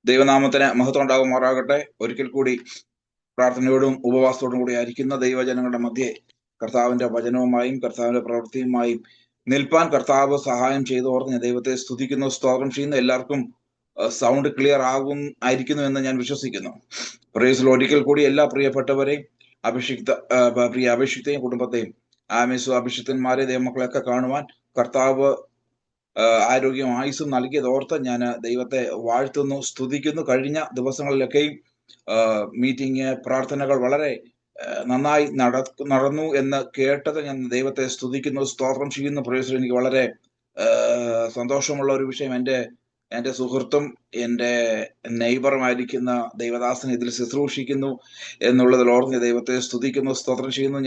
ദൈവനാമത്തിന് മഹത്വം ഉണ്ടാകുമാറാകട്ടെ. ഒരിക്കൽ കൂടി പ്രാർത്ഥനയോടും ഉപവാസത്തോടും കൂടി ആയിരിക്കുന്ന ദൈവജനങ്ങളുടെ മധ്യേ കർത്താവിന്റെ വചനവുമായും കർത്താവിന്റെ പ്രവൃത്തിയുമായും നിൽപ്പാൻ കർത്താവ് സഹായം ചെയ്തോർന്ന് ഞാൻ ദൈവത്തെ സ്തുതിക്കുന്നു, സ്തോത്രം ചെയ്യുന്നു. എല്ലാവർക്കും സൗണ്ട് ക്ലിയർ ആയിരിക്കുന്നു എന്ന് ഞാൻ വിശ്വസിക്കുന്നു. പ്രൈസിൽ ഒരിക്കൽ കൂടി എല്ലാ പ്രിയപ്പെട്ടവരെയും പ്രിയ അഭിഷിക്തയും കുടുംബത്തെയും അഭിഷിക്തന്മാരെ ദൈവമക്കളെയൊക്കെ കാണുവാൻ കർത്താവ് ആരോഗ്യം ആയുസ്സും നൽകിയത് ഓർത്ത് ഞാൻ ദൈവത്തെ വാഴ്ത്തുന്നു, സ്തുതിക്കുന്നു. കഴിഞ്ഞ ദിവസങ്ങളിലൊക്കെയും മീറ്റിംഗ് പ്രാർത്ഥനകൾ വളരെ നന്നായി നടന്നു എന്ന് കേട്ടത് ഞാൻ ദൈവത്തെ സ്തുതിക്കുന്നു, സ്തോത്രം ചെയ്യുന്നു. പ്രൊഫസർ, എനിക്ക് വളരെ സന്തോഷമുള്ള ഒരു വിഷയം, എൻ്റെ സുഹൃത്തും എൻ്റെ നെയ്ബറുമായിരിക്കുന്ന ദൈവദാസൻ ഇതിൽ ശുശ്രൂഷിക്കുന്നു എന്നുള്ളതിൽ ഓർത്ത് ദൈവത്തെ സ്തുതിക്കുന്നു, സ്തോത്രം ചെയ്യുന്നു.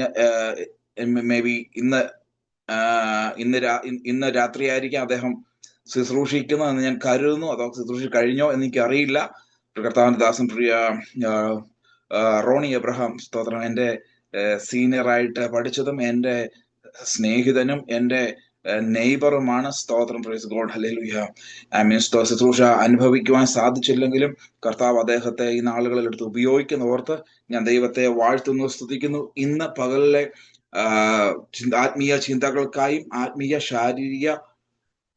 മേ ബി ഇന്ന് രാത്രിയായിരിക്കാം അദ്ദേഹം ശുശ്രൂഷിക്കുന്നതെന്ന് ഞാൻ കരുതുന്നു. അതോ ശുശ്രൂഷ കഴിഞ്ഞോ എന്ന് എനിക്ക് അറിയില്ല. കർത്താവിന്റെ ദാസൻ പ്രിയ റോണി എബ്രഹാം, സ്തോത്രം, എൻ്റെ സീനിയറായിട്ട് പഠിച്ചതും എൻ്റെ സ്നേഹിതനും എൻ്റെ നെയ്ബറുമാണ്. സ്തോത്രം, പ്രൈസ് ഗോഡ്, ഹല്ലേലൂയ. ശുശ്രൂഷ അനുഭവിക്കുവാൻ സാധിച്ചില്ലെങ്കിലും കർത്താവ് അദ്ദേഹത്തെ ഈ നാളുകളിൽ എടുത്ത് ഉപയോഗിക്കുന്ന ഓർത്ത് ഞാൻ ദൈവത്തെ വാഴ്ത്തുന്നു, സ്തുതിക്കുന്നു. ഇന്ന് പകലിലെ ആത്മീയ ചിന്തകൾക്കായും ആത്മീയ ശാരീരിക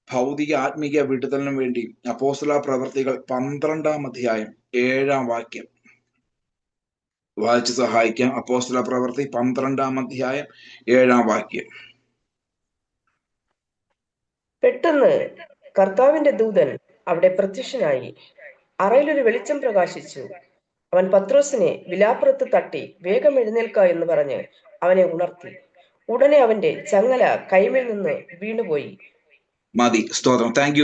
ഭൗതിക ആത്മീയ വിടുതലിനും വേണ്ടി അപ്പോസ്തല പ്രവൃത്തികൾ 12-ാം അധ്യായം 7-ാം വാക്യം വായിച്ച് സഹായിക്കാം. അപ്പോസ്തല പ്രവൃത്തി 12-ാം അധ്യായം 7-ാം വാക്യം. പെട്ടെന്ന് കർത്താവിന്റെ ദൂതൻ അവിടെ പ്രത്യക്ഷനായി, അറയിലൊരു വെളിച്ചം പ്രകാശിച്ചു. അവൻ പത്രോസിനെ വിലാപ്പുറത്ത് തട്ടി വേഗം എഴുന്നേൽക്ക എന്ന് പറഞ്ഞ് അവനെ ഉണർത്തി. ഉടനെ അവന്റെ ചങ്ങല കൈമേൽ നിന്ന് വീണുപോയി. മതി. സ്തോത്രം. താങ്ക്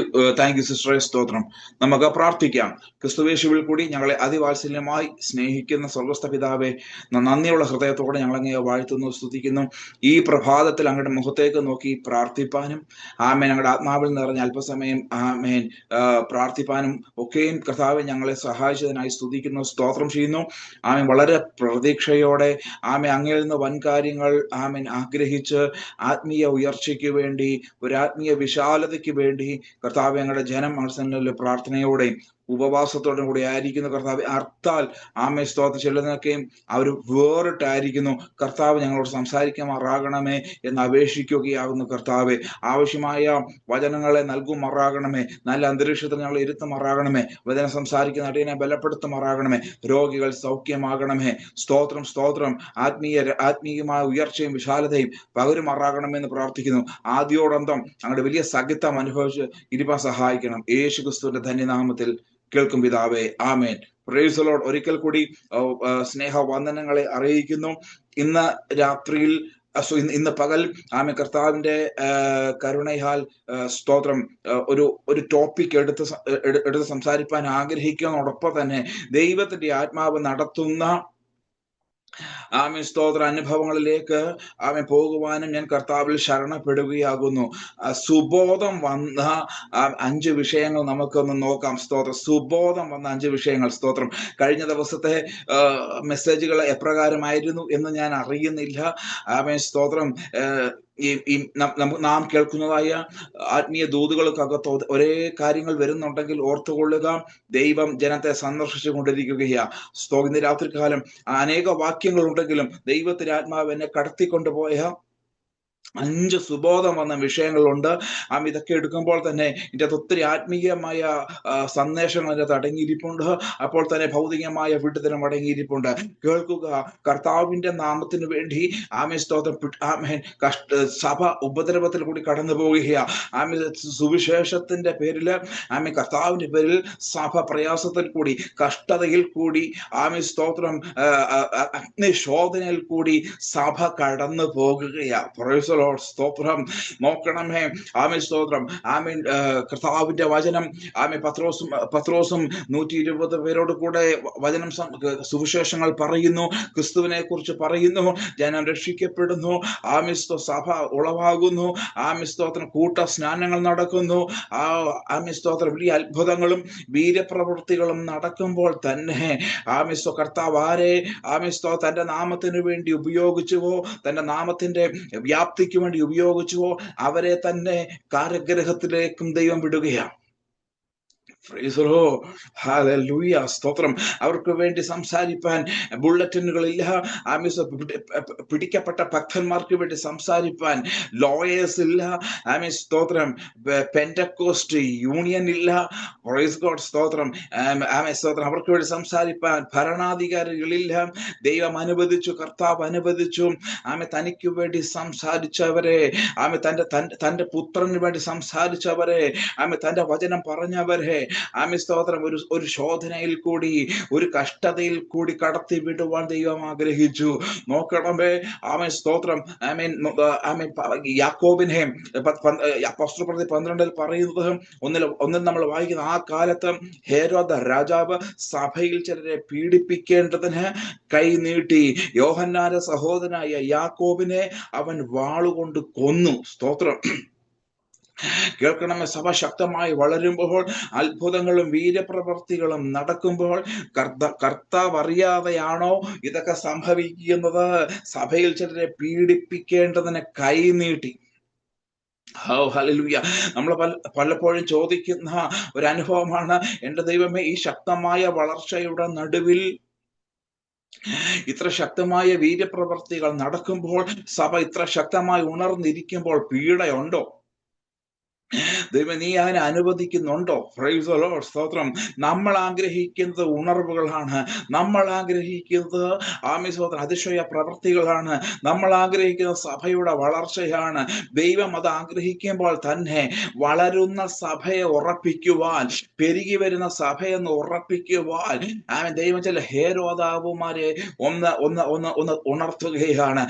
യു സിസ്റ്ററെ. സ്തോത്രം. നമുക്ക് പ്രാർത്ഥിക്കാം. ക്രിസ്തുവേശുവിൽ കൂടി ഞങ്ങളെ അതിവാത്സല്യമായി സ്നേഹിക്കുന്ന സ്വർഗസ്ഥ പിതാവേ, നന്ദിയുള്ള ഹൃദയത്തോടെ ഞങ്ങളങ്ങേ വാഴ്ത്തുന്നു, സ്തുതിക്കുന്നു. ഈ പ്രഭാതത്തിൽ അങ്ങയുടെ മുഖത്തേക്ക് നോക്കി പ്രാർത്ഥിപ്പാനും ആമേൻ ഞങ്ങളുടെ ആത്മാവിൽ നിറഞ്ഞ അല്പസമയം ആമേൻ പ്രാർത്ഥിപ്പാനും ഒക്കെയും കർത്താവെ ഞങ്ങളെ സഹായിച്ചതിനായി സ്തുതിക്കുന്നു, സ്തോത്രം ചെയ്യുന്നു. ആമേൻ വളരെ പ്രതീക്ഷയോടെ ആമേൻ അങ്ങയിൽ നിന്ന് വൻ കാര്യങ്ങൾ ആമേൻ ആഗ്രഹിച്ച് ആത്മീയ ഉയർച്ചയ്ക്ക് വേണ്ടി, ഒരു ആത്മീയ വിശാലതയ്ക്ക് വേണ്ടി കർത്താവ് ഞങ്ങളുടെ ജനം മനസ്സിലെ പ്രാർത്ഥനയോടെയും ഉപവാസത്തോടും കൂടി ആയിരിക്കുന്നു. കർത്താവ് അർത്ഥാൽ ആമേ സ്തോത്രം ചെല്ലുന്നതൊക്കെയും അവർ വേറിട്ടായിരിക്കുന്നു. കർത്താവ് ഞങ്ങളോട് സംസാരിക്കുമാറാകണമേ എന്ന് അപേക്ഷിക്കുകയാകുന്നു. കർത്താവ് ആവശ്യമായ വചനങ്ങളെ നൽകുമാറാകണമേ. നല്ല അന്തരീക്ഷത്തിൽ ഞങ്ങൾ ഇരുത്തുമാറാകണമേ. വചനം സംസാരിക്കുന്ന അടിയനെ ബലപ്പെടുത്തുമാറാകണമേ. രോഗികൾ സൗഖ്യമാകണമേ. സ്തോത്രം, സ്തോത്രം. ആത്മീയമായ ഉയർച്ചയും വിശാലതയും പകരുമാറാകണമെന്ന് പ്രാർത്ഥിക്കുന്നു. ആദ്യോടന്തം ഞങ്ങളുടെ വലിയ സഹിത്വം അനുഭവിച്ച് ഇരുപാൻ സഹായിക്കണം. യേശു ക്രിസ്തുവിന്റെ ധന്യനാമത്തിൽ കേൾക്കും പിതാവേ, ആമേൻ. Praise the Lord. ഒരിക്കൽ കൂടി സ്നേഹവന്ദനങ്ങളെ അറിയിക്കുന്നു. ഇന്ന് രാത്രിയിൽ ഇന്ന് പകൽ ആമേ കർത്താവിന്റെ കരുണയാൽ സ്തോത്രം ഒരു ടോപ്പിക് എടുത്ത് സംസാരിപ്പാൻ ആഗ്രഹിക്കുന്നതോടൊപ്പം തന്നെ ദൈവത്തിന്റെ ആത്മാവ് നടത്തുന്ന ആമേ സ്തോത്ര അനുഭവങ്ങളിലേക്ക് ആമേ പോകുവാനും ഞാൻ കർത്താവിൽ ശരണപ്പെടുകയാകുന്നു. സുബോധം വന്ന 5 വിഷയങ്ങൾ നമുക്കൊന്ന് നോക്കാം. സ്തോത്രം. സുബോധം വന്ന 5 വിഷയങ്ങൾ. സ്തോത്രം. കഴിഞ്ഞ ദിവസത്തെ മെസ്സേജുകൾ എപ്രകാരമായിരുന്നു എന്ന് ഞാൻ അറിയുന്നില്ല. ആമേ സ്തോത്രം. നാം കേൾക്കുന്നതായ ആത്മീയ ദൂതുകൾക്കകത്ത് ഒരേ കാര്യങ്ങൾ വരുന്നുണ്ടെങ്കിൽ ഓർത്തുകൊള്ളുക, ദൈവം ജനത്തെ സന്ദർശിച്ചു കൊണ്ടിരിക്കുകയാ. ഇന്ന് രാത്രികാലം അനേക വാക്യങ്ങൾ ഉണ്ടെങ്കിലും ദൈവത്തിന്റെ ആത്മാവ് എന്നെ കടത്തിക്കൊണ്ടുപോയ 5 സുബോധം വന്ന വിഷയങ്ങളുണ്ട്. ഇതൊക്കെ എടുക്കുമ്പോൾ തന്നെ ഇതിൻ്റെ ഒത്തിരി ആത്മീയമായ സന്ദേശങ്ങൾ അതിൻ്റെ അടങ്ങിയിരിപ്പുണ്ട്. അപ്പോൾ തന്നെ ഭൗതികമായ വിടുതലും അടങ്ങിയിരിപ്പുണ്ട്. കേൾക്കുക. കർത്താവിന്റെ നാമത്തിന് വേണ്ടി ആമേ സ്തോത്രം സഭ ഉപദ്രവത്തിൽ കൂടി കടന്നു പോവുകയാണ്. സുവിശേഷത്തിന്റെ പേരിൽ ആമേ കർത്താവിന്റെ പേരിൽ സഭ പ്രയാസത്തിൽ കൂടി, കഷ്ടതയിൽ കൂടി, ആമേ സ്തോത്രം അഗ്നിശോധനയിൽ കൂടി സഭ കടന്നു പോകുകയാണ്. സ്തോത്രം. നോക്കണമേ. ആമേൻ സ്തോത്രം. ആമേൻ. കർത്താവിന്റെ വചനം ആമേൻ പത്രോസും 120 പേരോട് കൂടെ വചനം സുവിശേഷങ്ങൾ പറയുന്നു, ക്രിസ്തുവിനെ കുറിച്ച് പറയുന്നു. ജനം രക്ഷിക്കപ്പെടുന്നു. ആമേൻ സഭ ഉളവാകുന്നു. ആമേൻ സ്തോത്രം. കൂട്ട സ്നാനങ്ങൾ നടക്കുന്നു. ആമേൻ സ്തോത്രം. വലിയ അത്ഭുതങ്ങളും വീരപ്രവൃത്തികളും നടക്കുമ്പോൾ തന്നെ ആമേൻ കർത്താവ് ആരെ ആമേൻ സ്തോത്രം തന്റെ നാമത്തിന് വേണ്ടി ഉപയോഗിച്ചുവോ, തന്റെ നാമത്തിന്റെ വ്യാപ്തിക്ക് വേണ്ടി ഉപയോഗിച്ചുവോ, അവരെ തന്നെ കാരാഗൃഹത്തിലേക്കും ദൈവം വിടുകയാണ്. Praise the Lord. Hallelujah. സ്തോത്രം. അവർക്ക് വേണ്ടി സംസാരിപ്പാൻ ബുള്ളറ്റിനുകളില്ല. ആമീസ് പിടിക്കപ്പെട്ട ഭക്തന്മാർക്ക് വേണ്ടി സംസാരിപ്പാൻ ലോയേഴ്സ് ഇല്ല. ആമീസ് സ്തോത്രം. പെന്റക്കോസ്റ്റ് യൂണിയൻ ഇല്ല. Praise God. സ്തോത്രം. ആമീസ് സ്തോത്രം. അവർക്ക് വേണ്ടി സംസാരിപ്പാൻ ഭരണാധികാരികളില്ല. ദൈവം അനുവദിച്ചു, കർത്താവ് അനുവദിച്ചു. തനിക്ക് വേണ്ടി സംസാരിച്ചവരെ, തന്റെ പുത്രന് വേണ്ടി സംസാരിച്ചവരെ, തന്റെ വചനം പറഞ്ഞവരെ, സ്തോത്രം, ഒരു ശോധനയിൽ കൂടി, ഒരു കഷ്ടതയിൽ കൂടി കടത്തി വിടുവാൻ ദൈവം ആഗ്രഹിച്ചു. നോക്കണമേ, സ്തോത്രം. യാക്കോബിനെ അപ്പോസ്തലപ്രവൃത്തി 12 പറയുന്നത്, ഒന്നിൽ നമ്മൾ വായിക്കുന്ന, ആ കാലത്ത് ഹേരോദ രാജാവ് സഭയിൽ ചിലരെ പീഡിപ്പിക്കേണ്ടതിന് കൈ നീട്ടി. യോഹന്നാന്റെ സഹോദരനായ യാക്കോബിനെ അവൻ വാളുകൊണ്ട് കൊന്നു. സ്തോത്രം. കേൾക്കണമേ, സഭ ശക്തമായി വളരുമ്പോൾ, അത്ഭുതങ്ങളും വീര്യപ്രവർത്തികളും നടക്കുമ്പോൾ, കർത്താവ് അറിയാതെയാണോ ഇതൊക്കെ സംഭവിക്കുന്നത്? സഭയിൽ ചിലരെ പീഡിപ്പിക്കേണ്ടതിന് കൈ നീട്ടി. ഹല്ലേലൂയ. നമ്മൾ പലപ്പോഴും ചോദിക്കുന്ന ഒരു അനുഭവമാണ്, എൻ്റെ ദൈവമേ, ഈ ശക്തമായ വളർച്ചയുടെ നടുവിൽ, ഇത്ര ശക്തമായ വീര്യപ്രവർത്തികൾ നടക്കുമ്പോൾ, സഭ ഇത്ര ശക്തമായി ഉണർന്നിരിക്കുമ്പോൾ പീഡയുണ്ടോ? ദൈവം, നീ അതിനെ അനുവദിക്കുന്നുണ്ടോ? Price the Lord. സ്തോത്രം. നമ്മൾ ആഗ്രഹിക്കുന്നത് ഉണർവുകളാണ്. നമ്മൾ ആഗ്രഹിക്കുന്നത് സ്തോത്രം അതിശയ പ്രവൃത്തികളാണ്. നമ്മൾ ആഗ്രഹിക്കുന്നത് സഭയുടെ വളർച്ചയാണ്. ദൈവം അത് ആഗ്രഹിക്കുമ്പോൾ തന്നെ വളരുന്ന സഭയെ ഉറപ്പിക്കുവാൻ, പെരുകി വരുന്ന സഭയെന്ന് ഉറപ്പിക്കുവാൻ ദൈവം ചില ഹേരോദാവുമാരെ ഒന്ന് ഉണർത്തുകയാണ്.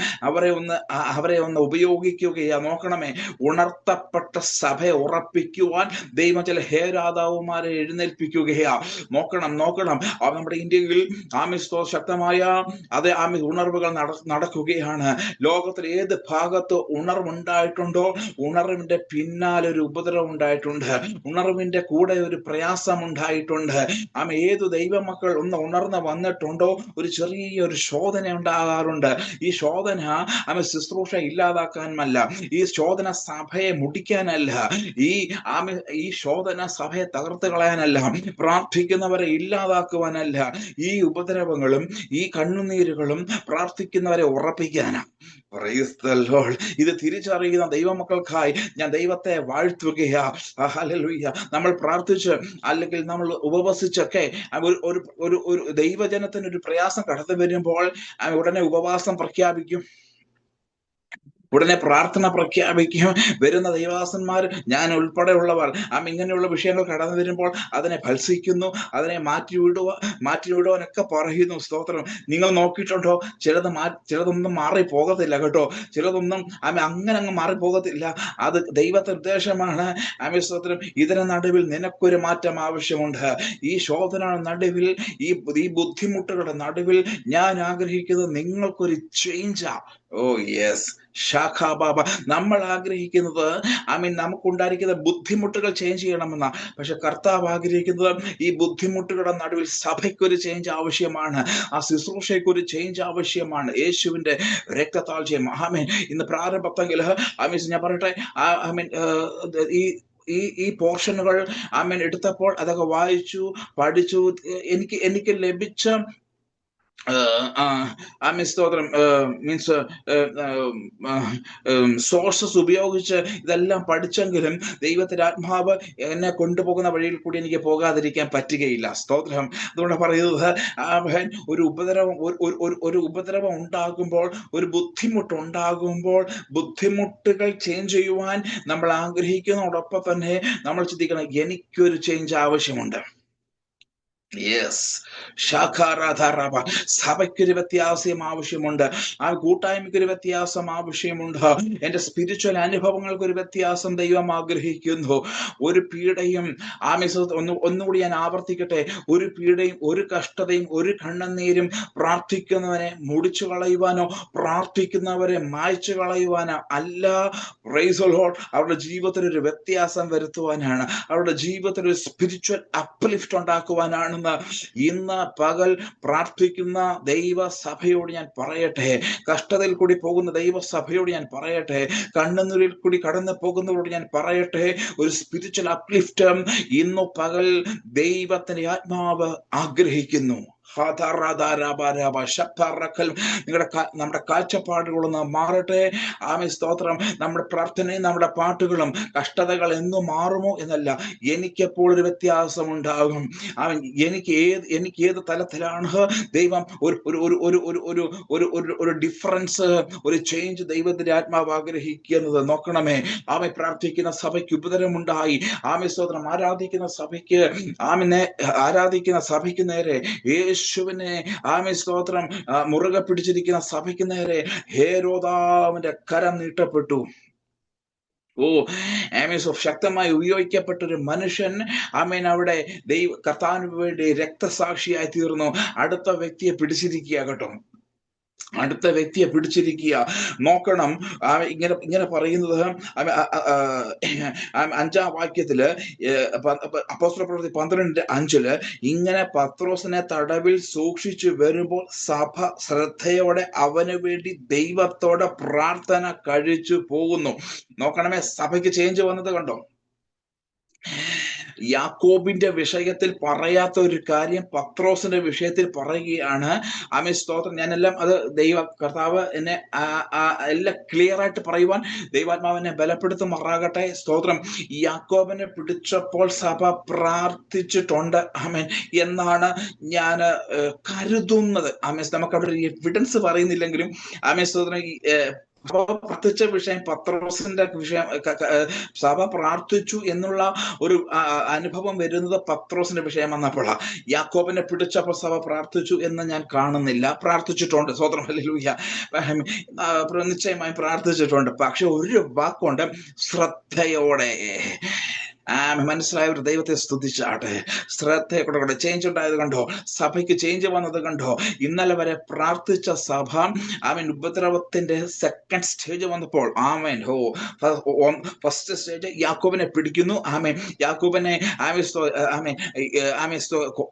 അവരെ ഒന്ന് ഉപയോഗിക്കുകയാണ്. നോക്കണമേ, ഉണർത്തപ്പെട്ട സഭ ഉറപ്പിക്കുവാൻ ദൈവം ചില ഹേരോദാവുമാരെ എഴുന്നേൽപ്പിക്കുകയാ. നോക്കണം. നമ്മുടെ ഇന്ത്യയിൽ ശക്തമായ ഉണർവുകൾ നടക്കുകയാണ്. ലോകത്തിൽ ഏത് ഭാഗത്ത് ഉണർവുണ്ടായിട്ടുണ്ടോ, ഉണർവിന്റെ പിന്നാലെ ഒരു ഉപദ്രവം ഉണ്ടായിട്ടുണ്ട്. ഉണർവിന്റെ കൂടെ ഒരു പ്രയാസം ഉണ്ടായിട്ടുണ്ട്. ഏത് ദൈവമക്കൾ ഒന്ന് ഉണർന്ന് വന്നിട്ടുണ്ടോ, ഒരു ചെറിയൊരു ശോധന ഉണ്ടാകാറുണ്ട്. ഈ ശോധന ശുശ്രൂഷ ഇല്ലാതാക്കാനല്ല, ഈ ശോധന സഭയെ മുടിക്കാനല്ല, ഈ ശോധന സഭയെ തകർത്ത് കളയാനല്ല, പ്രാർത്ഥിക്കുന്നവരെ ഇല്ലാതാക്കുവാനല്ല. ഈ ഉപദ്രവങ്ങളും ഈ കണ്ണുനീരുകളും പ്രാർത്ഥിക്കുന്നവരെ ഉറപ്പിക്കാനാണ്. ഇത് തിരിച്ചറിയുന്ന ദൈവമക്കൾക്കായി ഞാൻ ദൈവത്തെ വാഴ്ത്തുകയാ. ഹല്ലേലൂയ. നമ്മൾ പ്രാർത്ഥിച്ച്, അല്ലെങ്കിൽ നമ്മൾ ഉപവസിച്ചൊക്കെ ഒരു ദൈവജനത്തിന് ഒരു പ്രയാസം കടന്നു വരുമ്പോൾ ഉടനെ ഉപവാസം പ്രഖ്യാപിക്കും, ഉടനെ പ്രാർത്ഥന പ്രഖ്യാപിക്കും. വരുന്ന ദൈവദാസന്മാർ, ഞാൻ ഉൾപ്പെടെയുള്ളവർ, ഇങ്ങനെയുള്ള വിഷയങ്ങൾ കടന്നു വരുമ്പോൾ അതിനെ ഭത്സിക്കുന്നു, അതിനെ മാറ്റിവിടുവാനൊക്കെ പറയുന്നു. സ്തോത്രം. നിങ്ങൾ നോക്കിയിട്ടുണ്ടോ, ചിലതൊന്നും മാറിപ്പോകത്തില്ല കേട്ടോ. ചിലതൊന്നും അങ്ങനെ അങ്ങ് മാറിപ്പോകത്തില്ല. അത് ദൈവത്തെ ഉദ്ദേശമാണ്. സ്തോത്രം. ഇതിന് നടുവിൽ നിനക്കൊരു മാറ്റം ആവശ്യമുണ്ട്. ഈ ശോധന നടുവിൽ, ഈ ബുദ്ധിമുട്ടുകളുടെ നടുവിൽ ഞാൻ ആഗ്രഹിക്കുന്നത് നിങ്ങൾക്കൊരു ചേഞ്ചാ. ഓ യെസ്. ശാഖാബാബ. നമ്മൾ ആഗ്രഹിക്കുന്നത് നമുക്കുണ്ടായിരിക്കുന്ന ബുദ്ധിമുട്ടുകൾ ചേഞ്ച് ചെയ്യണമെന്ന. പക്ഷെ കർത്താവ് ആഗ്രഹിക്കുന്നത് ഈ ബുദ്ധിമുട്ടുകളുടെ നടുവിൽ സഭയ്ക്കൊരു ചേഞ്ച് ആവശ്യമാണ്. ആ ശുശ്രൂഷയ്ക്കൊരു ചേഞ്ച് ആവശ്യമാണ്. യേശുവിന്റെ രക്തത്താൽ ചെയ്യും. ഇന്ന് പ്രാരംഭത്തെങ്കിൽ ഞാൻ പറയട്ടെ, ഈ പോർഷനുകൾ എടുത്തപ്പോൾ അതൊക്കെ വായിച്ചു പഠിച്ചു. എനിക്ക് ലഭിച്ച സ്തോത്രം മീൻസ് സോഴ്സസ് ഉപയോഗിച്ച് ഇതെല്ലാം പഠിച്ചെങ്കിലും ദൈവത്തിന്റെ ആത്മാവ് എന്നെ കൊണ്ടുപോകുന്ന വഴിയിൽ കൂടി എനിക്ക് പോകാതിരിക്കാൻ പറ്റുകയില്ല. സ്തോത്രം. അതുകൊണ്ട് പറയുന്നത്, ഒരു ഉപദ്രവം ഉണ്ടാകുമ്പോൾ, ഒരു ബുദ്ധിമുട്ടുണ്ടാകുമ്പോൾ, ബുദ്ധിമുട്ടുകൾ ചേഞ്ച് ചെയ്യുവാൻ നമ്മൾ ആഗ്രഹിക്കുന്നതോടൊപ്പം തന്നെ നമ്മൾ ചിന്തിക്കണം, എനിക്കൊരു ചേഞ്ച് ആവശ്യമുണ്ട്. യെസ്. ശാഖാരാധാരഭ. സഭയ്ക്കൊരു വ്യത്യാസം ആവശ്യമുണ്ട്. കൂട്ടായ്മയ്ക്കൊരു വ്യത്യാസം ആവശ്യമുണ്ട്. എന്റെ സ്പിരിച്വൽ അനുഭവങ്ങൾക്കൊരു വ്യത്യാസം ദൈവം ആഗ്രഹിക്കുന്നു. ഒരു പീഡയും ഒന്നുകൂടി ഞാൻ ആവർത്തിക്കട്ടെ, ഒരു പീഡയും ഒരു കഷ്ടതയും ഒരു കണ്ണുനീരും പ്രാർത്ഥിക്കുന്നവനെ മുടിച്ചു കളയുവാനോ പ്രാർത്ഥിക്കുന്നവരെ മായ്ച്ചു കളയുവാനോ അല്ല. Price the Lord. അവരുടെ ജീവിതത്തിൽ ഒരു വ്യത്യാസം വരുത്തുവാനാണ്. അവരുടെ ജീവിതത്തിൽ ഒരു സ്പിരിച്വൽ അപ്ലിഫ്റ്റ് ഉണ്ടാക്കുവാനാണ് എന്ന് ഇന്ന് പകൽ പ്രാർത്ഥിക്കുന്ന ദൈവസഭയോട് ഞാൻ പറയട്ടെ, കഷ്ടതയിൽ കൂടി പോകുന്ന ദൈവസഭയോട് ഞാൻ പറയട്ടെ, കണ്ണുനീരിൽ കൂടി കടന്നു പോകുന്നവരോട് ഞാൻ പറയട്ടെ, ഒരു സ്പിരിച്വൽ അപ്ലിഫ്റ്റ് ഇന്നു പകൽ ദൈവത്തിന്റെ ആത്മാവ് ആഗ്രഹിക്കുന്നു. നമ്മുടെ കാഴ്ചപ്പാടുകളൊന്ന് മാറട്ടെ. ആമേൻ, സ്തോത്രം. നമ്മുടെ പ്രാർത്ഥനയും നമ്മുടെ പാട്ടുകളും കഷ്ടതകൾ എന്നും മാറുമോ എന്നല്ല, എനിക്കെപ്പോൾ ഒരു വ്യത്യാസം ഉണ്ടാകും. അവൻ എനിക്ക് ഏത് തലത്തിലാണ് ദൈവം ഒരു ഡിഫറൻസ്, ഒരു ചേഞ്ച് ദൈവത്തിന്റെ ആത്മാവ് ആഗ്രഹിക്കുന്നത് നോക്കണമേ. ആമേ, പ്രാർത്ഥിക്കുന്ന സഭയ്ക്ക് ഉപദ്രവമുണ്ടായി. ആമേ, സ്തോത്രം. ആരാധിക്കുന്ന സഭയ്ക്ക് നേരെ യേശുവിനെ, ആമേ, സ്തോത്രം, മുറുകെ പിടിച്ചിരിക്കുന്ന സഭയ്ക്ക് നേരെ ഹേരോദാവിന്റെ കരം നീട്ടപ്പെട്ടു. ശക്തമായി ഉപയോഗിക്കപ്പെട്ട ഒരു മനുഷ്യൻ, ആമേൻ, അവിടെ കർത്താവിന് വേണ്ടി രക്തസാക്ഷിയായി തീർന്നു. അടുത്ത വ്യക്തിയെ പിടിച്ചിരിക്കുക കേട്ടോ, അടുത്ത വ്യക്തിയെ പിടിച്ചിരിക്കുക. നോക്കണം, ഇങ്ങനെ പറയുന്നത് 5-ാം വാക്യത്തില്, അപ്പോസ്തലപ്രവൃത്തി 12:5 ഇങ്ങനെ പത്രോസിനെ തടവിൽ സൂക്ഷിച്ചു വരുമ്പോൾ സഭ ശ്രദ്ധയോടെ അവന് വേണ്ടി ദൈവത്തോടെ പ്രാർത്ഥന കഴിച്ചു പോകുന്നു. നോക്കണമേ, സഭയ്ക്ക് ചേഞ്ച് വന്നത് കണ്ടോ. യാക്കോബിന്റെ വിഷയത്തിൽ പറയാത്ത ഒരു കാര്യം പത്രോസിന്റെ വിഷയത്തിൽ പറയുകയാണ്. ആമേൻ, സ്തോത്രം. ഞാനെല്ലാം അത് കർത്താവ് എന്നെ എല്ലാം ക്ലിയർ ആയിട്ട് പറയുവാൻ ദൈവാത്മാവിനെ ബലപ്പെടുത്തുമാറാകട്ടെ. സ്തോത്രം. യാക്കോബിനെ പിടിച്ചപ്പോൾ സഭ പ്രാർത്ഥിച്ചിട്ടുണ്ട്, ആമേൻ, എന്നാണ് ഞാൻ കരുതുന്നത്. ആമേൻ, നമുക്ക് അവിടെ എവിഡൻസ് പറയുന്നില്ലെങ്കിലും, ആമേൻ, സ്തോത്രം, പ്രാർത്ഥിച്ച വിഷയം, പത്രോസിന്റെ വിഷയം, സഭ പ്രാർത്ഥിച്ചു എന്നുള്ള ഒരു അനുഭവം വരുന്നത് പത്രോസിന്റെ വിഷയം വന്നപ്പോൾ. യാക്കോബിനെ പിടിച്ചപ്പോൾ സഭ പ്രാർത്ഥിച്ചു എന്ന് ഞാൻ കാണുന്നില്ല. പ്രാർത്ഥിച്ചിട്ടുണ്ട്, സ്തോത്രം, ഹല്ലേലൂയ, നിശ്ചയമായി പ്രാർത്ഥിച്ചിട്ടുണ്ട്. പക്ഷെ ഒരു വാക്കുണ്ട്, ശ്രദ്ധയോടെ. മനസ്സിലായവർ ദൈവത്തെ സ്തുതിച്ചാട്ടെ. ശ്രദ്ധയെ കൊടുക്കട്ടെ. ചേഞ്ച് ഉണ്ടായത് കണ്ടോ, സഭയ്ക്ക് ചേഞ്ച് വന്നത് കണ്ടോ. ഇന്നലെ വരെ പ്രാർത്ഥിച്ച സഭ, ആമേൻ, ഉപദ്രവത്തിന്റെ സെക്കൻഡ് സ്റ്റേജ് വന്നപ്പോൾ, ആമേൻ, ഫസ്റ്റ് സ്റ്റേജ് യാക്കോബിനെ പിടിക്കുന്നു. ആമേൻ, യാക്കോബിനെ,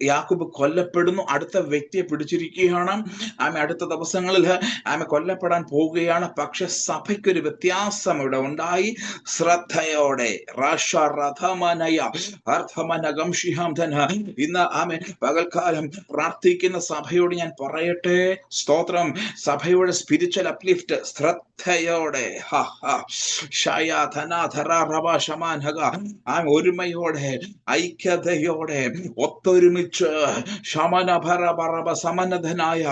യാക്കോബ് കൊല്ലപ്പെടുന്നു. അടുത്ത വ്യക്തിയെ പിടിച്ചിരിക്കുകയാണ്. ആമേൻ, അടുത്ത ദിവസങ്ങളിൽ ആമേൻ കൊല്ലപ്പെടാൻ പോവുകയാണ്. പക്ഷെ സഭയ്ക്കൊരു വ്യത്യാസം ഇവിടെ ഉണ്ടായി. ശ്രദ്ധയോടെ ഇന്ന് ആമേൻ പകൽക്കാലം പ്രാർത്ഥിക്കുന്ന സഭയോട് ഞാൻ പറയട്ടെ, സ്തോത്രം, സഭയുടെ സ്പിരിച്വൽ അപ്ലിഫ്റ്റ് ശ്രദ്ധയോടെ, ഒരുമയോടെ, ഐക്യതയോടെ, ഒത്തൊരുമിച്ച്, സമന്നതനായ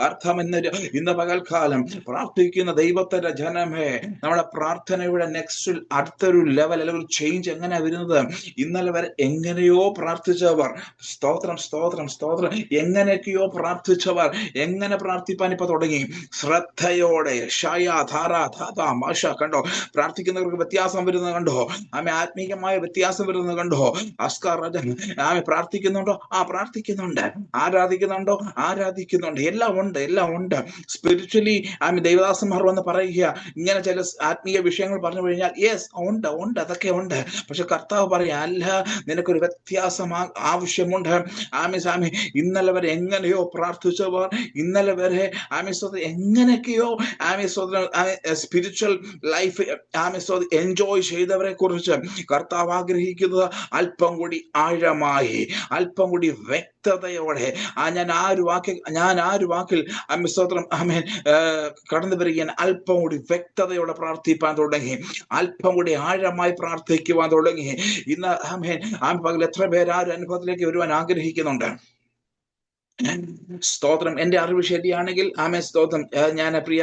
അർത്ഥമെന്നൊരു ഇന്ന് പകൽക്കാലം പ്രാർത്ഥിക്കുന്ന ദൈവത്തിന്റെ ജനമേ, നമ്മുടെ പ്രാർത്ഥനയുടെ നെക്സ്റ്റ് അടുത്തൊരു ലെവൽ അല്ലെങ്കിൽ ചേഞ്ച് എങ്ങനെ വരുന്നത്? ഇന്നലെ വരെ എങ്ങനെയോ പ്രാർത്ഥിച്ചവർ, സ്തോത്രം, സ്തോത്രം, സ്തോത്രം, എങ്ങനെയൊക്കെയോ പ്രാർത്ഥിച്ചവർ എങ്ങനെ പ്രാർത്ഥിപ്പാൻ ഇപ്പൊ തുടങ്ങി? ശ്രദ്ധയോടെ. കണ്ടോ, പ്രാർത്ഥിക്കുന്നവർക്ക് വ്യത്യാസം വരുന്നത് കണ്ടോ. ആമെ, ആത്മീയമായ വ്യത്യാസം വരുന്നത് കണ്ടോ. അസ്കാർ രാജൻ ആമെ പ്രാർത്ഥിക്കുന്നുണ്ടോ? പ്രാർത്ഥിക്കുന്നുണ്ട്. ആരാധിക്കുന്നുണ്ടോ? ആരാധിക്കുന്നുണ്ട്. എല്ലാം ഉണ്ട്, എല്ലാം ഉണ്ട്. സ്പിരിച്വലി ആമെ ദൈവദാസന്മാർ വന്ന് പറയുക, ഇങ്ങനെ ചില ആത്മീയ വിഷയങ്ങൾ പറഞ്ഞു കഴിഞ്ഞാൽ യെസ് ഉണ്ട്, ഉണ്ട്, അതൊക്കെ ഉണ്ട്. പക്ഷെ കർത്താവ് പറയാ, അല്ല, നിനക്കൊരു വ്യത്യാസം ആവശ്യമുണ്ട്. ആമേ, സാമി, ഇന്നലെ വരെ എങ്ങനെയോ പ്രാർത്ഥിച്ചവർ, ഇന്നലെ വരെ ആമേ എങ്ങനെയൊക്കെയോ ആമേ സ്പിരിച്വൽ ലൈഫ് ആമേ എൻജോയ് ചെയ്തവരെ കുറിച്ച് കർത്താവ് ആഗ്രഹിക്കുന്നത് അല്പം കൂടി ആഴമായി, അല്പം കൂടി വ്യക്തതയോടെ. ഞാൻ ആ ഒരു വാക്കിൽ ആമേ സ്തോത്രം ആമേൻ കടന്നു വരികയാണ്. അല്പം കൂടി വ്യക്തതയോടെ പ്രാർത്ഥിപ്പാൻ തുടങ്ങി, അല്പം കൂടി ആഴമായി പ്രാർത്ഥിക്കുവാൻ തുടങ്ങി. ഇന്ന് ആമേൻ പകൽ എത്ര പേര് ആ ഒരു അനുഭവത്തിലേക്ക് വരുവാൻ ആഗ്രഹിക്കുന്നുണ്ട്? സ്തോത്രം. എന്റെ അറിവ് ശരിയാണെങ്കിൽ ആമേ സ്തോത്രം, ഞാൻ പ്രിയ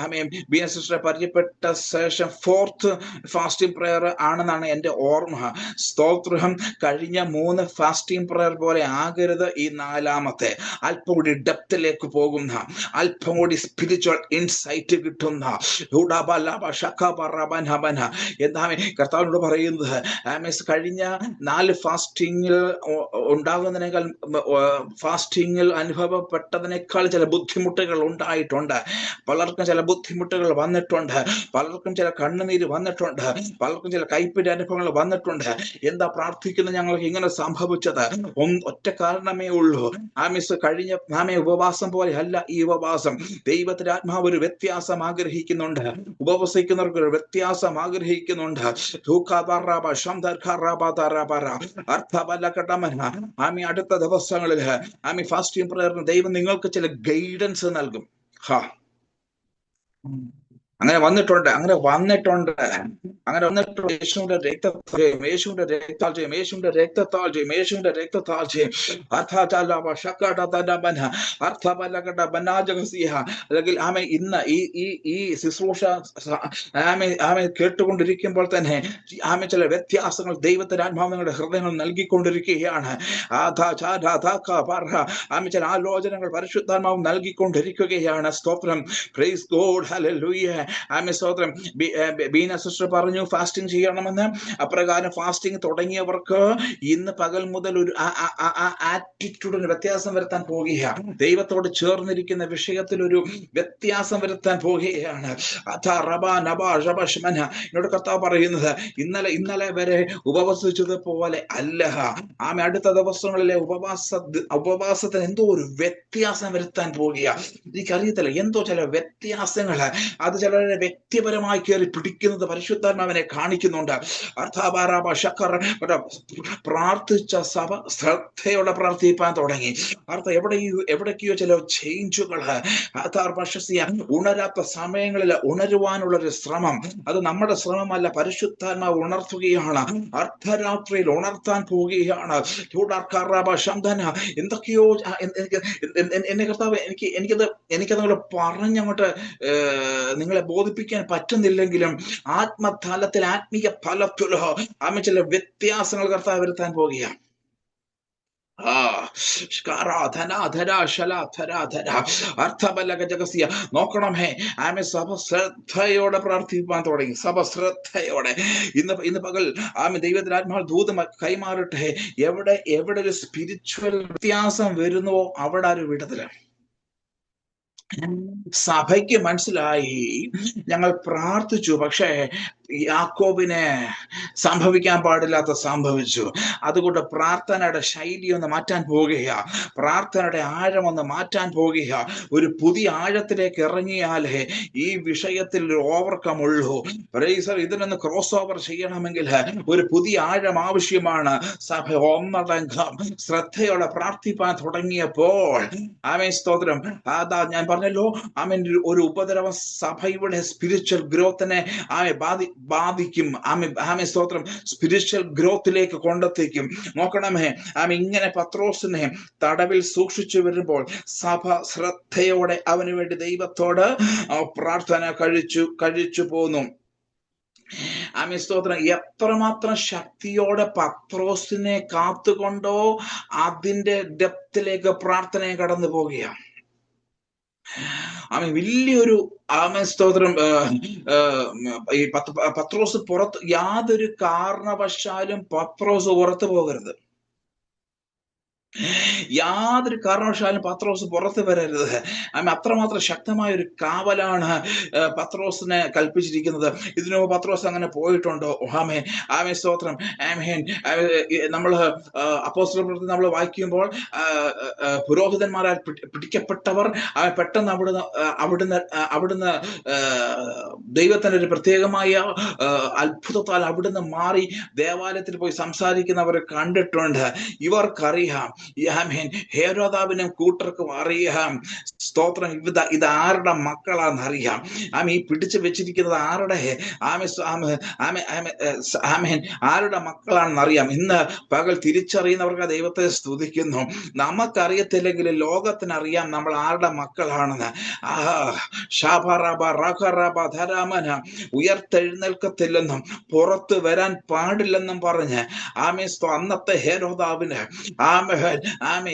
ആമേ ബി എൻ സിസ്റ്ററെ പരിചയപ്പെട്ട ശേഷം 4th ഫാസ്റ്റിംഗ് പ്രയർ ആണെന്നാണ് എന്റെ ഓർമ്മ. സ്തോത്രം. കഴിഞ്ഞ 3 ഫാസ്റ്റിംഗ് പ്രയർ പോലെ ആകരുത് ഈ 4ാമത്തെ. അല്പം കൂടി ഡെപ്തിലേക്ക് പോകുന്ന, അല്പം കൂടി സ്പിരിച്വൽ ഇൻസൈറ്റ് കിട്ടുന്ന, എന്താണ് കർത്താവിനോട് പറയുന്നത്? ആമേ കഴിഞ്ഞ 4 ഫാസ്റ്റിംഗിൽ ഉണ്ടാകുന്നതിനേക്കാൾ ഫാസ്റ്റിങ്ങിൽ അനുഭവപ്പെട്ടതിനേക്കാൾ ചില ബുദ്ധിമുട്ടുകൾ ഉണ്ടായിട്ടുണ്ട്. പലർക്കും ചില ബുദ്ധിമുട്ടുകൾ വന്നിട്ടുണ്ട്. പലർക്കും ചില കണ്ണുനീര് വന്നിട്ടുണ്ട്. പലർക്കും ചില കൈപ്പിന്റെ അനുഭവങ്ങൾ വന്നിട്ടുണ്ട്. എന്താ പ്രാർത്ഥിക്കുന്ന ഞങ്ങൾക്ക് ഇങ്ങനെ സംഭവിച്ചത്? ഒറ്റ കാരണമേ ഉള്ളൂ. കഴിഞ്ഞ ഉപവാസം പോലെ അല്ല ഈ ഉപവാസം. ദൈവത്തിന്റെ ആത്മാവ് ഒരു വ്യത്യാസം ആഗ്രഹിക്കുന്നുണ്ട്. ഉപവസിക്കുന്നവർക്ക് ഒരു വ്യത്യാസം ആഗ്രഹിക്കുന്നുണ്ട്. അടുത്ത ദിവസങ്ങളിൽ ഫാസ്റ്റിംഗ് പ്രയറിന് ദൈവം നിങ്ങൾക്ക് ചില ഗൈഡൻസ് നൽകും. അങ്ങനെ വന്നിട്ടുണ്ട്. യേശുവിന്റെ രക്തത്താൽ അല്ലെങ്കിൽ ഇന്ന് ഈ ശുശ്രൂഷ കേട്ടുകൊണ്ടിരിക്കുമ്പോൾ തന്നെ ചില വ്യത്യാസങ്ങൾ ദൈവത്തിന്റെ ആത്മാവ് നിങ്ങളുടെ ഹൃദയങ്ങൾ നൽകിക്കൊണ്ടിരിക്കുകയാണ്. ചില ആലോചനകൾ പരിശുദ്ധാത്മാവ് നൽകിക്കൊണ്ടിരിക്കുകയാണ്. സ്തോത്രം. Praise God. ഹല്ലേലൂയ. സ്തോത്രം. ബീന സിസ്റ്റർ പറഞ്ഞു ഫാസ്റ്റിംഗ് ചെയ്യണമെന്ന്. അപ്രകാരം ഫാസ്റ്റിംഗ് തുടങ്ങിയവർക്ക് ഇന്ന് പകൽ മുതൽ ഒരു ആറ്റിറ്റ്യൂഡിന് വ്യത്യാസം വരുത്താൻ പോകുകയാണ്. ദൈവത്തോട് ചേർന്നിരിക്കുന്ന വിഷയത്തിൽ ഒരു വ്യത്യാസം വരുത്താൻ പോകുകയാണ്. എന്നോട് കർത്താവ് പറയുന്നത് ഇന്നലെ വരെ ഉപവസിച്ചതുപോലെ അല്ല. അടുത്ത ദിവസങ്ങളിലെ ഉപവാസത്തിന് എന്തോ ഒരു വ്യത്യാസം വരുത്താൻ പോകുകയാണ്. എനിക്കറിയത്തില്ല, എന്തോ ചില വ്യത്യാസങ്ങൾ അത് ചിലരെ വ്യക്തിപരമായി കയറി പിടിക്കുന്നത് പരിശുദ്ധാത്മാവിനെ കാണിക്കുന്നുണ്ട്. പ്രാർത്ഥിച്ച സഭ ശ്രദ്ധയോടെ പ്രാർത്ഥിപ്പാൻ തുടങ്ങി. എവിടേക്കോ ചില ചേഞ്ചുകൾ, ഉണരാത്ത സമയങ്ങളിൽ ഉണരുവാനുള്ള ഒരു ശ്രമം. അത് നമ്മുടെ ശ്രമമല്ല, പരിശുദ്ധാത്മാവ് ഉണർത്തുകയാണ്. അർദ്ധരാത്രിയിൽ ഉണർത്താൻ പോവുകയാണ്. എന്തൊക്കെയോ എന്നെ കർത്താവ് എനിക്കത് പറഞ്ഞങ്ങോട്ട് നിങ്ങളെ ബോധിപ്പിക്കാൻ പറ്റുന്നില്ലെങ്കിലും ആത്മതലത്തിൽ, ആത്മീയ തലത്തിലോ ചില വ്യത്യാസങ്ങൾ കർത്താവ് വരുത്താൻ പോകുകയാണ്. നോക്കണമേ, സഭ ശ്രദ്ധയോടെ പ്രാർത്ഥിപ്പാൻ തുടങ്ങി. സഭ ശ്രദ്ധയോടെ ഇന്ന് പകൽ ദൈവത്തിന്റെ ആത്മാവ് ദൂതം കൈമാറട്ടെ. എവിടെ ഒരു സ്പിരിച്വൽ വ്യത്യാസം വരുന്നുവോ അവിടെ ഒരു വിടുതലാണ്. സഭയ്ക്ക് മനസ്സിലായി ഞങ്ങൾ പ്രാർത്ഥിച്ചു, പക്ഷേ യാക്കോബിനെ സംഭവിക്കാൻ പാടില്ലാത്ത സംഭവിച്ചു. അതുകൊണ്ട് പ്രാർത്ഥനയുടെ ശൈലി ഒന്ന് മാറ്റാൻ പോകുകയാ. പ്രാർത്ഥനയുടെ ആഴമൊന്ന് മാറ്റാൻ പോകുകയാ. ഒരു പുതിയ ആഴത്തിലേക്ക് ഇറങ്ങിയാലേ ഈ വിഷയത്തിൽ ഒരു ഓവർകം ഉള്ളൂ. ഇതിനൊന്ന് ക്രോസ് ഓവർ ചെയ്യണമെങ്കിൽ ഒരു പുതിയ ആഴം ആവശ്യമാണ്. സഭ ഒന്നടങ്കം ശ്രദ്ധയോടെ പ്രാർത്ഥിപ്പാൻ തുടങ്ങിയപ്പോൾ സ്തോത്രം. ഞാൻ പറഞ്ഞല്ലോ, ഒരു ഉപദ്രവ സഭയുടെ സ്പിരിച്വൽ ഗ്രോത്തിനെ ബാധിക്കും. സ്തോത്രം. സ്പിരിച്വൽ ഗ്രോത്തിലേക്ക് കൊണ്ടെത്തിക്കും. നോക്കണമേ, ഇങ്ങനെ പത്രോസിനെ തടവിൽ സൂക്ഷിച്ചു വരുമ്പോൾ സഭ ശ്രദ്ധയോടെ അവന് വേണ്ടി ദൈവത്തോട് പ്രാർത്ഥന കഴിച്ചു പോന്നു. സ്തോത്രം. എത്രമാത്രം ശക്തിയോടെ പത്രോസിനെ കാത്തുകൊണ്ടോ അതിന്റെ ഡെപ്തിലേക്ക് പ്രാർത്ഥനയെ കടന്നു പോകുകയാണ്. വലിയൊരു സ്തോത്രം. ഈ പത്രോസ് പുറത്ത്, യാതൊരു കാരണവശാലും പത്രോസ് പുറത്തു പോകരുത്. യാതൊരു കാരണവശാലും പത്രോസ് പുറത്തു വരരുത്. അത്രമാത്രം ശക്തമായ ഒരു കാവലാണ് പത്രോസിനെ കൽപ്പിച്ചിരിക്കുന്നത്. ഇതിനു പത്രോസ് അങ്ങനെ പോയിട്ടുണ്ടോ? സ്തോത്രം. നമ്മൾ അപ്പോസ്തല പ്രവൃത്തി നമ്മൾ വായിക്കുമ്പോൾ പുരോഹിതന്മാരാൽ പിടിക്കപ്പെട്ടവർ പെട്ടെന്ന് അവിടുന്ന് ദൈവത്തിന്റെ ഒരു പ്രത്യേകമായ അത്ഭുതത്താൽ അവിടുന്ന് മാറി ദേവാലയത്തിൽ പോയി സംസാരിക്കുന്നവരെ കണ്ടിട്ടുണ്ട്. ഇവർക്കറിയാം, ഹേരോദാവിനും കൂട്ടർക്കും അറിയാം. സ്തോത്രം. ഇത് ആരുടെ മക്കളാണെന്നറിയാം. ഈ പിടിച്ചു വെച്ചിരിക്കുന്നത് ആരുടെ മക്കളാണെന്നറിയാം. ഇന്ന് പകൽ തിരിച്ചറിയുന്നവർക്ക് ദൈവത്തെ സ്തുതിക്കുന്നു. നമുക്കറിയത്തില്ലെങ്കിൽ ലോകത്തിനറിയാം നമ്മൾ ആരുടെ മക്കളാണെന്ന്. ഉയർത്തെഴുന്നേൽക്കത്തില്ലെന്നും പുറത്തു വരാൻ പാടില്ലെന്നും പറഞ്ഞ് അന്നത്തെ ഹേരോദാവിന്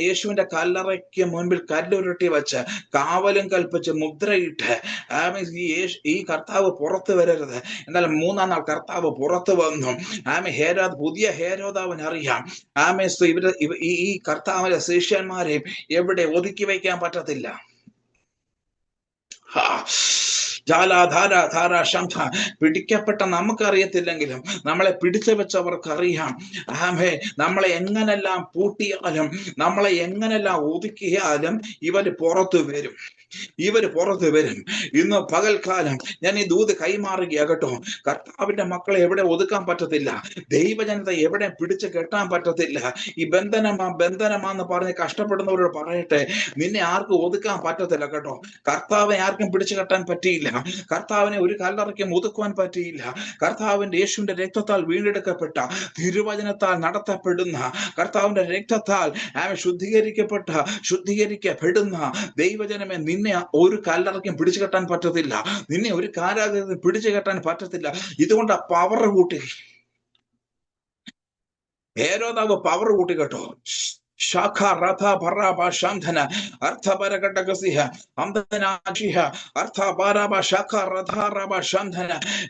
യേശുവിന്റെ കല്ലറയ്ക്ക് മുൻപിൽ കല്ലുരുട്ടി വെച്ച് കാവലും കൽപ്പിച്ച് മുദ്രയിട്ട് ഈ കർത്താവ് പുറത്തു വരരുത്. എന്നാൽ മൂന്നാം നാൾ കർത്താവ് പുറത്തു വന്നു. പുതിയ ഹേരോദാവിന് അറിയാം ഈ കർത്താവിന്റെ ശിഷ്യന്മാരെയും എവിടെ ഒതുക്കി വയ്ക്കാൻ പറ്റത്തില്ല. പിടിക്കപ്പെട്ട നമുക്കറിയത്തില്ലെങ്കിലും നമ്മളെ പിടിച്ചു വെച്ചവർക്കറിയാം. നമ്മളെ എങ്ങനെല്ലാം പൂട്ടിയാലും നമ്മളെ എങ്ങനെല്ലാം ഒതുക്കിയാലും ഇവര് പുറത്തു വരും. ഇന്ന് പകൽക്കാലം ഞാൻ ഈ ദൂത് കൈമാറുകയാ കേട്ടോ. കർത്താവിന്റെ മക്കളെ എവിടെ ഒതുക്കാൻ പറ്റത്തില്ല. ദൈവജനത്തെ എവിടെ പിടിച്ചു കെട്ടാൻ പറ്റത്തില്ല. ഈ ബന്ധനമാന്ന് പറഞ്ഞ് കഷ്ടപ്പെടുന്നവരോട് പറയട്ടെ, നിന്നെ ആർക്കും ഒതുക്കാൻ പറ്റത്തില്ല കേട്ടോ. കർത്താവിനെ ആർക്കും പിടിച്ചു കെട്ടാൻ പറ്റിയില്ല. കർത്താവിനെ ഒരു കല്ലറയ്ക്കും ഒതുക്കുവാൻ പറ്റിയില്ല. കർത്താവിന്റെ യേശുവിന്റെ രക്തത്താൽ വീണ്ടെടുക്കപ്പെട്ട, തിരുവചനത്താൽ നടത്തപ്പെടുന്ന, കർത്താവിന്റെ രക്തത്താൽ ശുദ്ധീകരിക്കപ്പെടുന്ന ദൈവജനമേ, നിന്നെ ഒരു കല്ലറയ്ക്കും പിടിച്ചു കെട്ടാൻ പറ്റത്തില്ല. നിന്നെ ഒരു കാരാഗ്രഹത്തിൽ പിടിച്ചു കെട്ടാൻ പറ്റത്തില്ല. ഇതുകൊണ്ട് പവർ കൂട്ടി, ഹേരോദാവ് പവർ കൂട്ടി കേട്ടോ.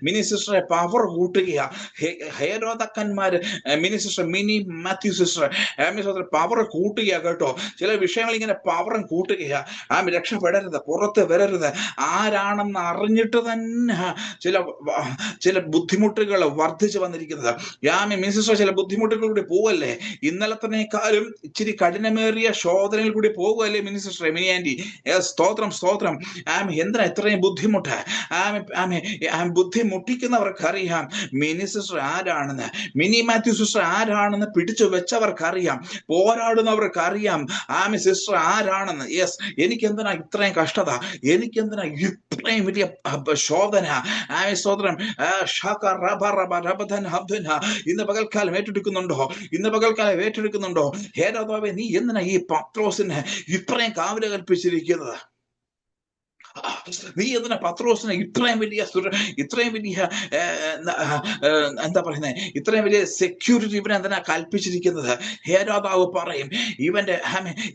മിനിസിസ്റ്ററെ പവർ കൂട്ടുകയാ. ഹേരോദക്കന്മാര് മിനിസിസ്റ്റർ മിനി മാത്യു സിസ്റ്റർ പവർ കൂട്ടുകയാ കേട്ടോ. ചില വിഷയങ്ങൾ ഇങ്ങനെ പവറും കൂട്ടുകയാ. രക്ഷപ്പെടരുത്, പുറത്ത് വരരുത്. ആരാണെന്ന് അറിഞ്ഞിട്ട് തന്നെ ചില ബുദ്ധിമുട്ടുകൾ വർദ്ധിച്ചു വന്നിരിക്കുന്നത്. മിനിസിസ്റ്റർ ചില ബുദ്ധിമുട്ടുകൾ കൂടി പോവല്ലേ. ഇന്നലത്തേക്കാളും ഇച്ചിരി കഠിനമേറിയ ശോധനയിൽ കൂടി പോകുമല്ലേ മിനിസിസ്റ്റർ മിനിയാൻറ്റി? സ്തോത്രം. എന്തിനാ ഇത്രയും ബുദ്ധിമുട്ട്? ബുദ്ധിമുട്ടിക്കുന്നവർക്കറിയാം മിനി സിസ്റ്റർ ആരാണെന്ന്, മിനി മാത്യു സിസ്റ്റർ ആരാണെന്ന് പിടിച്ചു വെച്ചവർക്കറിയാം, പോരാടുന്നവർക്കറിയാം സിസ്റ്റർ ആരാണെന്ന്. യെസ്, എനിക്കെന്തിനാ ഇത്രയും കഷ്ടത? എനിക്കെന്തിനാ ഇത്രയും വലിയ ശോധന? സ്തോത്രം. ഇന്ന് പകൽക്കാലം ഏറ്റെടുക്കുന്നുണ്ടോ? ഹേരോദാവേ, നീ എന്തിനാ ഈ പത്രോസിനെ ഇത്രയും കാവല് കൽപ്പിച്ചിരിക്കുന്നത്? നീ എന്തിനാ പത്രോസിനെ ഇത്രയും വലിയ എന്താ പറയുന്നത്, ഇത്രയും വലിയ സെക്യൂരിറ്റി ഇവനെ എന്തിനാ കൽപ്പിച്ചിരിക്കുന്നത്? ഹേരോദാവ് പറയും,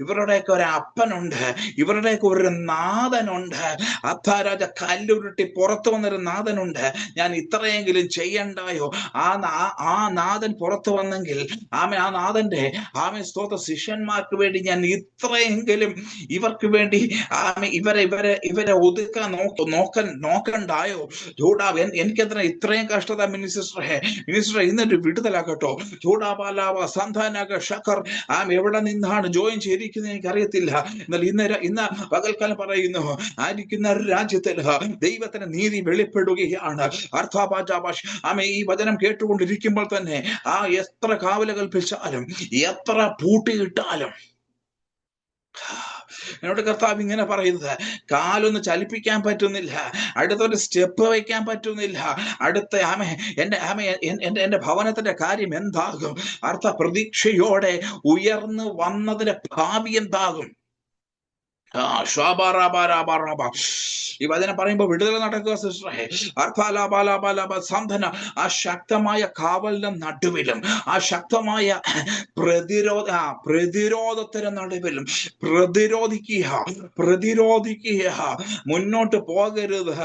ഇവരുടെയൊക്കെ ഒരു അപ്പനുണ്ട്, ഇവരുടെയൊക്കെ ഒരു നാഥനുണ്ട്. അത്താരാജ കല്ലുരുട്ടി പുറത്തു വന്നൊരു നാഥനുണ്ട്. ഞാൻ ഇത്രയെങ്കിലും ചെയ്യണ്ടായോ? ആ നാഥൻ പുറത്തു വന്നെങ്കിൽ ആ നാഥന്റെ സ്തോത്ര ശിഷ്യന്മാർക്ക് വേണ്ടി ഞാൻ ഇത്രയെങ്കിലും ഇവർക്ക് വേണ്ടി ഇവരെ ഒതുക്കാൻ നോക്കണ്ടായോ? ചൂടാവ് എനിക്കെന്തിനാ ഇത്രയും കഷ്ടത? മിനിസ്റ്ററെ ഇന്നൊരു വിടുതലാക്കട്ടോ. ചൂടാപാലാവ സന്താനക ഷക്കർ എവിടെ നിന്നാണ് ജോയിൻ ചെയ്തിരിക്കുന്നത് എനിക്കറിയത്തില്ല. എന്നാൽ ഇന്ന് പകൽക്കാലം പറയുന്നു, ആയിരിക്കുന്ന രാജ്യത്തിൽ ദൈവത്തിന്റെ നീതി വെളിപ്പെടുകയാണ്. ഈ വചനം കേട്ടുകൊണ്ടിരിക്കുമ്പോൾ തന്നെ എത്ര കാവല കൽപ്പിച്ചാലും എത്ര പൂട്ടിയിട്ടാലും എന്നോട് കർത്താവ് ഇങ്ങനെ പറയുന്നത്, കാലൊന്ന് ചലിപ്പിക്കാൻ പറ്റുന്നില്ല, അടുത്തൊരു സ്റ്റെപ്പ് വയ്ക്കാൻ പറ്റുന്നില്ല, എന്റെ ഭവനത്തിന്റെ കാര്യം എന്താകും? പ്രതീക്ഷയോടെ ഉയർന്നു വന്നതിന്റെ ഭാവി എന്താകും? ഈ വചനം പറയുമ്പോൾ വിടുതൽ നടക്കുക സിസ്റ്ററെ. ആ ശക്തമായ കാവലിന്റെ നടുവിലും ആ ശക്തമായ പ്രതിരോധത്തിന് നടുവിലും പ്രതിരോധിക്കുക. മുന്നോട്ട് പോകരുത്.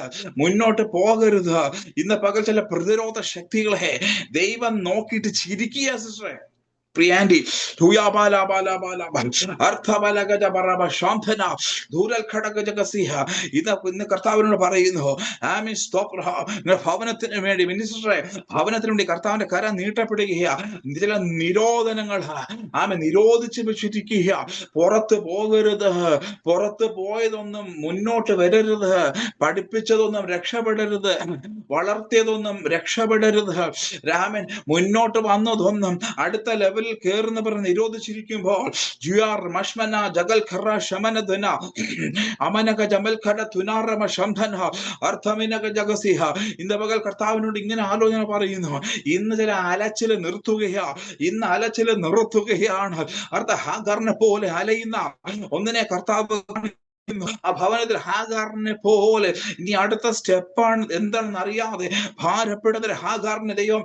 ഇന്ന് പകൽ ചില പ്രതിരോധ ശക്തികളെ ദൈവം നോക്കിയിട്ട് ചിരിക്കുക സിസ്റ്ററെ. പ്രിയാൻഡി ഇന്ന് കർത്താവിനോട് പറയുന്നു, ഭവനത്തിന് വേണ്ടി മിനിസ്റ്ററെ, ഭവനത്തിന് വേണ്ടി കർത്താവിന്റെ കര നീട്ടപ്പെടുകയാ. ചില നിരോധനങ്ങൾ നിരോധിച്ചു വെച്ചിരിക്കുക. പുറത്ത് പോകരുത്, പുറത്ത് പോയതൊന്നും മുന്നോട്ട് വരരുത്, പഠിപ്പിച്ചതൊന്നും രക്ഷപ്പെടരുത്, വളർത്തിയതൊന്നും രക്ഷപ്പെടരുത്. രാമൻ മുന്നോട്ട് വന്നതൊന്നും അടുത്ത ലെവൽ കയറുന്നവർ നിരോധിച്ചിരിക്കുമ്പോൾ ഇന്ന് പകൽ കർത്താവിനോട് ഇങ്ങനെ ആലോചന പറയുന്നു. ഇന്ന് ചില അലച്ചില് നിർത്തുകയാണ്. ഹാഗറിനെ പോലെ അലയുന്ന ഒന്നിനെ കർത്താവ് ആ ഭവനത്തിൽ ഹാഗാറിനെ പോലെ ഇനി അടുത്ത സ്റ്റെപ്പാണ് എന്താണെന്ന് അറിയാതെ ഭാരപ്പെടുന്ന ഹാഗാറിനെ ദൈവം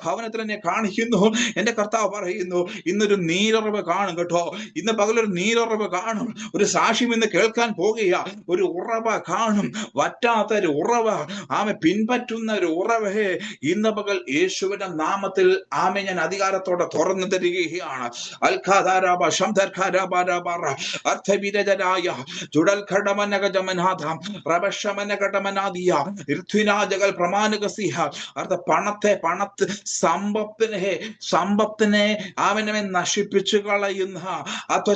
ഭവനത്തിൽ എന്നെ കാണിക്കുന്നു. എന്റെ കർത്താവ് പറയുന്നു, ഇന്നൊരു നീരുറവ് കാണും കേട്ടോ. ഇന്ന് പകലൊരു നീരുറവ് കാണും. ഒരു സാക്ഷ്യം ഇന്ന് കേൾക്കാൻ പോകുക. ഒരു ഉറവ കാണും, വറ്റാത്തൊരു ഉറവ, പിൻപറ്റുന്ന ഒരു ഉറവേ ഇന്ന് പകൽ യേശുവിന്റെ നാമത്തിൽ ഞാൻ അധികാരത്തോടെ തുറന്നു തരികയാണ്. അൽഖാദാരാബ ശംദർഖാരാബാരാബാറ അർത്ഥവിരജനായ ജുഡൽ ഘടമനഗജമനാഥം റബശമനഘടമനാദിയ ഋത്വിനാജകൾ പ്രമാണകസിഹ പണത്തെ സമ്പത്തിനെ അവനെ നശിപ്പിച്ചു കളയുന്ന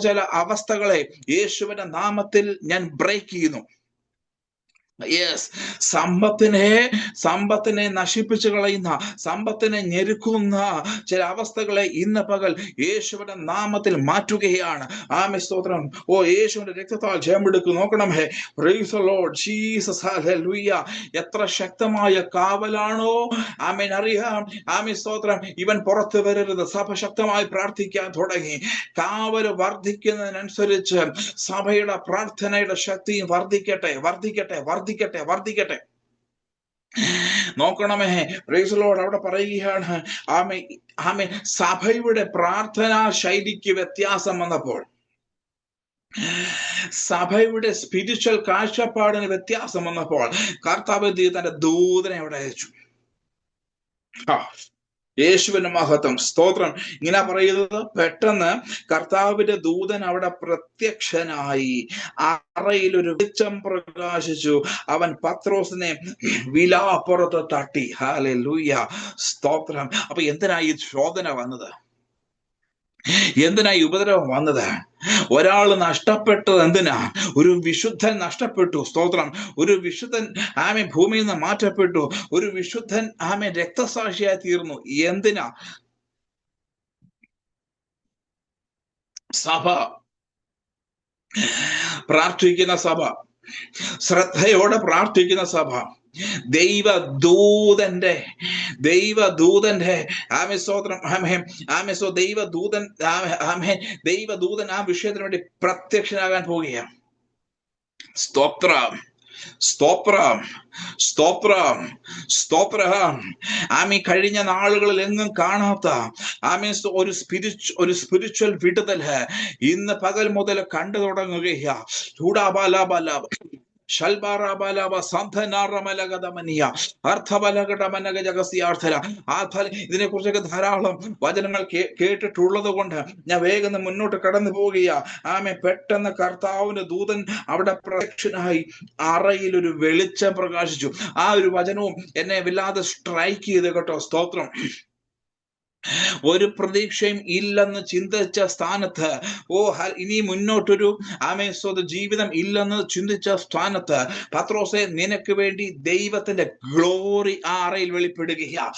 ചില അവസ്ഥകളെ യേശുവിന്റെ നാമത്തിൽ ഞാൻ ബ്രേക്ക് ചെയ്യുന്നു. യെസ്, സമ്പത്തിനെ നശിപ്പിച്ചു കളയുന്ന, സമ്പത്തിനെ ഞെരുക്കുന്ന ചില അവസ്ഥകളെ ഇന്ന് പകൽ യേശുവിന്റെ നാമത്തിൽ മാറ്റുകയാണ്. സ്തോത്രം. യേശുവിന്റെ രക്തത്താൽ ജയമെടുക്കും. നോക്കണമേ. Praise the Lord Jesus. ഹല്ലേലൂയ. എത്ര ശക്തമായ കാവലാണോ അറിയാം. സ്തോത്രം. ഇവൻ പുറത്തു വരരുത്. സഭ ശക്തമായി പ്രാർത്ഥിക്കാൻ തുടങ്ങി. കാവല് വർദ്ധിക്കുന്നതിനനുസരിച്ച് സഭയുടെ പ്രാർത്ഥനയുടെ ശക്തിയും വർദ്ധിക്കട്ടെ, വർദ്ധിക്കട്ടെ, വർദ്ധിക്കട്ടെ, വർദ്ധിക്കട്ടെ. നോക്കണമേ. Praise the Lord. അവിടെ പറയുകയാണ്, സഭയുടെ പ്രാർത്ഥനാ ശൈലിക്ക് വ്യത്യാസം വന്നപ്പോൾ, സഭയുടെ സ്പിരിച്വൽ കാഴ്ചപ്പാടിന് വ്യത്യാസം വന്നപ്പോൾ കർത്താവ് തന്റെ ദൂതനെ അവിടെ അയച്ചു. യേശുവിന്റെ മഹത്വം. സ്തോത്രം. ഇങ്ങനെ പറയുന്നത്, പെട്ടെന്ന് കർത്താവിന്റെ ദൂതൻ അവിടെ പ്രത്യക്ഷനായി. അറയിൽ ഒരു വെളിച്ചം പ്രകാശിച്ചു. അവൻ പത്രോസിനെ വിലാപ്പുറത്ത് തട്ടി. ഹല്ലേലൂയ. സ്തോത്രം. അപ്പൊ എന്തിനായി ശോധന വന്നത്? എന്തിനായി ഉപദ്രവം വന്നത്? ഒരാൾ നഷ്ടപ്പെട്ടത് എന്തിനാ? ഒരു വിശുദ്ധൻ നഷ്ടപ്പെട്ടു. സ്തോത്രം. ഒരു വിശുദ്ധൻ ഭൂമിയിൽ നിന്ന് മാറ്റപ്പെട്ടു. ഒരു വിശുദ്ധൻ രക്തസാക്ഷിയായി തീർന്നു. എന്തിനാ? സഭ പ്രാർത്ഥിക്കുന്ന സഭ, ശ്രദ്ധയോടെ പ്രാർത്ഥിക്കുന്ന സഭ, ദൈവദൂതന്റെ സ്തോത്രം. ദൈവദൂതൻ ആ വിഷയത്തിന് വേണ്ടി പ്രത്യക്ഷനാകാൻ പോവുകയാണ്. സ്തോത്രം, സ്തോത്രം, സ്തോത്രം, സ്തോത്രം. കഴിഞ്ഞ നാളുകളിൽ എങ്ങും കാണാത്ത ഒരു സ്പിരിച്വൽ വിടുതല് ഇന്ന് പകൽ മുതൽ കണ്ടു തുടങ്ങുകയാ. ഇതിനെ കുറിച്ചൊക്കെ ധാരാളം വചനങ്ങൾ കേട്ടിട്ടുള്ളത് കൊണ്ട് ഞാൻ വേഗം മുന്നോട്ട് കടന്നു പോവുകയാ. പെട്ടെന്ന് കർത്താവിന്റെ ദൂതൻ അവിടെ പ്രത്യക്ഷനായി. അറയിൽ ഒരു വെളിച്ചം പ്രകാശിച്ചു. ആ ഒരു വചനവും എന്നെ വല്ലാതെ സ്ട്രൈക്ക് ചെയ്ത് കേട്ടോ. സ്തോത്രം. ഒരു പ്രതീക്ഷയും ഇല്ലെന്ന് ചിന്തിച്ച സ്ഥാനത്ത്, ഇനി മുന്നോട്ടൊരു ജീവിതം ഇല്ലെന്ന് ചിന്തിച്ച സ്ഥാനത്ത്, പത്രോസെ, നിനക്ക് വേണ്ടി ദൈവത്തിന്റെ ഗ്ലോറി ആ അറയിൽ വെളിപ്പെടുകയാ.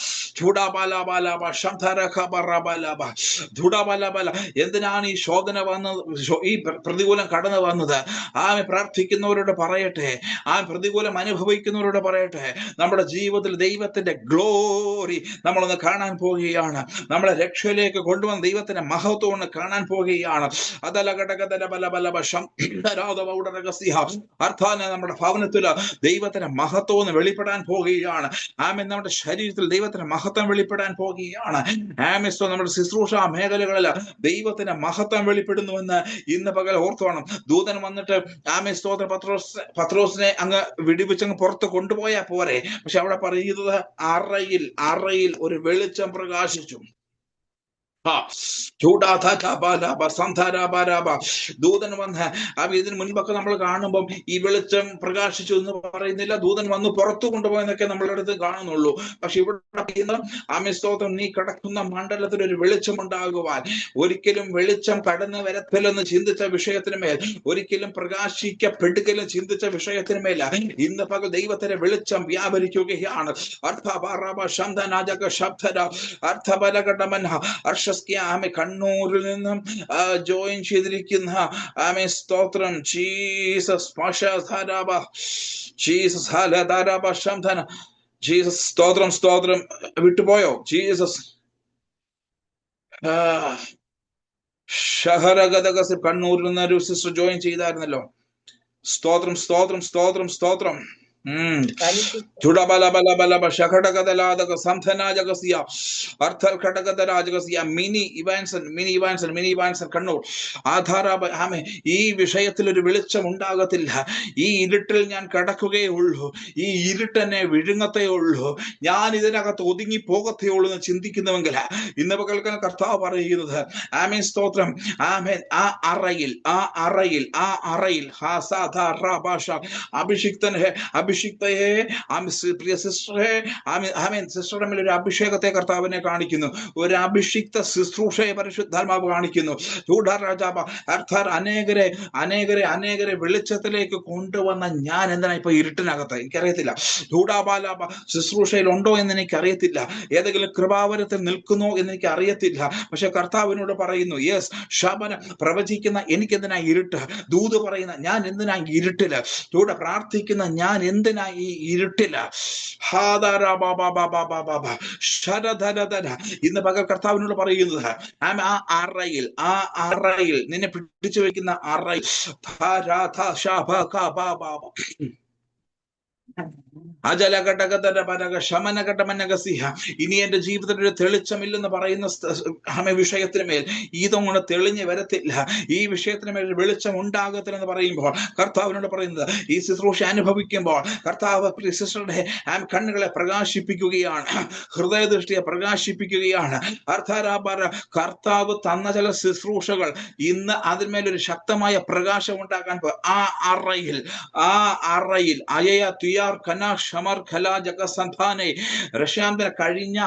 എന്തിനാണ് ഈ ശോധന വന്നത്? ഈ പ്രതികൂലം കടന്നു വന്നത്? പ്രാർത്ഥിക്കുന്നവരോട് പറയട്ടെ, പ്രതികൂലം അനുഭവിക്കുന്നവരോട് പറയട്ടെ, നമ്മുടെ ജീവിതത്തിൽ ദൈവത്തിന്റെ ഗ്ലോറി നമ്മളൊന്ന് കാണാൻ പോവുകയാണ്. നമ്മളെ രക്ഷയിലേക്ക് കൊണ്ടുവന്ന ദൈവത്തിന്റെ മഹത്വം കാണാൻ പോവുകയാണ്. നമ്മുടെ ഭവനത്തിൽ ദൈവത്തിന്റെ മഹത്വം വെളിപ്പെടാൻ പോവുകയാണ്. നമ്മുടെ ശരീരത്തിൽ ദൈവത്തിന്റെ മഹത്വം വെളിപ്പെടാൻ പോവുകയാണ്. നമ്മുടെ ശുശ്രൂഷ മേഖലകളിൽ ദൈവത്തിന്റെ മഹത്വം വെളിപ്പെടുന്നുവെന്ന് ഇന്ന് പകൽ ഓർത്തോണം. ദൂതൻ വന്നിട്ട് സ്തോത്ര പത്രോസിനെ അങ്ങ് വിടിവിച്ചങ്ങ് പുറത്ത് കൊണ്ടുപോയാൽ പോരെ. പക്ഷെ അവിടെ പറയുന്നത് അറയിൽ ഒരു വെളിച്ചം പ്രകാശിച്ചു. ദൂതൻ വന്ന് ഇതിന് മുൻപൊക്കെ നമ്മൾ കാണുമ്പം ഈ വെളിച്ചം പ്രകാശിച്ചു എന്ന് പറയുന്നില്ല. ദൂതൻ വന്ന് പുറത്തു കൊണ്ടുപോയെന്നൊക്കെ നമ്മളുടെ അടുത്ത് കാണുന്നുള്ളൂ. പക്ഷെ ഇവിടെ സ്തോത്രം, നീ കിടക്കുന്ന മണ്ഡലത്തിൽ ഒരു വെളിച്ചം ഉണ്ടാകുവാൻ, ഒരിക്കലും വെളിച്ചം കടന്നു വരത്തില്ലെന്ന് ചിന്തിച്ച വിഷയത്തിന് മേൽ, ഒരിക്കലും പ്രകാശിക്കപ്പെടുകയും ചിന്തിച്ച വിഷയത്തിന് മേൽ ഇന്ന് പകൽ ദൈവത്തിന്റെ വെളിച്ചം വ്യാപരിക്കുകയാണ്. കണ്ണൂരിൽ നിന്നും ജോയിൻ ചെയ്തിരിക്കുന്ന സ്തോത്രം. ജീസസ്, ജീസസ്, ജീസസ്, സ്തോത്രം, സ്തോത്രം. വിട്ടുപോയോ? ജീസസ്. കണ്ണൂരിൽ നിന്ന് ഒരു സിസ്റ്റർ ജോയിൻ ചെയ്തായിരുന്നല്ലോ. സ്തോത്രം, സ്തോത്രം, സ്തോത്രം, സ്തോത്രം. Thank you. കണ്ണൂർ ആധാര ഈ വിഷയത്തിൽ ഒരു വെളിച്ചം ഉണ്ടാകത്തില്ല. ഈ ഇരുട്ടിൽ ഞാൻ കിടക്കുകയേ ഉള്ളൂ, ഈ ഇരുട്ടെന്നെ വിഴുങ്ങത്തേ ഉള്ളൂ, ഞാൻ ഇതിനകത്ത് ഒതുങ്ങി പോകത്തേ ഉള്ളൂ എന്ന് ചിന്തിക്കുന്നുവെങ്കിൽ ഇന്ന് പകൽക്കാൻ കർത്താവ് പറയുന്നത് ആമേൻ, സ്തോത്രം, ആമേൻ, ആ അറയിൽ അഭിഷിക്തയെ പ്രിയ സിസ്റ്ററെ, ആമേൻ, സിസ്റ്ററുടെ മേൽ ഒരു അഭിഷേകത്തെ കർത്താവിനെ കാണിക്കുന്നു, ഒരു അഭിഷിക്ത ശുശ്രൂഷയെ പരിശുദ്ധാത്മാവ് കാണിക്കുന്നു. അർത്ഥാർ അനേകരെ വെളിച്ചത്തിലേക്ക് കൊണ്ടുവന്ന ഞാൻ എന്തിനാ ഇപ്പൊ ഇരുട്ടിനകത്ത്? എനിക്കറിയത്തില്ല. ശുശ്രൂഷയിൽ ഉണ്ടോ എന്ന് എനിക്കറിയത്തില്ല, ഏതെങ്കിലും കൃപാവരത്തിൽ നിൽക്കുന്നോ എന്ന് എനിക്ക് അറിയത്തില്ല. പക്ഷെ കർത്താവിനോട് പറയുന്നു, യെസ്, ശബന പ്രവചിക്കുന്ന എനിക്കെന്തിനാ ഇരുട്ട്? ദൂത് പറയുന്ന ഞാൻ എന്തിനാ ഇരുട്ടില്? പ്രാർത്ഥിക്കുന്ന ഞാൻ എന്തിനാ ഈ ഇരുട്ടില്? ഇന്ന് പകൽ കർത്താവിനോട് പറയുന്നത്, ആ അറയിൽ നിന്നെ പിടിച്ചു വെക്കുന്ന അറയിൽ ഇനി എന്റെ ജീവിതത്തിൽ ഒരു തെളിച്ചമില്ലെന്ന് പറയുന്ന വിഷയത്തിന് മേൽ ഇതൊന്നും തെളിഞ്ഞു വരത്തില്ല, ഈ വിഷയത്തിന് മേൽ വെളിച്ചം ഉണ്ടാകത്തില്ലെന്ന് പറയുമ്പോൾ കർത്താവിനോട് പറയുന്നത്, ഈ ശുശ്രൂഷ അനുഭവിക്കുമ്പോൾ കർത്താവ് സിസ്റ്ററുടെ കണ്ണുകളെ പ്രകാശിപ്പിക്കുകയാണ്, ഹൃദയദൃഷ്ടിയെ പ്രകാശിപ്പിക്കുകയാണ്. കർത്താവ് തന്ന ചില ശുശ്രൂഷകൾ ഇന്ന് അതിന്മേലൊരു ശക്തമായ പ്രകാശം ഉണ്ടാക്കാൻ ആ അറയിൽ അയയ തുയാർ കന ഷമർ ഖല ജഗസന്ധാനെ റഷ്യാന്തര കഴിഞ്ഞ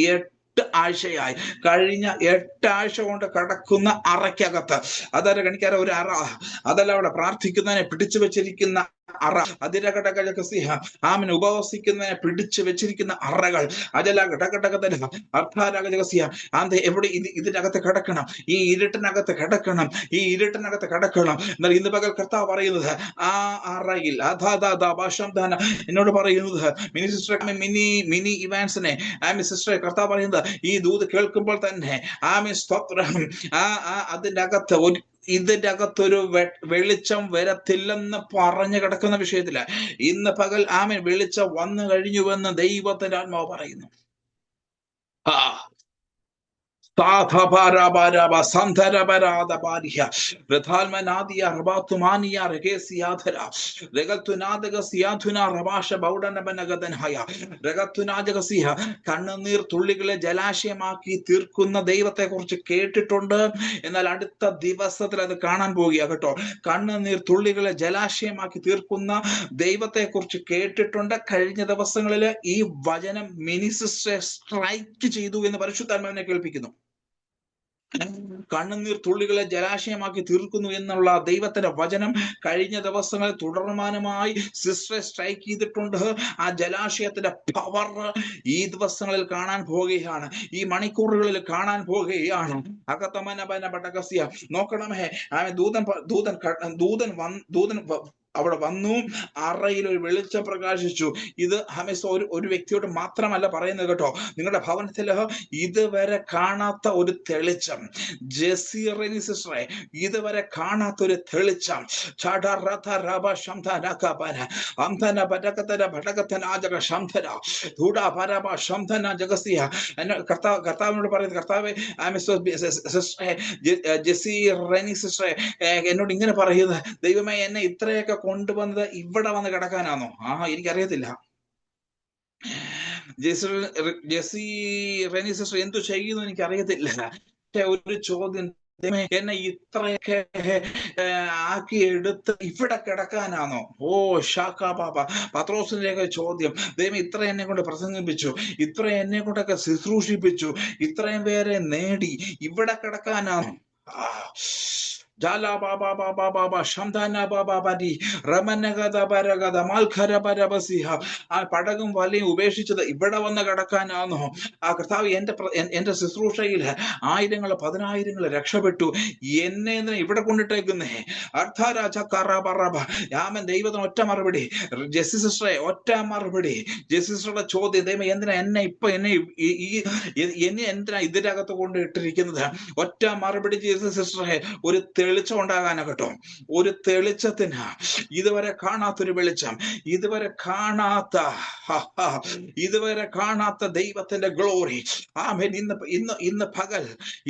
8 ആഴ്ചയായി, കഴിഞ്ഞ 8 ആഴ്ച കൊണ്ട് കിടക്കുന്ന അറയ്ക്കകത്ത്, അതല്ല കണിക്കാര ഒരു അറ, അതല്ല അവിടെ പ്രാർത്ഥിക്കുന്നതിനെ പിടിച്ചു വെച്ചിരിക്കുന്ന അറ, ആമിനെ ഉപവസിക്കുന്നതിനെ പിടിച്ചു വെച്ചിരിക്കുന്ന അറകൾ, എവിടെ ഇതിനകത്ത് കിടക്കണം, ഈ ഇരുട്ടിനകത്ത് കിടക്കണം, ഈ ഇരുട്ടിനകത്ത് കിടക്കണം. എന്നാൽ ഇന്ന് പകൽ കർത്താവ് പറയുന്നത്, ആ അറയിൽ എന്നോട് പറയുന്നത്, മിനി സിസ്റ്റർ, മിനി ഇവാൻസിനെ, സിസ്റ്ററെ, കർത്താവ് പറയുന്നത്, ഈ ദൂത് കേൾക്കുമ്പോൾ തന്നെ ഇതിന്റെ അകത്തൊരു വെളിച്ചം വരത്തില്ലെന്ന് പറഞ്ഞു കിടക്കുന്ന വിഷയത്തില് ഇന്ന് പകൽ വെളിച്ചം വന്നു കഴിഞ്ഞുവെന്ന് ദൈവത്തിന്റെ ആത്മാവ് പറയുന്നു. കണ്ണുനീർ തുള്ളികളെ ജലാശയമാക്കി തീർക്കുന്ന ദൈവത്തെ കുറിച്ച് കേട്ടിട്ടുണ്ട്, എന്നാൽ അടുത്ത ദിവസത്തിൽ അത് കാണാൻ പോകുക കേട്ടോ. കണ്ണുനീർ തുള്ളികളെ ജലാശയമാക്കി തീർക്കുന്ന ദൈവത്തെ കുറിച്ച് കേട്ടിട്ടുണ്ട്. കഴിഞ്ഞ ദിവസങ്ങളിൽ ഈ വചനം മിനിസിസ്റ്ററെ സ്ട്രൈക്ക് ചെയ്തു എന്ന് പരിശുദ്ധാത്മാവിനെ കേൾപ്പിക്കുന്നു. കണ്ണുനീർ തുള്ളികളെ ജലാശയമാക്കി തീർക്കുന്നു എന്നുള്ള ദൈവത്തിന്റെ വചനം കഴിഞ്ഞ ദിവസങ്ങളിൽ തുടർമാനമായി സിസ്റ്ററെ സ്ട്രൈക്ക് ചെയ്തിട്ടുണ്ട്. ആ ജലാശയത്തിന്റെ പവർ ഈ ദിവസങ്ങളിൽ കാണാൻ പോകുകയാണ്, ഈ മണിക്കൂറുകളിൽ കാണാൻ പോകുകയാണ്. നോക്കണമേ, ദൂതൻ അവിടെ വന്നു, അറയിൽ ഒരു വെളിച്ചം പ്രകാശിച്ചു. ഇത് ഒരു വ്യക്തിയോട് മാത്രമല്ല പറയുന്നത് കേട്ടോ, നിങ്ങളുടെ ഭവനത്തില് ഇതുവരെ കാണാത്ത ഒരു തെളിച്ചം, ജെസിറനി സിസ്റ്ററെ, ഇതുവരെ കാണാത്ത ഒരു തെളിച്ചം. കർത്താവിനോട് പറയുന്നത്, കർത്താവെ, ജെസിറനി സിസ്റ്ററെ എന്നോട് ഇങ്ങനെ പറയുന്നത്, ദൈവമേ, എന്നെ ഇത്രയൊക്കെ കൊണ്ടുവന്നത് ഇവിടെ വന്ന് കിടക്കാനാണോ? എനിക്കറിയത്തില്ല. ജെസി റെനി സിസ്റ്റർ എന്തു ചെയ്യുന്നു എനിക്കറിയത്തില്ല. ഒരു ചോദ്യം, എന്നെ ഇത്രയൊക്കെ ആക്കിയെടുത്ത് ഇവിടെ കിടക്കാനാണോ? പത്രോസിന്റെയൊക്കെ ചോദ്യം, ദൈവം ഇത്ര എന്നെ കൊണ്ട് പ്രസംഗിപ്പിച്ചു, ഇത്ര എന്നെ കൊണ്ടൊക്കെ ശുശ്രൂഷിപ്പിച്ചു, ഇത്രയും പേരെ നേടി, ഇവിടെ കിടക്കാനാണോ? ആ പടകും വലയും ഉപേക്ഷിച്ചത് ഇവിടെ വന്ന് കിടക്കാനാണോ? ആ കർത്താവ്, എന്റെ ശുശ്രൂഷയിൽ 1000 10,000 രക്ഷപ്പെട്ടു, എന്നെ ഇവിടെ കൊണ്ടിട്ടേക്കുന്നേ. ദൈവത്തിന് ഒറ്റ മറുപടി, ജെസി സിസ്റ്ററെ, ഒറ്റ മറുപടി. ജെസി സിസ്റ്ററുടെ ചോദ്യം, ദൈവം എന്തിനാ എന്നെ എന്തിനാ ഇതിനകത്ത് കൊണ്ട് ഇട്ടിരിക്കുന്നത്? ഒറ്റ മറുപടി ജെസി സിസ്റ്ററെ, ഒരു തെളിച്ചം ഉണ്ടാകാനാ കേട്ടോ. ഒരു തെളിച്ചത്തിന്, ഇതുവരെ കാണാത്തൊരു വെളിച്ചം, ഇതുവരെ കാണാത്ത ദൈവത്തിന്റെ ഗ്ലോറി. ആമേൻ.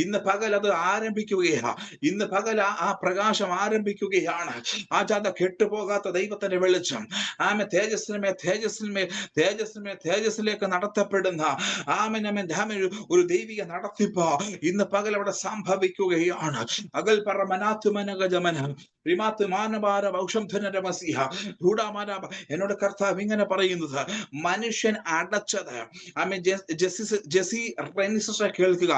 ഇന്ന് പകൽ അത് ആരംഭിക്കുകയാ. ഇന്ന് പകൽ ആ പ്രകാശം ആരംഭിക്കുകയാണ്. ആചാത കെട്ടുപോകാത്ത ദൈവത്തിന്റെ വെളിച്ചം. തേജസ്സിലേക്ക് നടത്തപ്പെടുന്ന ഒരു ദൈവിക നടത്തിപ്പ് ഇന്ന് പകൽ അവിടെ സംഭവിക്കുകയാണ്. അകൽ പറ മനാത്തുമനഗജമന എന്നോട് കർത്താവ് ഇങ്ങനെ പറയുന്നത്, മനുഷ്യൻ അടച്ചത്, ജെസി കേൾക്കുക,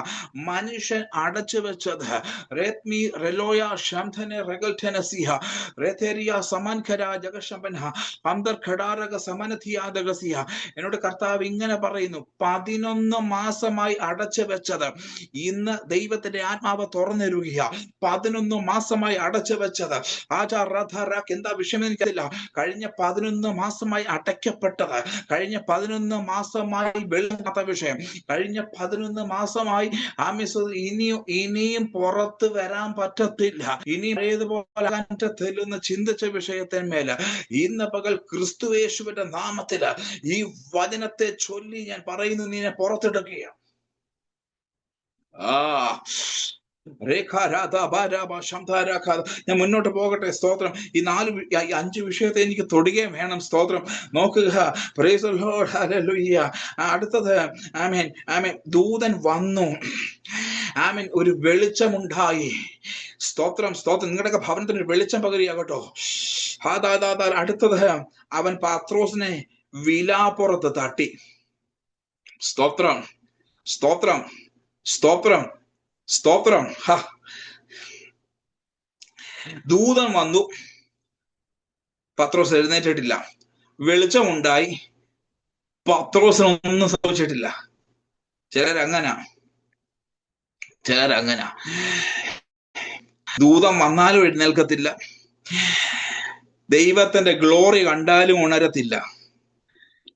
മനുഷ്യൻ അടച്ചു വെച്ചത് എന്നോട് കർത്താവ് ഇങ്ങനെ പറയുന്നു, 11 മാസമായി അടച്ചു വെച്ചത് ഇന്ന് ദൈവത്തിന്റെ ആത്മാവ് തുറന്നിരുക. 11 മാസമായി അടച്ചു വെച്ചത് എന്താ വിഷയം എനിക്കറിയില്ല. കഴിഞ്ഞ 11 മാസമായി അടയ്ക്കപ്പെട്ടത്, കഴിഞ്ഞ 11 മാസമായി വെളുത്ത വിഷയം, കഴിഞ്ഞ 11 മാസമായി ഇനിയും പുറത്ത് വരാൻ പറ്റത്തില്ല, ഇനിയും ഏതുപോലെ പറ്റത്തില്ലെന്ന് ചിന്തിച്ച വിഷയത്തിന്മേല് ഇന്ന് പകൽ ക്രിസ്തുയേശുവിന്റെ നാമത്തില് ഈ വചനത്തെ ചൊല്ലി ഞാൻ പറയുന്നു, നിന്നെ പുറത്തെടുക്കുകയാണ്. ഞാൻ മുന്നോട്ട് പോകട്ടെ. സ്തോത്രം. ഈ 5 വിഷയത്തെ എനിക്ക് തൊടുകയും വേണം. സ്തോത്രം. നോക്കുക. അടുത്തത് ദൂതൻ വന്നു. ഒരു വെളിച്ചമുണ്ടായി. സ്തോത്രം. നിങ്ങളുടെയൊക്കെ ഭവനത്തിന് ഒരു വെളിച്ചം പകരുകയാകട്ടോ. അടുത്തത് അവൻ പത്രോസിനെ വിലാപ്പുറത്ത് തട്ടി. സ്തോത്രം. ദൂതൻ വന്നു. പത്രോസ് എഴുന്നേറ്റിട്ടില്ല. വെളിച്ചമുണ്ടായി. പത്രോസിനൊന്നും സംഭവിച്ചിട്ടില്ല. ചിലരങ്ങനെ. ദൂതൻ വന്നാലും എഴുന്നേൽക്കത്തില്ല. ദൈവത്തിന്റെ ഗ്ലോറി കണ്ടാലും ഉണരത്തില്ല.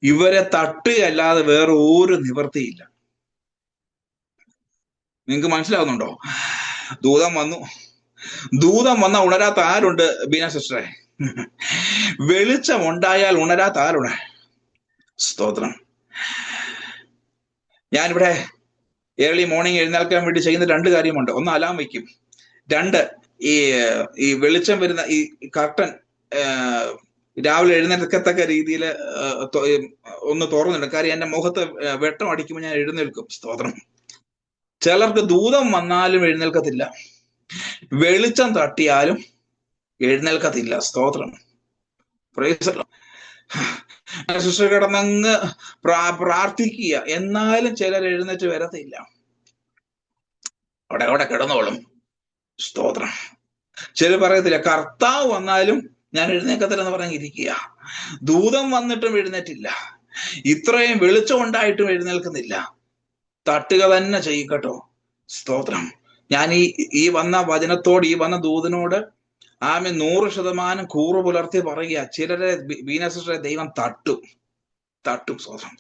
ഇവരെ തട്ടുകയല്ലാതെ വേറെ ഒരു നിവൃത്തിയില്ല. നിങ്ങൾക്ക് മനസ്സിലാവുന്നുണ്ടോ? ദൂതം വന്ന ഉണരാത്ത ആരുണ്ട് ബീന സിസ്റ്ററെ? വെളിച്ചം ഉണ്ടായാൽ ഉണരാത്ത ആരുണ്ട്? സ്തോത്രം. ഞാനിവിടെ ഏർലി മോർണിംഗ് എഴുന്നേൽക്കാൻ വേണ്ടി ചെയ്യുന്ന 2 കാര്യമുണ്ട്. 1, അലാം വയ്ക്കും. 2, ഈ വെളിച്ചം വരുന്ന ഈ കർട്ടൻ രാവിലെ എഴുന്നേൽക്കത്തക്ക രീതിയിൽ ഒന്ന് തുറന്നിടും. കാര്യം എന്റെ മുഖത്ത് വെട്ടം അടിക്കുമ്പോൾ ഞാൻ എഴുന്നേൽക്കും. സ്തോത്രം. ചിലർക്ക് ദൂതം വന്നാലും എഴുന്നേൽക്കത്തില്ല, വെളിച്ചം തട്ടിയാലും എഴുന്നേൽക്കത്തില്ല. സ്തോത്രം. സിസ്റ്റർ കിടന്നങ്ങ് പ്രാർത്ഥിക്കുക, എന്നാലും ചിലർ എഴുന്നേറ്റ് വരത്തില്ല. അവിടെ കിടന്നോളും. സ്തോത്രം. ചിലർ പറയത്തില്ല, കർത്താവ് വന്നാലും ഞാൻ എഴുന്നേൽക്കത്തില്ലെന്ന് പറഞ്ഞിരിക്കുക. ദൂതം വന്നിട്ടും എഴുന്നേറ്റില്ല, ഇത്രയും വെളിച്ചം ഉണ്ടായിട്ടും എഴുന്നേൽക്കുന്നില്ല. തട്ടുക തന്നെ ചെയ്യും കേട്ടോ. സ്തോത്രം. ഞാൻ ഈ വന്ന വചനത്തോട്, ഈ വന്ന ദൂതനോട് 100% കൂറ് പുലർത്തി പറയുക, ചിലരെ ബീന സിസ്റ്ററെ ദൈവം തട്ടും. സ്തോത്രം.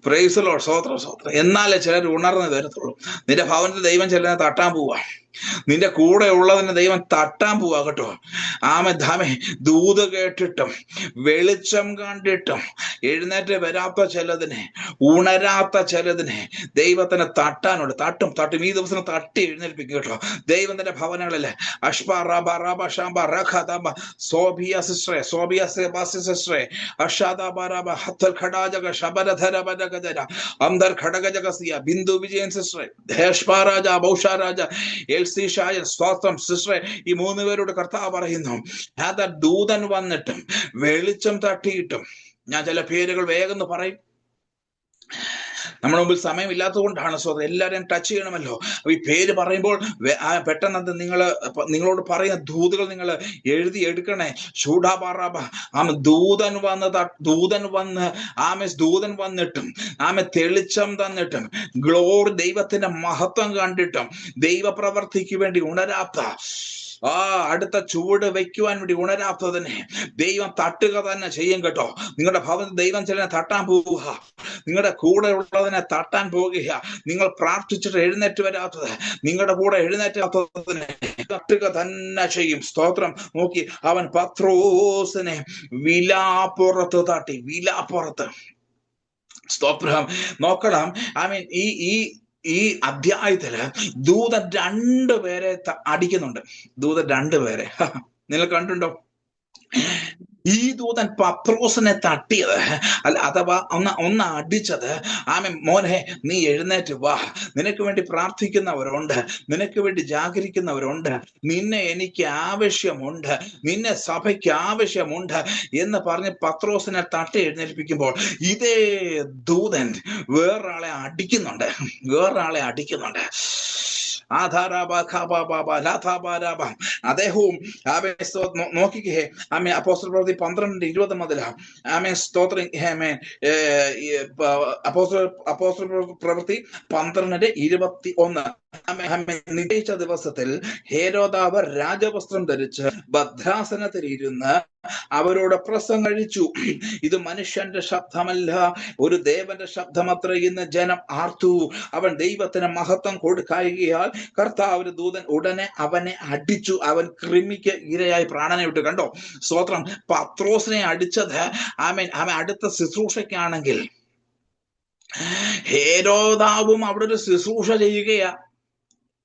Praise the Lord. സ്തോത്രം. എന്നാലേ ചിലർ ഉണർന്ന് വരത്തുള്ളൂ. നിന്റെ ഭവനത്തിൽ ദൈവം ചിലരെ തട്ടാൻ പോവാ. നിന്റെ കൂടെ ഉള്ളതിനെ ദൈവം തട്ടാൻ പോവാ കേട്ടോ. ദൂത് കേട്ടിട്ടും വെളിച്ചം കണ്ടിട്ടും എഴുന്നേറ്റ് വരാത്ത ചിലതിനെ, ഉണരാത്ത ചിലതിനെ ദൈവത്തിന് തട്ടാനുണ്ട്. തട്ടും. ഈ ദിവസം തട്ടി എഴുന്നേൽപ്പിക്കും കേട്ടോ. ദൈവത്തിന്റെ ഭവനങ്ങളിലെ ബിന്ദു വിജയൻ സിസ്റ്ററെ, സ്വാതം സിസ്റ്ററെ, ഈ 3 പേരോട് കർത്താവ് പറയുന്നു, ദൂതൻ വന്നിട്ടും വെളിച്ചം തട്ടിയിട്ടും. ഞാൻ ചില പേരുകൾ വേഗം പറയും. നമ്മുടെ മുമ്പിൽ സമയമില്ലാത്തത് കൊണ്ടാണ്. സ്വതം എല്ലാവരെയും ടച്ച് ചെയ്യണമല്ലോ. അപ്പൊ ഈ പേര് പറയുമ്പോൾ പെട്ടെന്ന് നിങ്ങളോട് പറയുന്ന ദൂതുകൾ നിങ്ങൾ എഴുതി എടുക്കണേ. ദൂതൻ വന്നിട്ടും തെളിച്ചം തന്നിട്ടും ഗ്ലോറി, ദൈവത്തിന്റെ മഹത്വം കണ്ടിട്ടും ദൈവപ്രവർത്തിക്ക് വേണ്ടി ഉണരാത്ത, അടുത്ത ചുവട് വയ്ക്കുവാൻ വേണ്ടി ഉണരാത്തതിനെ ദൈവം തട്ടുക തന്നെ ചെയ്യും കേട്ടോ. നിങ്ങളുടെ ഭവനത്തിൽ ദൈവം ചിലനെ തട്ടാൻ പോവുക, നിങ്ങളുടെ കൂടെ ഉള്ളതിനെ തട്ടാൻ പോകുക. നിങ്ങൾ പ്രാർത്ഥിച്ചിട്ട് എഴുന്നേറ്റ് വരാത്തത്, നിങ്ങളുടെ കൂടെ എഴുന്നേറ്റാത്തതിനെ തട്ടുക തന്നെ ചെയ്യും. സ്തോത്രം. നോക്കി, അവൻ പത്രോസിനെ വിലാപ്പുറത്ത് തട്ടി. വിലാപ്പുറത്ത്. സ്തോത്രം. നോക്കണം, ഈ ഈ ഈ അധ്യായത്തില് ദൂതൻ രണ്ടുപേരെ അടിക്കുന്നുണ്ട്. ദൂതൻ രണ്ടുപേരെ നിങ്ങൾ കണ്ടുണ്ടോ? ഈ ദൂതൻ പത്രോസിനെ തട്ടിയത് അഥവാ ഒന്ന് അടിച്ചത്, മോനെ നീ എഴുന്നേറ്റ് വാ, നിനക്ക് വേണ്ടി പ്രാർത്ഥിക്കുന്നവരുണ്ട്, നിനക്ക് വേണ്ടി ജാഗരിക്കുന്നവരുണ്ട്, നിന്നെ എനിക്ക് ആവശ്യമുണ്ട്, നിന്നെ സഭയ്ക്ക് ആവശ്യമുണ്ട് എന്ന് പറഞ്ഞ് പത്രോസിനെ തട്ടി എഴുന്നേൽപ്പിക്കുമ്പോൾ ഇതേ ദൂതൻ വേറൊരാളെ അടിക്കുന്നുണ്ട്. അദ്ദേഹവും നോക്കിക്കേ, അപ്പോസ്തല പ്രവൃത്തി 12:20 മുതൽ സ്തോത്രം. അപ്പോസ്തല പ്രവൃത്തി 12:21. നിശ്ചയിച്ച ദിവസത്തിൽ ഹേരോദാവ് രാജവസ്ത്രം ധരിച്ച് ഭദ്രാസനത്തിൽ ഇരുന്ന് അവരോട് പ്രസംഗിച്ചു, ഇത് മനുഷ്യന്റെ ശബ്ദമല്ല, ഒരു ദേവന്റെ ശബ്ദമത്ര എന്ന് ജനം ആർത്തു. അവൻ ദൈവത്തിന് മഹത്വം കൊടുക്കായികയാൽ കർത്താവിന്റെ ദൂതൻ ഉടനെ അവനെ അടിച്ചു. അവൻ കൃമിക്ക് ഇരയായി പ്രാണനെ വിട്ടു. കണ്ടോ? സ്തോത്രം. പത്രോസിനെ അടിച്ചത് അവൻ അടുത്ത ശുശ്രൂഷയ്ക്കാണെങ്കിൽ ഹേരോദാവും അവിടെ ഒരു ശുശ്രൂഷ ചെയ്യുകയാ.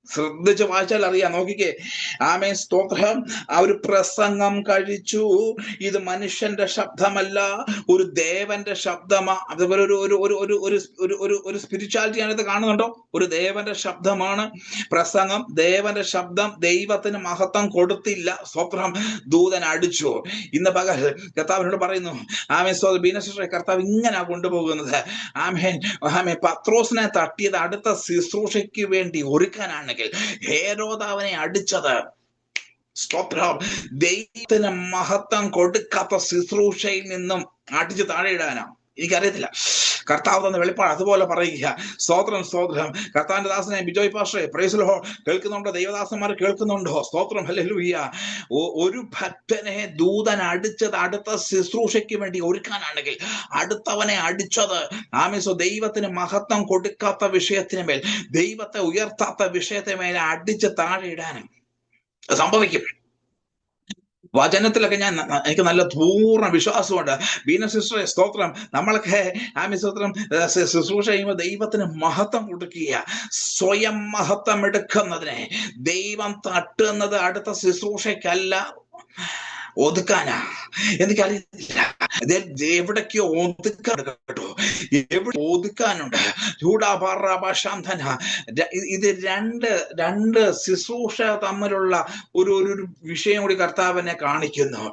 ശ്രദ്ധിച്ച് വായിച്ചാൽ അറിയാം. നോക്കിക്കേ, സ്തോത്രം. ഒരു പ്രസംഗം കഴിച്ചു, ഇത് മനുഷ്യന്റെ ശബ്ദമല്ല, ഒരു ദേവന്റെ ശബ്ദമാ. അതുപോലെ ഒരു സ്പിരിച്വാലിറ്റിയാണ് ഇത്. കാണുന്നുണ്ടോ? ഒരു ദേവന്റെ ശബ്ദമാണ് പ്രസംഗം. ദേവന്റെ ശബ്ദം. ദൈവത്തിന് മഹത്വം കൊടുത്തില്ല. സ്തോത്രം. ദൂതൻ അടിച്ചു. ഇന്ന് പകൽ കർത്താവിനോട് പറയുന്നു, ബീനസിസ്റ്ററെ, കർത്താവ് ഇങ്ങനെ കൊണ്ടുപോകുന്നത്. പത്രോസിനെ തട്ടിയത് അടുത്ത ശുശ്രൂഷയ്ക്ക് വേണ്ടി ഒരുക്കാനാണ്. ഹേരോദാവിനെ അടിച്ചത്, സ്തോത്രം, ദൈവത്തിന് മഹത്വം കൊടുക്കാത്ത ശുശ്രൂഷയിൽ നിന്നും അടിച്ച് താഴെ ഇടാനാ. എനിക്കറിയത്തില്ല, കർത്താവ് തന്ന വെളിപ്പാട് അതുപോലെ പറയുക. സ്തോത്രം. കർത്താവിന്റെ ദാസനെ ബിജോയ് പാസ്റ്ററെ, പ്രൈസ് ദി ലോർഡ് കേൾക്കുന്നുണ്ടോ? ദൈവദാസന്മാർ കേൾക്കുന്നുണ്ടോ? സ്തോത്രം. ഹല്ലേലൂയ. ഒരു ഭക്തനെ ദൂതൻ അടിച്ചത് അടുത്ത ശുശ്രൂഷയ്ക്ക് വേണ്ടി ഒരുക്കാനാണെങ്കിൽ അടുത്തവനെ അടിച്ചത് ദൈവത്തിന് മഹത്വം കൊടുക്കാത്ത വിഷയത്തിന് മേൽ, ദൈവത്തെ ഉയർത്താത്ത വിഷയത്തിന് മേൽ അടിച്ച് താഴെ ഇടാനും സംഭവിക്കും. വചനത്തിലൊക്കെ എനിക്ക് നല്ല പൂർണ്ണ വിശ്വാസമുണ്ട്. ബീന സിസ്റ്ററെ, സ്തോത്രം. നമ്മളൊക്കെ സ്തോത്രം ശുശ്രൂഷ ചെയ്യുമ്പോൾ ദൈവത്തിന് മഹത്വം കൊടുക്കുക. സ്വയം മഹത്വം എടുക്കുന്നതിനെ ദൈവം തട്ടുന്നത് അടുത്ത ശുശ്രൂഷയ്ക്കല്ല, ഒതുക്കാനാ. എനിക്കറിയില്ല, എവിടേക്കോ ഒതുക്കാൻ കേട്ടോ, എവിടെ ഒതുക്കാനുണ്ട്. ഇത് രണ്ട് ശുശ്രൂഷ തമ്മിലുള്ള ഒരു വിഷയം കൂടി കർത്താവിനെ കാണിക്കുന്നു.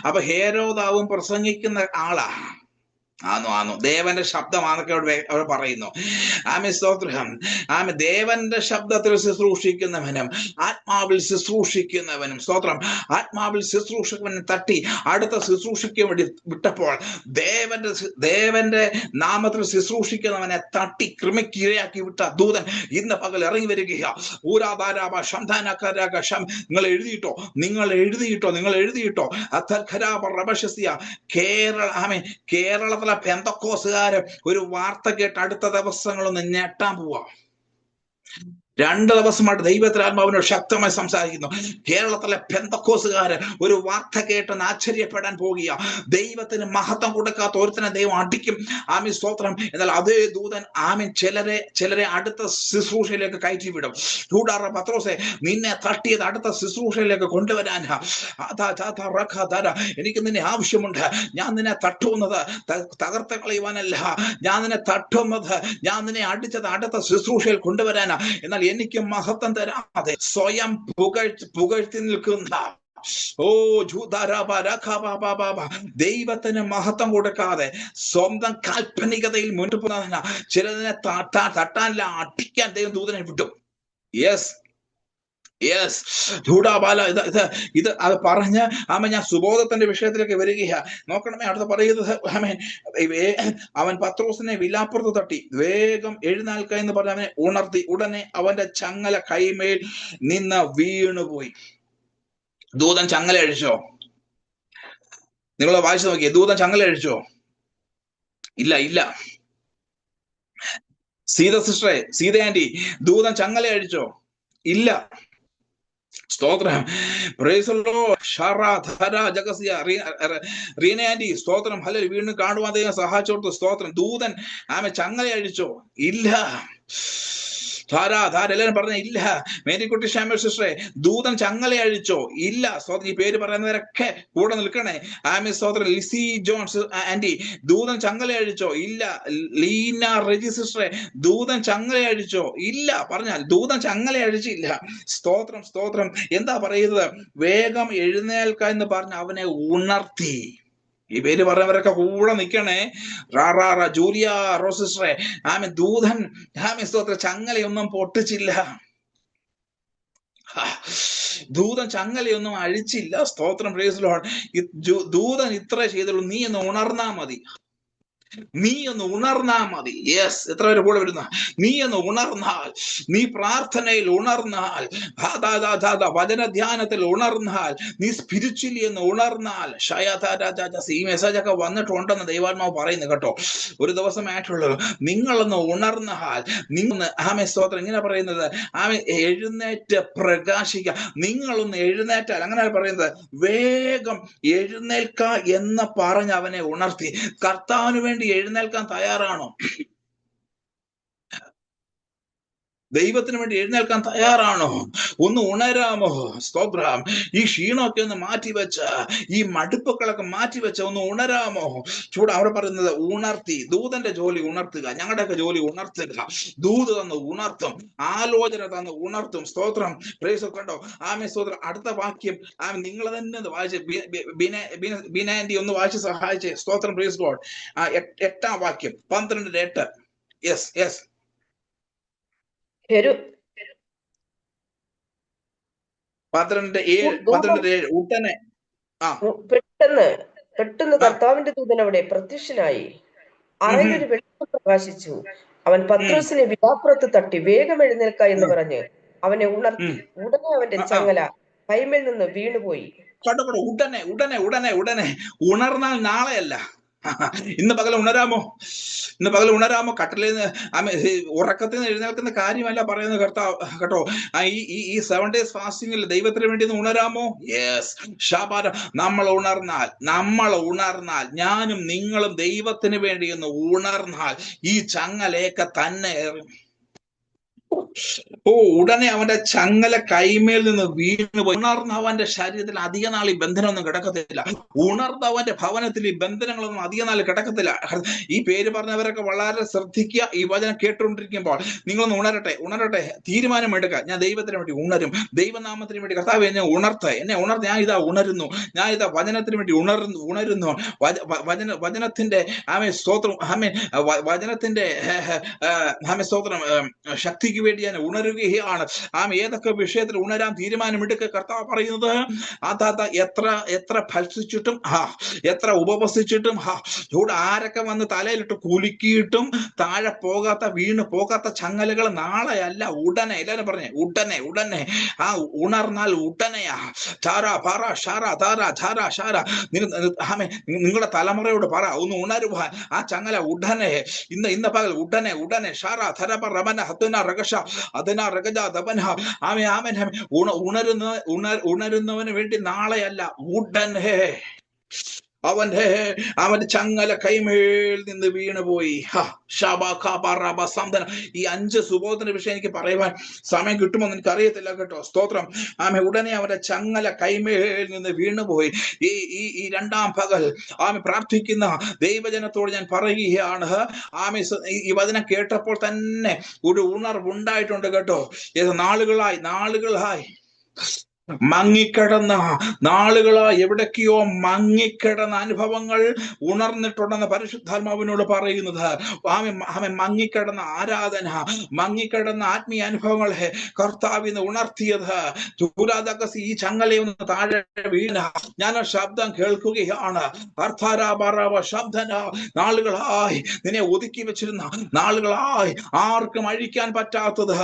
അപ്പൊ ഹേരോദാവും പ്രസംഗിക്കുന്ന ആളാ. ആന്നു ദേവന്റെ ശബ്ദമാണൊക്കെ അവിടെ പറയുന്നു. സ്തോത്രം. ദേവന്റെ ശബ്ദത്തിൽ ശുശ്രൂഷിക്കുന്നവനും ആത്മാവിൽ ശുശ്രൂഷിക്കുന്നവനും, സ്തോത്രം, ആത്മാവിൽ ശുശ്രൂഷകനെ തട്ടി അടുത്ത ശുശ്രൂഷിക്കാൻ വേണ്ടി വിട്ടപ്പോൾ ദേവന്റെ നാമത്തിൽ ശുശ്രൂഷിക്കുന്നവനെ തട്ടി കൃമിക്കിരയാക്കി വിട്ട ദൂതൻ ഇന്ന് പകൽ ഇറങ്ങി വരികയാ. നിങ്ങൾ എഴുതിയിട്ടോ കേരളത്തിൽ പെന്തക്കോസുകാര് ഒരു വാർത്ത കേട്ട് അടുത്ത ദിവസങ്ങളൊന്ന് ഞെട്ടാൻ പോവാ. 2 ദിവസമായിട്ട് ദൈവത്തിന്റെ ആത്മാവിനോട് ശക്തമായി സംസാരിക്കുന്നു. കേരളത്തിലെ പെന്തക്കോസുകാര് ഒരു വാർത്ത കേട്ടെന്ന് ആശ്ചര്യപ്പെടാൻ പോകുക. ദൈവത്തിന് മഹത്വം കൊടുക്കാത്ത ഒരുത്തനെ ദൈവം അടിക്കും. സ്തോത്രം. എന്നാൽ അതേ ദൂതൻ ചിലരെ അടുത്ത ശുശ്രൂഷയിലേക്ക് കയറ്റി വിടും. പത്രോസേ, നിന്നെ തട്ടിയത് അടുത്ത ശുശ്രൂഷയിലേക്ക് കൊണ്ടുവരാനാ. എനിക്ക് നിന്നെ ആവശ്യമുണ്ട്. ഞാൻ നിന്നെ തട്ടുന്നത് തകർത്ത് കളയുവാനല്ല, ഞാൻ നിന്നെ തട്ടുന്നത്, ഞാൻ നിന്നെ അടിച്ചത് അടുത്ത ശുശ്രൂഷയിൽ കൊണ്ടുവരാനാ. എന്നാൽ എനിക്ക് മഹത്വം തരാതെ സ്വയം പുകഴ്ത്തി നിൽക്കുന്ന ദൈവത്തിന് മഹത്വം കൊടുക്കാതെ സ്വന്തം കാൽപ്പനികതയിൽ മുന്നോട്ട് പോകുന്ന ചിലതിനെ തട്ടാനില്ല, അടിക്കാൻ ദൈവം ദൂതനെ വിട്ടു. ഇത് അത് പറഞ്ഞ് ഞാൻ സുബോധത്തിന്റെ വിഷയത്തിലേക്ക് വരികയാ. നോക്കണമേ, അടുത്ത് പറയുന്നത് അവൻ പത്രോസിനെ വിലാപ്പുറത്ത് തട്ടി വേഗം എഴുന്നേൽക്ക എന്ന് പറഞ്ഞ് അവനെ ഉണർത്തി. ഉടനെ അവന്റെ ചങ്ങല കൈമേൽ നിന്ന് വീണുപോയി. ദൂതൻ ചങ്ങല അഴിച്ചോ? നിങ്ങൾ വായിച്ചു നോക്കിയേ, ദൂതൻ ചങ്ങല അഴിച്ചോ? ഇല്ല. സീത സിസ്റ്ററെ, സീത ആന്റി, ദൂതൻ ചങ്ങല അഴിച്ചോ? ഇല്ല. സ്തോത്രം. Praise the Lord. ഷറ ധര ജഗസിയ റീന ആന്റി സ്തോത്രം. ഹല്ലേലൂയ. വീണ്ടും കാണുവാൻ ദൈവം സഹായിച്ചു കൊടുത്തു. സ്തോത്രം. ദൂതൻ ചങ്ങല അഴിച്ചോ? ഇല്ല. എല്ലാവരും പറഞ്ഞ ഇല്ല. മേരിക്കുട്ടി ഷാമൽ സിസ്റ്ററെ, ദൂതൻ ചങ്ങല അഴിച്ചോ? ഇല്ല. സ്തോത്രം. ഈ പേര് പറയുന്നവരൊക്കെ കൂടെ നിൽക്കണേ. സ്തോത്രം. ലിസി ജോൺസ് ആന്റി, ദൂതൻ ചങ്ങല അഴിച്ചോ? ഇല്ല. ലീന റെജി സിസ്റ്ററെ, ദൂതൻ ചങ്ങല അഴിച്ചോ? ഇല്ല. പറഞ്ഞാൽ ദൂതൻ ചങ്ങല അഴിച്ചില്ല. സ്തോത്രം, സ്തോത്രം. എന്താ പറയുന്നത്? വേഗം എഴുന്നേൽക്ക എന്ന് പറഞ്ഞ് അവനെ ഉണർത്തി. ഈ പേര് പറഞ്ഞവരൊക്കെ കൂടെ നിൽക്കണേ. ജൂലിയ റോസിസ്റ്ററെ, ദൂതൻ സ്തോത്ര ചങ്ങലയൊന്നും പൊട്ടിച്ചില്ല. ദൂതൻ ചങ്ങലയൊന്നും അഴിച്ചില്ല. സ്തോത്രം. Praise the Lord. ദൂതൻ ഇത്ര ചെയ്തുള്ളൂ. നീ ഒന്ന് ഉണർന്നാ മതി. നീ ഒന്ന് ഉണർന്നാ മതി. യെസ്. എത്ര പേര് കൂടെ വരുന്ന? നീ ഒന്ന് ഉണർന്നാൽ, നീ പ്രാർത്ഥനയിൽ ഉണർന്നാൽ, വചന ധ്യാനത്തിൽ ഉണർന്നാൽ, നീ സ്പിരിച്വലി എന്ന് ഉണർന്നാൽ, ഈ മെസ്സേജ് ഒക്കെ വന്നിട്ടുണ്ടെന്ന് ദൈവാത്മാവ് പറയുന്നു കേട്ടോ. ഒരു ദിവസമായിട്ടുള്ളത്. നിങ്ങളൊന്ന് ഉണർന്നാൽ, നിങ്ങൾ സ്തോത്രം. ഇങ്ങനെ പറയുന്നത്, എഴുന്നേറ്റ് പ്രകാശിക്കുക. നിങ്ങളൊന്ന് എഴുന്നേറ്റാൽ, അങ്ങനെ പറയുന്നത്, വേഗം എഴുന്നേൽക്ക എന്ന് പറഞ്ഞ് അവനെ ഉണർത്തി. കർത്താവിന് വേണ്ടി എഴുന്നേൽക്കാൻ തയ്യാറാണോ? ദൈവത്തിന് വേണ്ടി എഴുന്നേൽക്കാൻ തയ്യാറാണോ? ഒന്ന് ഉണരാമോ? സ്തോത്രം. ഈ ക്ഷീണമൊക്കെ ഒന്ന് മാറ്റിവെച്ച, ഈ മടുപ്പുകളൊക്കെ മാറ്റിവെച്ച ഒന്ന് ഉണരാമോ? അവിടെ പറയുന്നത് ഉണർത്തി. ദൂതന്റെ ജോലി ഉണർത്തുക. ഞങ്ങളുടെയൊക്കെ ജോലി ഉണർത്തുക. ദൂത് തന്ന് ഉണർത്തും, ആലോചന തന്ന് ഉണർത്തും. സ്തോത്രം. പ്രൈസ് കണ്ടോ? സ്തോത്രം. അടുത്ത വാക്യം നിങ്ങൾ തന്നെ വായിച്ച്, ബിനാൻഡി ഒന്ന് വായിച്ച് സഹായിച്ചേ. സ്തോത്രം. Praise God. 8-ാം വാക്യം, 12:8. Yes, yes. 12:7. ഉടനെ പെട്ടെന്ന് കർത്താവിന്റെ ദൂതൻ അവിടെ പ്രത്യക്ഷനായി. അറയിലൊരു വെളിച്ചം പ്രകാശിച്ചു. അവൻ പത്രോസിനെ വിലാപ്പുറത്ത് തട്ടി വേഗം എഴുന്നേൽക്ക എന്ന് പറഞ്ഞ് അവനെ ഉണർത്തി. ഉടനെ അവന്റെ ചങ്ങല കൈമേൽ നിന്ന് വീണുപോയി. ഉടനെ ഉടനെ ഉടനെ ഉടനെ. ഉണർന്നാൽ നാളെയല്ല, ഇന്ന് പകൽ ഉണരാമോ? ഇന്ന് പകൽ ഉണരാമോ? കട്ടിലിൽ നിന്ന് ഉറക്കത്തിൽ നിന്ന് എഴുന്നേൽക്കുന്ന കാര്യമല്ല പറയുന്നത് കർത്താവ് കേട്ടോ. ഈ 7 days ഫാസ്റ്റിംഗിൽ ദൈവത്തിന് വേണ്ടി ഒന്ന് ഉണരാമോ? യെസ്. ഷാബാര. നമ്മൾ ഉണർന്നാൽ, ഞാനും നിങ്ങളും ദൈവത്തിന് വേണ്ടി ഒന്ന് ഉണർന്നാൽ, ഈ ചങ്ങലയൊക്കെ തന്നെ ഉടനെ അവന്റെ ചങ്ങല കൈമേൽ നിന്ന് വീണുപോയി. ഉണർന്ന് അവന്റെ ശരീരത്തിൽ അധിക നാൾ ഈ ബന്ധനമൊന്നും കിടക്കത്തില്ല. ഉണർന്ന് അവന്റെ ഭവനത്തിൽ ഈ ബന്ധനങ്ങളൊന്നും അധിക നാൾ കിടക്കത്തില്ല. ഈ പേര് പറഞ്ഞവരൊക്കെ വളരെ ശ്രദ്ധിക്കുക. ഈ വചനം കേട്ടുകൊണ്ടിരിക്കുമ്പോൾ നിങ്ങളൊന്ന് ഉണരട്ടെ. തീരുമാനമെടുക്കുക. ഞാൻ ദൈവത്തിന് വേണ്ടി ഉണരും. ദൈവനാമത്തിന് വേണ്ടി കർത്താവേ എന്നെ ഉണർത്ത്. ഞാൻ ഇതാ ഉണരുന്നു. ഞാൻ ഇതാ വചനത്തിന് വേണ്ടി ഉണരുന്നു. വചനത്തിന്റെ സ്തോത്രം. വചനത്തിന്റെ സ്തോത്രം ശക്തിക്ക് വേണ്ടി ഞാൻ ഉണരുകയാണ്. ഏതൊക്കെ വിഷയത്തിൽ ഉണരാൻ തീരുമാനമെടുക്കുക കർത്താവ് പറയുന്നത്. എത്ര ഭക്ഷിച്ചിട്ടും എത്ര ഉപവസിച്ചിട്ടും ഇവിടെ ആരൊക്കെ വന്ന് തലയിലിട്ട് കുലുക്കിയിട്ടും താഴെ പോകാത്ത, വീണ് പോകാത്ത ചങ്ങലകൾ നാളെയല്ല, ഉടനെ. എല്ലാവരും പറഞ്ഞേ ഉടനെ. ഉണർന്നാൽ ഉടനെയാ. നിങ്ങളുടെ തലമുറയോട് പറ, ഒന്ന് ഉണരുവാൻ. ആ ചങ്ങല ഉടനെ, ഇന്ന് പകൽ ഉടനെ. ഉണരുന്നവന് വേണ്ടി നാളെയല്ല, ഉടനെ അവന്റെ ചങ്ങല കൈമേൽ നിന്ന് വീണുപോയി. ഈ 5 സുബോധന വിഷയം എനിക്ക് പറയുവാൻ സമയം കിട്ടുമെന്ന് എനിക്ക് അറിയത്തില്ല കേട്ടോ. സ്തോത്രം. ഉടനെ അവന്റെ ചങ്ങല കൈമേൽ നിന്ന് വീണുപോയി. ഈ 2-ാം പകൽ പ്രാർത്ഥിക്കുന്ന ദൈവജനത്തോട് ഞാൻ പറയുകയാണ്, ഈ വചനം കേട്ടപ്പോൾ തന്നെ ഒരു ഉണർവുണ്ടായിട്ടുണ്ട് കേട്ടോ. നാളുകളായി മങ്ങിക്കിടന്ന എവിടേക്കോ മങ്ങിക്കിടന്ന അനുഭവങ്ങൾ ഉണർന്നിട്ടുണ്ടെന്ന് പരിശുദ്ധാത്മാവിനോട് പറയുന്നത്. മങ്ങിക്കിടന്ന ആരാധന, മങ്ങിക്കിടന്ന ആത്മീയ അനുഭവങ്ങളെ കർത്താവിന് ഉണർത്തിയത്. ഈ ചങ്ങലയൊന്ന് താഴെ വീണ ഞാൻ ശബ്ദം കേൾക്കുകയാണ്. ശബ്ദന. നാളുകളായി നിന്നെ ഒതുക്കി വെച്ചിരുന്ന, നാളുകളായി ആർക്കും അഴിക്കാൻ പറ്റാത്തത്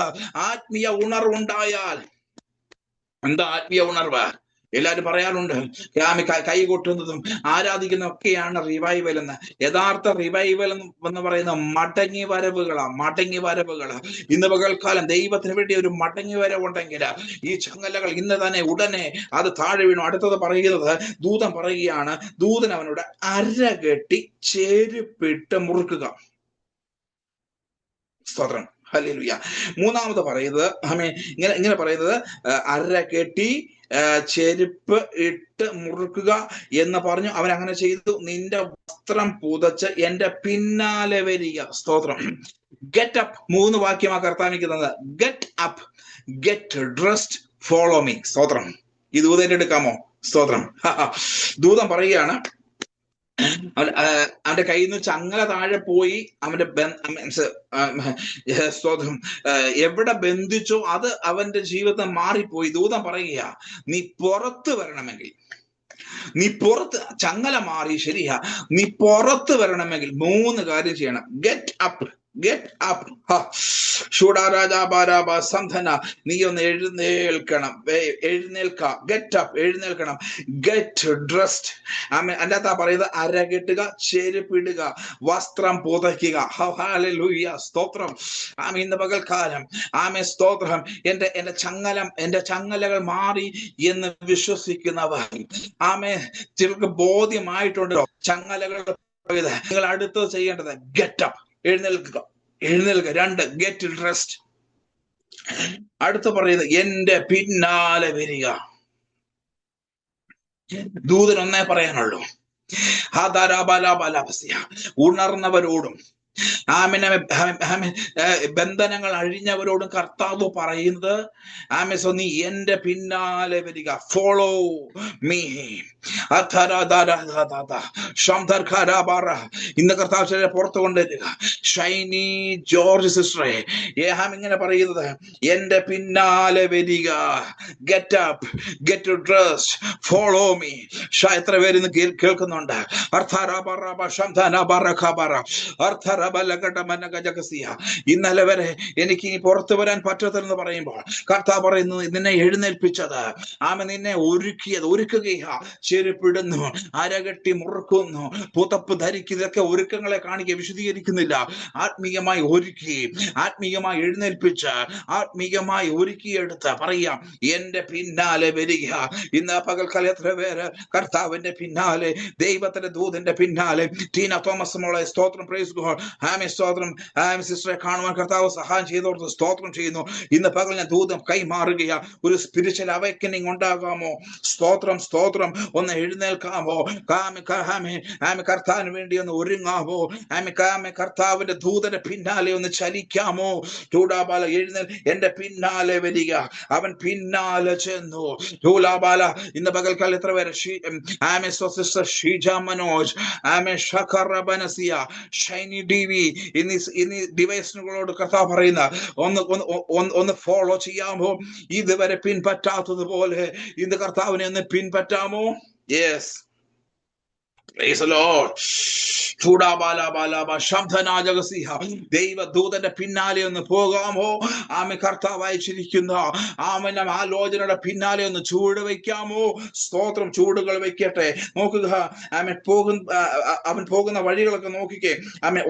ആത്മീയ ഉണർവുണ്ടായാൽ. എന്താ ആത്മീയ ഉണർവ്? എല്ലാവരും പറയാറുണ്ട് കൈ കൊട്ടുന്നതും ആരാധിക്കുന്നതും ഒക്കെയാണ് റിവൈവൽ എന്ന്. യഥാർത്ഥ റിവൈവൽ എന്ന് പറയുന്ന മടങ്ങി വരവുകളാ. ഇന്ന് പകൽക്കാലം ദൈവത്തിന് വേണ്ടി ഒരു മടങ്ങി വരവുണ്ടെങ്കിൽ ഈ ചങ്ങലകൾ ഇന്ന് തന്നെ ഉടനെ അത് താഴെ വീണു. അടുത്തത് പറയുന്നത് ദൂതൻ പറയുകയാണ്, ദൂതൻ അവനോട് അരകെട്ടി ചെരുപ്പിട്ട് മുറുക്കുക. സ്തോത്രം, ഹല്ലേലൂയ. മൂന്നാമത് പറയുന്നത് ഇങ്ങനെ പറയുന്നത് അരകെട്ടി ചെരുപ്പ് ഇട്ട് മുറുക്കുക എന്ന് പറഞ്ഞു. അവൻ അങ്ങനെ ചെയ്തു. നിന്റെ വസ്ത്രം പുതച്ച് എന്റെ പിന്നാലെ വരിക. സ്തോത്രം. ഗെറ്റ് അപ്പ്, 3 വാക്യമാ കർത്താവിക്കുന്നത്. Get up, get dressed, follow me. സ്തോത്രം. ഈ ദൂതം ഏറ്റെടുക്കാമോ? സ്തോത്രം. ദൂതൻ പറയുകയാണ്, അവന്റെ കയ്യിൽ നിന്ന് ചങ്ങല താഴെ പോയി. അവന്റെ സ്തോത്രം എവിടെ ബന്ധിച്ചോ അത് അവന്റെ ജീവിതം മാറിപ്പോയി. ദൂതൻ പറയുക, നീ പുറത്ത് വരണമെങ്കിൽ, ചങ്ങല മാറി, ശരിയാ, നീ പുറത്ത് വരണമെങ്കിൽ 3 കാര്യം ചെയ്യണം. ഗെറ്റ് അപ്പ്, നീ ഒന്ന് എഴുന്നേൽക്കണം, ഗെറ്റ് അപ്പ്, എഴുന്നേൽക്കണം. ഗെറ്റ് ഡ്രസ്ഡ്, അതിനകത്താ പറയുന്നത് അരകെട്ടുക, ചെരുപ്പിടുക, വസ്ത്രം പുതയ്ക്കുക. ഹല്ലേലൂയ, സ്തോത്രം. ഇന്ന് പകൽക്കാലം സ്തോത്രം, എന്റെ ചങ്ങലകൾ മാറി എന്ന് വിശ്വസിക്കുന്നവർ ചിലർക്ക് ബോധ്യമായിട്ടുണ്ടോ ചങ്ങലകൾ? നിങ്ങൾ അടുത്തത് ചെയ്യേണ്ടത് ഗെറ്റ് അപ്പ്, എഴുന്നേൽക്കുക. 2, ഗെറ്റ് ഡ്രസ്ഡ്. അടുത്ത പറയുന്നത് എന്റെ പിന്നാലെ വരിക. ദൂതൻ ഒന്നേ പറയാനുള്ളൂ, ഉണർന്നവരോടും ബന്ധനങ്ങൾ അഴിഞ്ഞവരോടും കർത്താവ് പറയുന്നത് നീ എന്റെ പിന്നാലെ വരിക, ഫോളോ മീ. ഇന്ന് കർത്താവ് പുറത്തു കൊണ്ടുവരിക. ഷൈനി ജോർജ് സിസ്റ്ററെ ഇങ്ങനെ പറയുന്നത്, എന്റെ പിന്നാലെ വരിക, get up, get dressed, follow me. എത്ര പേര് ഇന്ന് കേൾക്കുന്നുണ്ട്? ഇന്നലെ വരെ എനിക്ക് ഇനി പുറത്തു വരാൻ പറ്റത്തില്ലെന്ന് പറയുമ്പോൾ കർത്താവ് പറയുന്നു, നിന്നെ എഴുന്നേൽപ്പിച്ചത്, നിന്നെ ഒരുക്കുകയാ. ചെരുപ്പിടുന്നു, അരകെട്ടി മുറുക്കുന്നു, പുതപ്പ് ധരിക്കുക. ഇതൊക്കെ ഒരുക്കങ്ങളെ കാണിക്കുക, വിശദീകരിക്കുന്നില്ല. ആത്മീയമായി ഒരുക്കി, ആത്മീയമായി എഴുന്നേൽപ്പിച്ച്, ആത്മീയമായി ഒരുക്കിയെടുത്ത് പറയാം, എന്റെ പിന്നാലെ വരിക. ഇന്ന് പകൽക്കാലം എത്ര പേര് കർത്താവിന്റെ പിന്നാലെ, ദൈവത്തിന്റെ ദൂതന്റെ പിന്നാലെ? ടീന തോമസ് മോളെ സ്തോത്രം, പ്രൈസ് ഗോഡ്. സ്തോത്രം. സിസ്റ്ററെ കാണുവാൻ കർത്താവ് സഹായം ചെയ്തോർത്ത് സ്തോത്രം ചെയ്യുന്നു. ഇന്ന് പകൽ ഞാൻ ദൂതം കൈമാറുകയാ. ഒരു സ്പിരിച്വൽ അവേക്കനിങ് ഉണ്ടാകാമോ? സ്തോത്രം, സ്തോത്രം. ഒന്ന് എഴുന്നേൽക്കാമോ? കർത്താവിന് വേണ്ടി ഒന്ന് ഒരുങ്ങാമോ? കർത്താവിന്റെ ദൂതന്റെ പിന്നാലെ ഒന്ന് ചലിക്കാമോ? ചൂടാബാല എഴുന്നേൽ, എന്റെ പിന്നാലെ വരിക. അവൻ പിന്നാലെ ചെന്നു. ചൂലാബാല ഇന്ന് പകൽക്കാലം എത്ര പേര് ഷീജ മനോജ്, ഷൈനി ഡിവി എന്നീ ഡിവൈസുകളോട് കർത്താവ് പറയുന്ന ഒന്ന് ഫോളോ ചെയ്യാമോ? ഇതുവരെ പിൻപറ്റാത്തതുപോലെ ഇന്ന് കർത്താവിനെ ഒന്ന് പിൻപറ്റാമോ? യെസ്, ദൈവദൂതന്റെ പിന്നാലെ ഒന്ന് പോകാമോ? കർത്താവ് അയച്ചിരിക്കുന്ന ആലോചനയുടെ പിന്നാലെ ഒന്ന് ചൂട് വയ്ക്കാമോ? സ്തോത്രം. ചൂടുകൾ വെക്കട്ടെ. നോക്കുക, അവൻ പോകുന്ന വഴികളൊക്കെ നോക്കിക്കേ.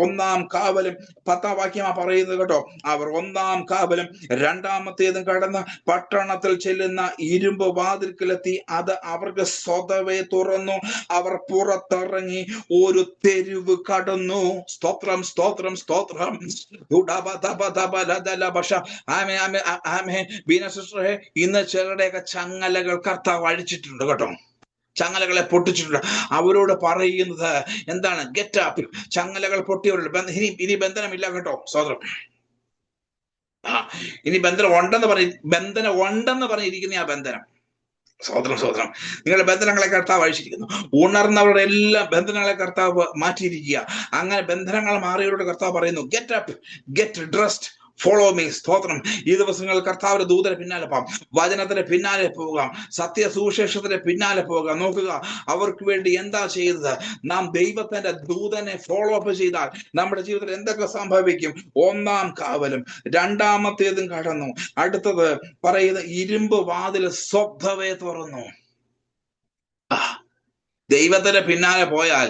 1-ാം കാവലും 10-ാം വാക്യമാ പറയുന്നത് കേട്ടോ. അവർ 1-ാം കാവലും 2-ാമത്തേതും കടന്ന് പട്ടണത്തിൽ ചെല്ലുന്ന ഇരുമ്പ് വാതിൽക്കലെത്തി. അത് അവർക്ക് സ്വതവേ തുറന്നു. അവർ പുറത്തിറങ്ങി ഒരു തെരുവ് കടന്നു. സ്തോത്രം, സ്തോത്രം, സ്തോത്രം. ഇന്ന് ചിലരുടെയൊക്കെ ചങ്ങലകൾ കർത്താവ് അഴിച്ചിട്ടുണ്ട് കേട്ടോ. ചങ്ങലകളെ പൊട്ടിച്ചിട്ടുണ്ട്. അവരോട് പറയുന്നത് എന്താണ്? Get up. ചങ്ങലകൾ പൊട്ടിയവരോട് ഇനി ബന്ധനമില്ല കേട്ടോ. സ്തോത്രം. ഇനി ബന്ധനം ഉണ്ടെന്ന് പറഞ്ഞിരിക്കുന്ന ആ ബന്ധനം. സ്വതന്ത്രം, സ്വതന്ത്രം. നിങ്ങളുടെ ബന്ധനങ്ങളെ കർത്താവ് അഴിച്ചിരിക്കുന്നു. ഉണർന്നവരുടെ എല്ലാ ബന്ധനങ്ങളെ കർത്താവ് മാറ്റിയിരിക്കുക. അങ്ങനെ ബന്ധനങ്ങൾ മാറിയവരോട് കർത്താവ് പറയുന്നു, get up, get dressed, follow me. സ്തോത്രം. ഈ ദിവസങ്ങളിൽ കർത്താവിന്റെ ദൂതന്റെ പിന്നാലെ പോകാം, വചനത്തിന്റെ പിന്നാലെ പോകാം, സത്യ സുവിശേഷത്തിന്റെ പിന്നാലെ പോകാം. നോക്കുക, അവർക്ക് വേണ്ടി എന്താ ചെയ്തത്? നാം ദൈവത്തിന്റെ ദൂതനെ ഫോളോ അപ്പ് ചെയ്താൽ നമ്മുടെ ജീവിതത്തിൽ എന്തൊക്കെ സംഭവിക്കും? 1-ാം കാവലും 2-ാമത്തേതും കടന്നു. അടുത്തത് പറയുന്നത് ഇരുമ്പ് വാതിൽ സ്വബ്ധവേ തുറന്നു. ദൈവത്തിന്റെ പിന്നാലെ പോയാൽ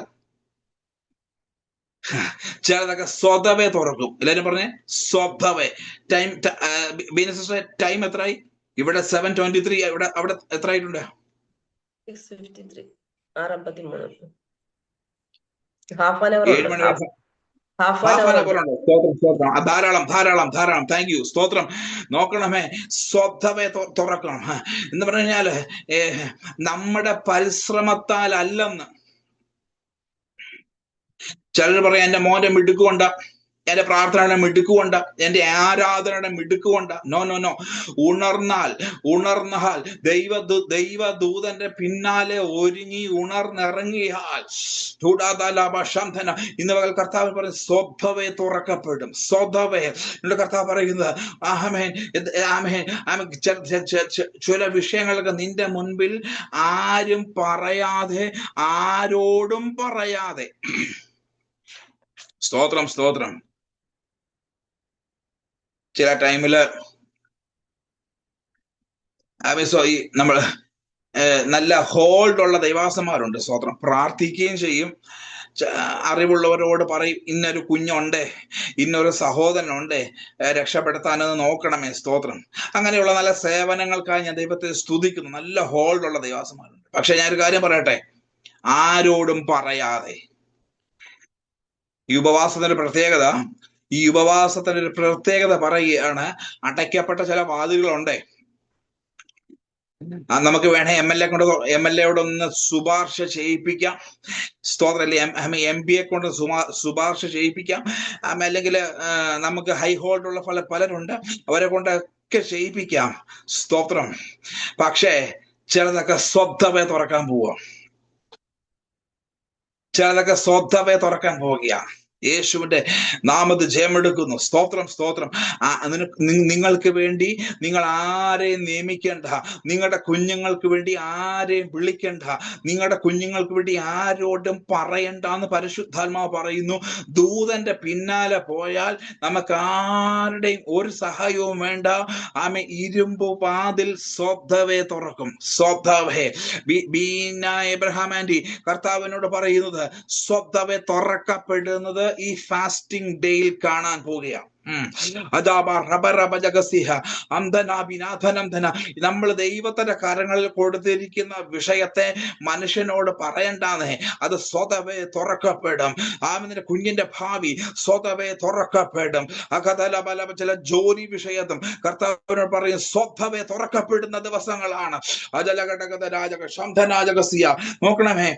ചിലതൊക്കെ സ്വതവേ തുറക്കും. എല്ലാരും പറഞ്ഞേ സ്വതവേ. ടൈം ബീന സിസ്റ്റർ, ടൈം എത്രയായി? ഇവിടെ 7:23. ഇവിടെ അവിടെ എത്ര ആയിട്ടുണ്ട്? 6:53, 6:53. ഹാഫ് ആൻ അവർ 7 മണി വരെ ഹാഫ് ആൻ അവർ ഉണ്ട്. സ്തോത്രം സ്തോത്രം. ധാരാളം ധാരാളം ധാരാളം. Thank you. സ്തോത്രം. നോക്കണമേ, സ്വതവേ തുറക്കണം എന്ന് പറഞ്ഞു കഴിഞ്ഞാല് നമ്മുടെ പരിശ്രമത്താൽ അല്ലെന്ന്. ചിലർ പറയാം എന്റെ മോന്റെ മിടുക്കുകൊണ്ട, എന്റെ പ്രാർത്ഥനയുടെ മിടുക്കുകൊണ്ട, എന്റെ ആരാധനയുടെ മിടുക്കുകൊണ്ട. No no no. ഉണർന്നാൽ ദൈവദൂതന്റെ പിന്നാലെ ഒരുങ്ങി ഉണർന്നിറങ്ങിയാൽ ഇന്ന് പകൽ കർത്താവ് പറയും സ്വതവേ തുറക്കപ്പെടും. സ്വതവേ. എന്റെ കർത്താവ് പറയുന്നത് ആമേൻ ആമേൻ ആമേൻ. ചില വിഷയങ്ങളൊക്കെ നിന്റെ മുൻപിൽ ആരും പറയാതെ, ആരോടും പറയാതെ. സ്തോത്രം സ്തോത്രം. ചില ടൈമില് നമ്മൾ നല്ല ഹോൾഡ് ഉള്ള ദൈവാസന്മാരുണ്ട്. സ്തോത്രം. പ്രാർത്ഥിക്കുകയും ചെയ്യും, അറിവുള്ളവരോട് പറയും ഇന്നൊരു കുഞ്ഞുണ്ടേ, ഇന്നൊരു സഹോദരനുണ്ടേ, രക്ഷപ്പെടുത്താനെന്ന് നോക്കണമേ. സ്തോത്രം. അങ്ങനെയുള്ള നല്ല സേവനങ്ങൾക്കായി ഞാൻ ദൈവത്തെ സ്തുതിക്കുന്നു. നല്ല ഹോൾഡ് ഉള്ള ദൈവാസന്മാരുണ്ട്. പക്ഷെ ഞാനൊരു കാര്യം പറയട്ടെ, ആരോടും പറയാതെ. ഈ ഉപവാസത്തിന്റെ പ്രത്യേകത പറയുകയാണ്, അടയ്ക്കപ്പെട്ട ചില വാതിലുകളുണ്ട്. നമുക്ക് വേണേ എം എൽ എയോട് ഒന്ന് ശുപാർശ ചെയ്യിപ്പിക്കാം. സ്തോത്രം. MP യെ കൊണ്ട് ശുപാർശ ചെയ്യിപ്പിക്കാം. അല്ലെങ്കിൽ നമുക്ക് ഹൈ ഹോൾഡ് ഉള്ള പലരുണ്ട്, അവരെ കൊണ്ടൊക്കെ ചെയ്യിപ്പിക്കാം. സ്തോത്രം. പക്ഷേ ചിലതൊക്കെ സ്വതവേ തുറക്കാൻ പോവുക. ചിലതൊക്കെ സ്വതവേ തുറക്കാൻ പോവുക. യേശുവിന്റെ നാമത്തിൽ ജയമെടുക്കുന്നു. സ്തോത്രം സ്തോത്രം. നിങ്ങൾക്ക് വേണ്ടി നിങ്ങൾ ആരെയും നിയമിക്കേണ്ട, നിങ്ങളുടെ കുഞ്ഞുങ്ങൾക്ക് വേണ്ടി ആരെയും വിളിക്കേണ്ട, നിങ്ങളുടെ കുഞ്ഞുങ്ങൾക്ക് വേണ്ടി ആരോടും പറയണ്ട എന്ന് പരിശുദ്ധാത്മാവ് പറയുന്നു. ദൂതന്റെ പിന്നാലെ പോയാൽ നമുക്ക് ആരുടെയും ഒരു സഹായവും വേണ്ട. ആമേ. ഇരുമ്പ് വാതിൽ സ്വതവേ തുറക്കും. സ്വതവേ. ബീന എബ്രഹാം ആന്റി കർത്താവിനോട് പറയുന്നത് സ്വതവേ തുറക്കപ്പെടുന്നത് ഈ ഫാസ്റ്റിംഗ് ഡേയിൽ കാണാൻ പോവുകയാണ്. നമ്മൾ ദൈവത്തിന്റെ കരങ്ങളിൽ കൊടുത്തിരിക്കുന്ന വിഷയത്തെ മനുഷ്യനോട് പറയണ്ടാന്നേ, അത് സ്വതവേ തുറക്കപ്പെടും. ആമിന്റെ കുഞ്ഞിന്റെ ഭാവി സ്വതവേ തുറക്കപ്പെടും. ചില ജോലി വിഷയത്തും കർത്താവിനോട് പറയും സ്വതവേ തുറക്കപ്പെടുന്ന ദിവസങ്ങളാണ്. നോക്കണമേ.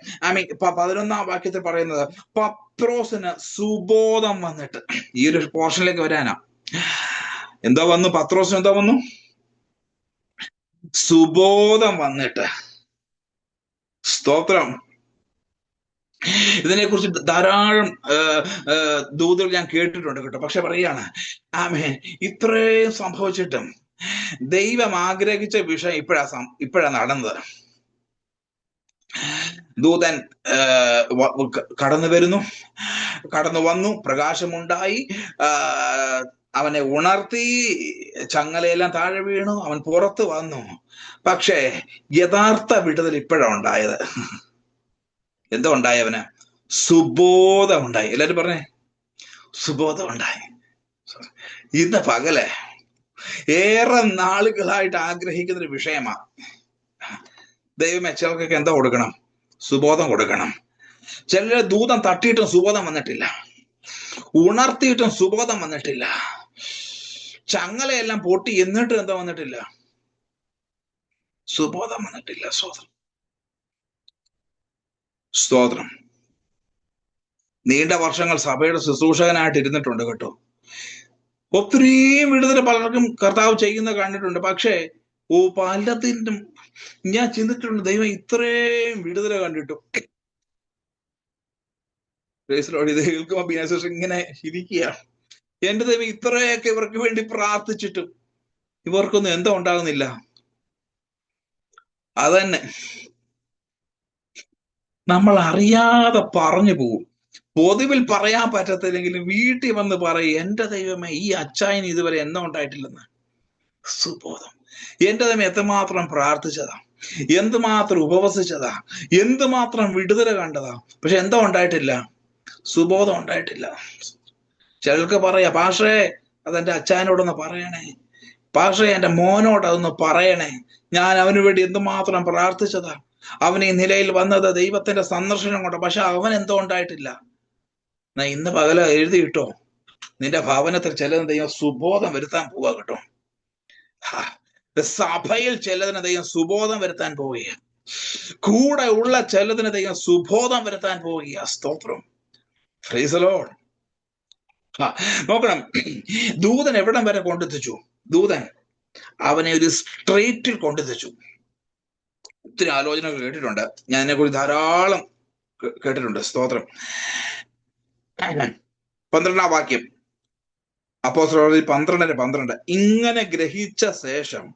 11-ാം വാക്യത്തിൽ പറയുന്നത് പത്രോസിന് സുബോധം വന്നിട്ട്. ഈ ഒരു പോർഷനിലേക്ക് വരാനാ. എന്താ വന്നു? പത്രോസിന് എന്താ വന്നു? സുബോധം വന്നിട്ട്. സ്തോത്രം. ഇതിനെ കുറിച്ച് ധാരാളം ദൂതുകൾ ഞാൻ കേട്ടിട്ടുണ്ട് കേട്ടോ. പക്ഷെ പറയാണ് ആമേൻ, ഇത്രയും സംഭവിച്ചിട്ടും ദൈവം ആഗ്രഹിച്ച വിഷയം ഇപ്പോഴാ നടന്നത്. ദൂതൻ കടന്നു വന്നു, പ്രകാശമുണ്ടായി, അവനെ ഉണർത്തി, ചങ്ങലയെല്ലാം താഴെ വീണു, അവൻ പുറത്ത് വന്നു. പക്ഷേ യഥാർത്ഥ വിടുതൽ ഇപ്പോഴാണ് ഉണ്ടായത്. എന്താ ഉണ്ടായി? അവന് സുബോധം ഉണ്ടായി. എല്ലാരും പറഞ്ഞേ, സുബോധം ഉണ്ടായി. ഇന്ന് പകല് ഏറെ നാളുകളായിട്ട് ആഗ്രഹിക്കുന്ന ഒരു വിഷയമാണ്. ദൈവമേ, ചിലർക്കൊക്കെ എന്താ കൊടുക്കണം? സുബോധം കൊടുക്കണം. ചിലര് ദൂതം തട്ടിയിട്ടും സുബോധം വന്നിട്ടില്ല, ഉണർത്തിയിട്ടും സുബോധം വന്നിട്ടില്ല, ചങ്ങലയെല്ലാം പൊട്ടി എന്നിട്ടും എന്താ വന്നിട്ടില്ല? സുബോധം വന്നിട്ടില്ല. സ്തോത്രം സ്തോത്രം. നീണ്ട വർഷങ്ങൾ സഭയുടെ ശുശ്രൂഷകനായിട്ട് ഇരുന്നിട്ടുണ്ട് കേട്ടോ. ഒത്തിരിയും വിടുതൽ പലർക്കും കർത്താവ് ചെയ്യുന്ന കണ്ടിട്ടുണ്ട്. പക്ഷേ പലതിനും ഞാൻ ചിന്തിച്ചിട്ടുണ്ട്, ദൈവം ഇത്രയും വിടുതല കണ്ടിട്ടു. ഇത് കേൾക്കുമ്പോ ബിനാശേഷം ഇങ്ങനെ ഇരിക്കുകയാണ്. എന്റെ ദൈവം ഇത്രയൊക്കെ ഇവർക്ക് വേണ്ടി പ്രാർത്ഥിച്ചിട്ടും ഇവർക്കൊന്നും എന്താ ഉണ്ടാകുന്നില്ല? അതന്നെ, നമ്മൾ അറിയാതെ പറഞ്ഞു പോകും. പൊതുവിൽ പറയാൻ പറ്റത്തില്ലെങ്കിലും വീട്ടിൽ വന്ന് പറയും, എന്റെ ദൈവമേ, ഈ അച്ചായന് ഇതുവരെ എന്താ ഉണ്ടായിട്ടില്ലെന്ന്. സുബോധം. എന്റെ ദൈവം എത്രമാത്രം പ്രാർത്ഥിച്ചതാ. എന്തുമാത്രം ഉപവസിച്ചതാ, എന്തുമാത്രം വിടുതല കണ്ടതാ. പക്ഷെ എന്തോ ഉണ്ടായിട്ടില്ല, സുബോധം ഉണ്ടായിട്ടില്ല. ചിലർക്ക് പറയാ, പാഷേ അതെന്റെ അച്ഛനോടൊന്ന് പറയണേ, പാഷേ എന്റെ മോനോട് അതൊന്ന് പറയണേ, ഞാൻ അവന് വേണ്ടി എന്തുമാത്രം പ്രാർത്ഥിച്ചതാ, അവൻ ഈ നിലയിൽ വന്നത് ദൈവത്തിന്റെ സന്ദർശനം കൊണ്ട്. പക്ഷെ അവൻ എന്തോ ഉണ്ടായിട്ടില്ല. ഇന്ന് പകല എഴുതിയിട്ടോ, നിന്റെ ഭവനത്തിൽ ചിലതിന് ദൈവം സുബോധം വരുത്താൻ പോവുക കേട്ടോ. സഭയിൽ ചിലതിന് ദൈവം സുബോധം വരുത്താൻ പോവുക, കൂടെ ഉള്ള ചിലതിന് ദൈവം സുബോധം വരുത്താൻ പോവുക. സ്തോത്രം, പ്രൈസ് ദി ലോർഡ്. നോക്കണം, ദൂതൻ എവിടം വരെ കൊണ്ടെത്തിച്ചു? ദൂതൻ അവനെ ഒരു സ്ട്രീറ്റിൽ കൊണ്ടെത്തിച്ചു. ഒത്തിരി ആലോചനകൾ കേട്ടിട്ടുണ്ട് ഞാൻ, അതിനെക്കുറിച്ച് ധാരാളം കേട്ടിട്ടുണ്ട്. സ്തോത്രം. 12-ാം വാക്യം, അപ്പോസ്തലർ 12:12. ഇങ്ങനെ ഗ്രഹിച്ച ശേഷം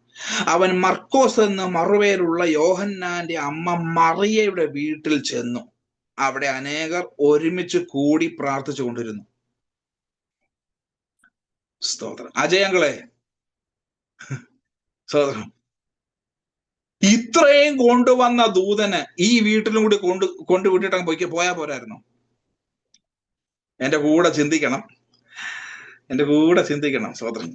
അവൻ മർക്കോസ് എന്ന മറുപേരുള്ള യോഹന്നാന്റെ അമ്മ മറിയയുടെ വീട്ടിൽ ചെന്നു. അവിടെ അനേകർ ഒരുമിച്ച് കൂടി പ്രാർത്ഥിച്ചു കൊണ്ടിരുന്നു. സ്തോത്രം. അജയങ്ങളെ, സ്തോത്രം. ഇത്രയും കൊണ്ടുവന്ന ദൂതന് ഈ വീട്ടിലും കൂടി കൊണ്ടുവിട്ടിട്ട് പോയാ പോരായിരുന്നു? എന്റെ കൂടെ ചിന്തിക്കണം, എന്റെ കൂടെ ചിന്തിക്കണം. സ്തോത്രം.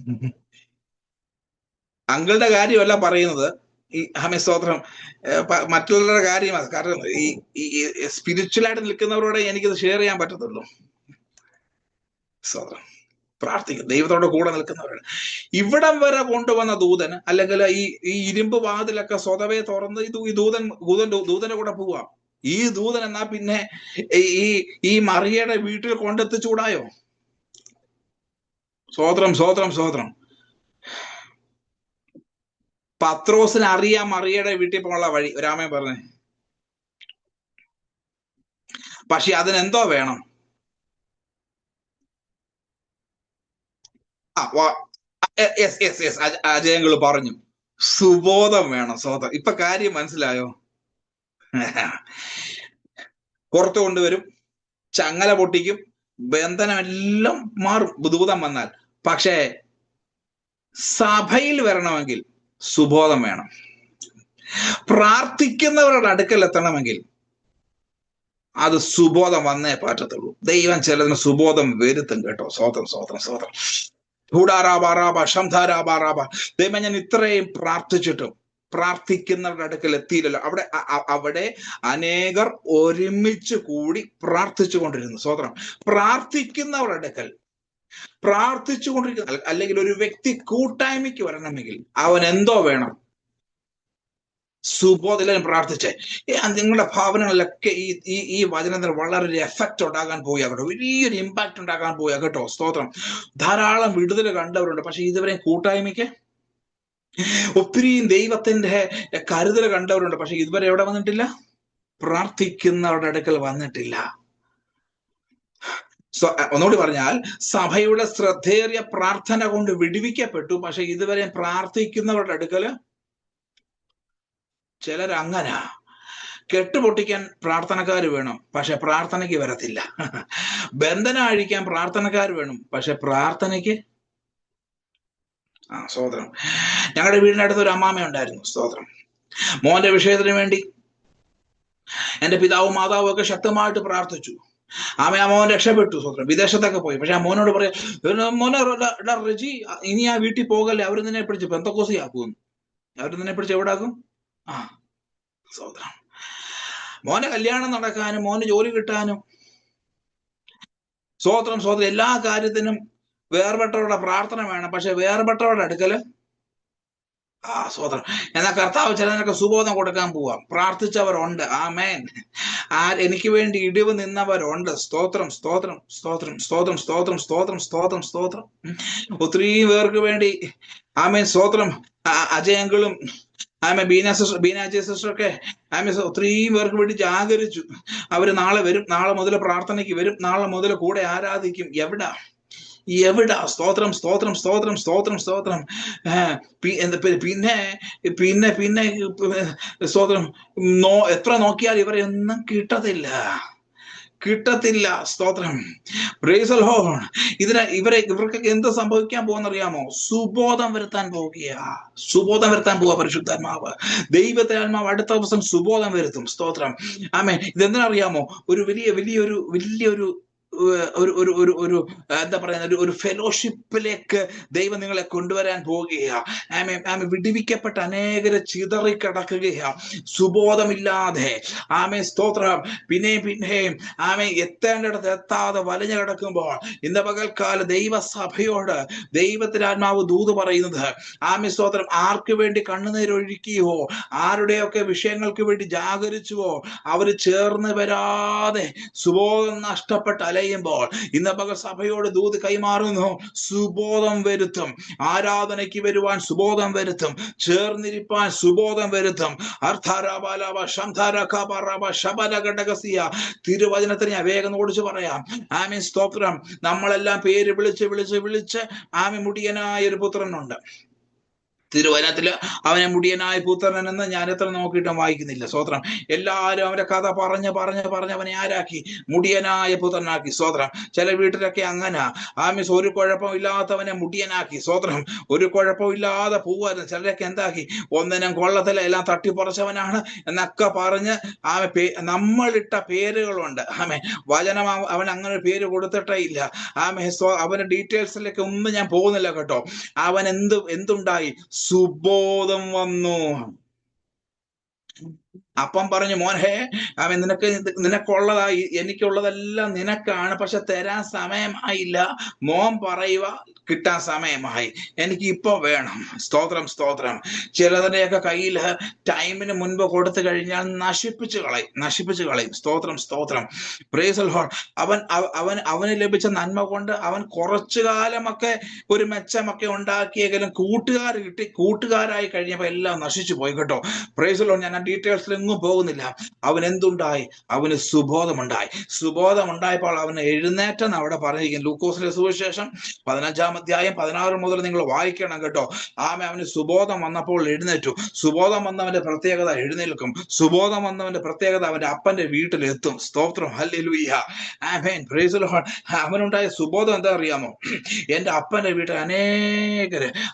അങ്കിളുടെ കാര്യമല്ല പറയുന്നത്, ഈ സ്തോത്രം, മറ്റുള്ളവരുടെ കാര്യമാണ്. കാരണം ഈ സ്പിരിച്വലായിട്ട് നിൽക്കുന്നവരോട് എനിക്കിത് ഷെയർ ചെയ്യാൻ പറ്റത്തുള്ളൂ. സ്തോത്രം. പ്രാർത്ഥിക്കും, ദൈവത്തോട് കൂടെ നിൽക്കുന്നവരാണ്. ഇവിടം വരെ കൊണ്ടുവന്ന ദൂതന്, അല്ലെങ്കിൽ ഈ ഇരുമ്പ് വാതിലൊക്കെ സ്വതവേ തുറന്ന് ഈ ദൂതന്റെ കൂടെ പോവാം. ഈ ദൂതൻ എന്നാ പിന്നെ ഈ മറിയയുടെ വീട്ടിൽ കൊണ്ടെത്തിച്ചൂടായോ? സ്തോത്രം, സ്തോത്രം, സ്തോത്രം. പത്രോസിന് അറിയാം മറിയയുടെ വീട്ടിൽ പോകാനുള്ള വഴി, രാമൻ പറഞ്ഞേ. പക്ഷെ അതിനെന്തോ വേണം? അജയങ്ങൾ പറഞ്ഞു, സുബോധം വേണം. സ്വതം. ഇപ്പൊ കാര്യം മനസ്സിലായോ? പുറത്തു കൊണ്ടുവരും, ചങ്ങല പൊട്ടിക്കും, ബന്ധനമെല്ലാം മാറും ദൂതം വന്നാൽ. പക്ഷേ സഭയിൽ വരണമെങ്കിൽ സുബോധം വേണം. പ്രാർത്ഥിക്കുന്നവരുടെ അടുക്കൽ എത്തണമെങ്കിൽ അത് സുബോധം വന്നേ പറ്റത്തുള്ളൂ. ദൈവം ചിലതിന് സുബോധം വരുത്തും കേട്ടോ. സ്വതം, സ്വതം, സ്വതം. ദൈവം, ഞാൻ ഇത്രയും പ്രാർത്ഥിച്ചിട്ടും പ്രാർത്ഥിക്കുന്നവരുടെ അടുക്കൽ എത്തിയില്ലല്ലോ. അവിടെ അനേകർ ഒരുമിച്ച് കൂടി പ്രാർത്ഥിച്ചു കൊണ്ടിരുന്നു. സ്തോത്രം. പ്രാർത്ഥിക്കുന്നവരുടെ അടുക്കൽ പ്രാർത്ഥിച്ചു കൊണ്ടിരിക്കുന്ന, അല്ലെങ്കിൽ ഒരു വ്യക്തി കൂട്ടായ്മയ്ക്ക് വരണമെങ്കിൽ അവൻ എന്തോ വേണം? സുബോധം. പ്രാർത്ഥിച്ചേ, നിങ്ങളുടെ ഭാവനകളിലൊക്കെ ഈ വചനത്തിന് വളരെ എഫക്റ്റ് ഉണ്ടാകാൻ പോയാ കേട്ടോ, വലിയൊരു ഇമ്പാക്ട് ഉണ്ടാകാൻ പോയാ കേട്ടോ. സ്തോത്രം. ധാരാളം വിടുതൽ കണ്ടവരുണ്ട്, പക്ഷെ ഇതുവരെ കൂട്ടായ്മയ്ക്ക് ഒത്തിരിയും ദൈവത്തിന്റെ കരുതൽ കണ്ടവരുണ്ട്, പക്ഷെ ഇതുവരെ എവിടെ വന്നിട്ടില്ല? പ്രാർത്ഥിക്കുന്നവരുടെ അടുക്കൽ വന്നിട്ടില്ല. ഒന്നുകൂടി പറഞ്ഞാൽ, സഭയുടെ ശ്രദ്ധേറിയ പ്രാർത്ഥന കൊണ്ട് വിടുവിക്കപ്പെട്ടു, പക്ഷെ ഇതുവരെ പ്രാർത്ഥിക്കുന്നവരുടെ അടുക്കല് ചിലരങ്ങനെ. കെട്ടുപൊട്ടിക്കാൻ പ്രാർത്ഥനക്കാർ വേണം, പക്ഷെ പ്രാർത്ഥനയ്ക്ക് വരത്തില്ല. ബന്ധനം അഴിക്കാൻ പ്രാർത്ഥനക്കാർ വേണം, പക്ഷെ പ്രാർത്ഥനയ്ക്ക് സ്തോത്രം. ഞങ്ങളുടെ വീടിനടുത്ത് ഒരു അമ്മാമ ഉണ്ടായിരുന്നു. സ്തോത്രം. മോന്റെ വിഷയത്തിന് വേണ്ടി എന്റെ പിതാവും മാതാവും ഒക്കെ ശക്തമായിട്ട് പ്രാർത്ഥിച്ചു. ആ മോൻ രക്ഷപ്പെട്ടു. സ്തോത്രം. വിദേശത്തൊക്കെ പോയി. പക്ഷെ ആ മോനോട് പറയാ, മോനെ റജി, ഇനി ആ വീട്ടിൽ പോകല്ലേ, അവർ നിന്നെ പിടിച്ച് പെന്തക്കോസി ആക്കുമെന്ന്. അവർ നിന്നെ പിടിച്ച് എവിടെ ആക്കും? സ്തോത്രം. മോനെ കല്യാണം നടക്കാനും മോന് ജോലി കിട്ടാനും, സ്തോത്രം, സ്തോത്രം, എല്ലാ കാര്യത്തിനും വേർപെട്ടവരുടെ പ്രാർത്ഥന വേണം, പക്ഷെ വേർപെട്ടവരുടെ അടുക്കല് സ്തോത്രം. എന്നാൽ കർത്താവ് ചിലതിനൊക്കെ സുബോധം കൊടുക്കാൻ പോവാം. പ്രാർത്ഥിച്ചവരുണ്ട്. ആമേൻ. എനിക്ക് വേണ്ടി ഇടിവ് നിന്നവരുണ്ട്. സ്തോത്രം, സ്തോത്രം, സ്തോത്രം, സ്തോത്രം, സ്തോത്രം, സ്തോത്രം, സ്തോത്രം, സ്തോത്രം. ഒത്തിരി പേർക്ക് വേണ്ടി ആമേൻ. സ്തോത്രം. അജയങ്ങളും ബീന സിസ്റ്ററൊക്കെ ഒത്തിരിയും പേർക്ക് വേണ്ടി ജാഗരിച്ചു. അവര് നാളെ വരും, നാളെ മുതൽ പ്രാർത്ഥനയ്ക്ക് വരും, നാളെ മുതൽ കൂടെ ആരാധിക്കും. എവിടാ? സ്തോത്രം, സ്തോത്രം, സ്തോത്രം, സ്തോത്രം, സ്തോത്രം. പിന്നെ പിന്നെ പിന്നെ സ്തോത്രം. എത്ര നോക്കിയാൽ ഇവരെ ഒന്നും കിട്ടത്തില്ല. കിട്ടത്തില്ല. സ്തോത്രം. Praise the Lord. ഇവർക്കൊക്കെ എന്ത് സംഭവിക്കാൻ പോകുന്നറിയാമോ? സുബോധം വരുത്താൻ പോകുകയാ. സുബോധം വരുത്താൻ പോവാ പരിശുദ്ധാത്മാവ്. ദൈവത്തെ ആത്മാവ് അടുത്ത ദിവസം സുബോധം വരുത്തും. സ്തോത്രം. ആമേൻ. ഇതെന്തിനറിയാമോ? ഒരു വലിയൊരു ഒരു എന്താ പറയുന്ന ഒരു ഫെലോഷിപ്പിലേക്ക് ദൈവം നിങ്ങളെ കൊണ്ടുവരാൻ പോവുകയാ. വിടിവിക്കപ്പെട്ട അനേകരെ ചിതറിക്കിടക്കുകയാ സുബോധമില്ലാതെ. സ്തോത്രം. പിന്നെയും എത്തേണ്ടിടത്ത് എത്താതെ വലഞ്ഞു കിടക്കുമ്പോൾ ഇന്ന് പകൽക്കാല ദൈവസഭയോട് ദൈവത്തിന്റെ ആത്മാവ് ദൂത് പറയുന്നത്, സ്തോത്രം, ആർക്ക് വേണ്ടി കണ്ണുനീരൊഴുക്കിയോ, ആരുടെയൊക്കെ വിഷയങ്ങൾക്ക് വേണ്ടി ജാഗരിച്ചുവോ, അവര് ചേർന്ന് വരാതെ സുബോധം നഷ്ടപ്പെട്ട് അലയുമ്പോൾ ഇന്ന് പകൽ സഭയോട് ദൂത് കൈമാറുന്നു. സുബോധം വരുത്തും. ആരാധനയ്ക്ക് വരുവാൻ സുബോധം വരുത്തും. ചേർന്നിരിപ്പാൻ സുബോധം വരുത്തും. തിരുവചനത്തിന് ഞാൻ വേഗം ഓടിച്ചു പറയാം. സ്തോത്രം. നമ്മളെല്ലാം പേര് വിളിച്ച് മുടിയനായ ഒരു പുത്രനുണ്ട്. തിരുവചനത്തില് അവനെ മുടിയനായ പുത്രൻ എന്ന് ഞാൻ എത്ര നോക്കിയിട്ടും വായിക്കുന്നില്ല. സ്തോത്രം. എല്ലാവരും അവന്റെ കഥ പറഞ്ഞ് അവനെ ആരാക്കി? മുടിയനായ പുത്രനാക്കി. സ്തോത്രം. ചില വീട്ടിലൊക്കെ അങ്ങനെ ഒരു കുഴപ്പമില്ലാത്തവനെ മുടിയനാക്കി. സ്തോത്രം. ഒരു കുഴപ്പമില്ലാതെ പോവായിരുന്നു. ചിലരൊക്കെ എന്താക്കി? ഒന്നിനും കൊള്ളത്തില്ല, എല്ലാം തട്ടിപ്പറച്ചവനാണ് എന്നൊക്കെ പറഞ്ഞ് നമ്മളിട്ട പേരുകളുണ്ട്. വചനം അവൻ അങ്ങനെ ഒരു പേര് കൊടുത്തിട്ടേ ഇല്ല. അവന്റെ ഡീറ്റെയിൽസിലേക്ക് ഒന്നും ഞാൻ പോകുന്നില്ല കേട്ടോ. അവൻ എന്തുണ്ടായി? സുബോധം വന്നു. അപ്പം പറഞ്ഞു, മോനെ, നിനക്കുള്ളതായി, എനിക്കുള്ളതെല്ലാം നിനക്കാണ്, പക്ഷെ തരാൻ സമയമായില്ല. മോൻ പറയുക കിട്ടാൻ സമയമായി, എനിക്ക് ഇപ്പൊ വേണം. സ്തോത്രം. ചിലതിന്റെയൊക്കെ കയ്യിൽ ടൈമിന് മുൻപ് കൊടുത്തു കഴിഞ്ഞാൽ നശിപ്പിച്ചു കളയും. സ്തോത്രം. Praise the Lord. അവന് ലഭിച്ച നന്മ കൊണ്ട് അവൻ കുറച്ചു കാലമൊക്കെ ഒരു മെച്ചമൊക്കെ ഉണ്ടാക്കിയെങ്കിലും കൂട്ടുകാരായി കഴിഞ്ഞപ്പോ എല്ലാം നശിച്ചു പോയി കേട്ടോ. Price the Lord. ഞാൻ ആ ഡീറ്റെയിൽസിൽ എങ്ങും പോകുന്നില്ല. അവൻ എന്തുണ്ടായി? അവന് സുബോധമുണ്ടായപ്പോൾ അവന് എഴുന്നേറ്റെന്ന് അവിടെ പറഞ്ഞിരിക്കുന്നു. ലൂക്കോസിന്റെ സുവിശേഷം 15-ാം അധ്യായം 16 മുതൽ നിങ്ങൾ വായിക്കണം കേട്ടോ. അവന് സുബോധം വന്നപ്പോൾ എഴുന്നേറ്റു. സുബോധം വന്നവന്റെ പ്രത്യേകത എഴുന്നേൽക്കും. സുബോധം വന്നവന്റെ പ്രത്യേകത അവന്റെ അപ്പന്റെ വീട്ടിലെത്തും. സ്തോത്രം. ഹല്ലേലൂയ. ആമേൻ. Praise the Lord. അവനുണ്ടായ സുബോധം എന്താ അറിയാമോ? എന്റെ അപ്പന്റെ വീട്ടിൽ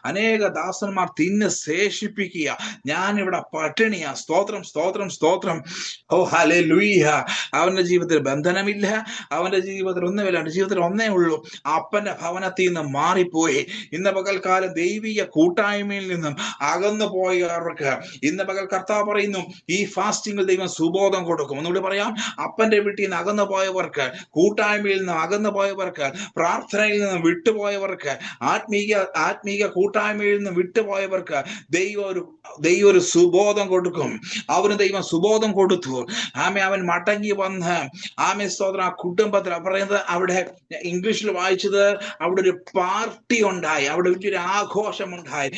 അനേക ദാസന്മാർ തിന്ന് ശേഷിപ്പിക്കുക, ഞാൻ ഇവിടെ പട്ടിണിയാ. സ്തോത്രം. ഓ ഹല്ലേലൂയ. അവന്റെ ജീവിതത്തിൽ ബന്ധനമില്ല, അവന്റെ ജീവിതത്തിൽ ഒന്നുമില്ല. അവന്റെ ജീവിതത്തിൽ ഒന്നേ ഉള്ളൂ, അപ്പന്റെ ഭവനത്തിൽ നിന്ന് മാറിപ്പോയി. ഇന്ന് പകൽക്കാലം ദൈവിക കൂട്ടായ്മയിൽ നിന്നും അകന്നു പോയവർക്ക് ഇന്ന് പകൽ കർത്താവ് പറയുന്നു, ഈ ഫാസ്റ്റിംഗിൽ ദൈവം സുബോധം കൊടുക്കും. ഒന്നുകൂടി പറയാം, അപ്പന്റെ വീട്ടിൽ നിന്ന് അകന്നു പോയവർക്ക്, കൂട്ടായ്മയിൽ നിന്ന് അകന്നു പോയവർക്ക്, പ്രാർത്ഥനയിൽ നിന്ന് വിട്ടുപോയവർക്ക്, ആത്മീക കൂട്ടായ്മയിൽ നിന്ന് വിട്ടുപോയവർക്ക് ദൈവം ഒരു സുബോധം കൊടുക്കും. അവന് ദൈവം സുബോധം കൊടുത്തു. അവൻ മടങ്ങി വന്ന് സ്തോത്രം. ആ കുടുംബത്തിൽ പറയുന്നത്, അവിടെ ഇംഗ്ലീഷിൽ വായിച്ചത്, അവിടെ ഒരു പാർട്ടി ഉണ്ടായി, അവിടെ വലിയൊരു ആഘോഷമുണ്ടായി.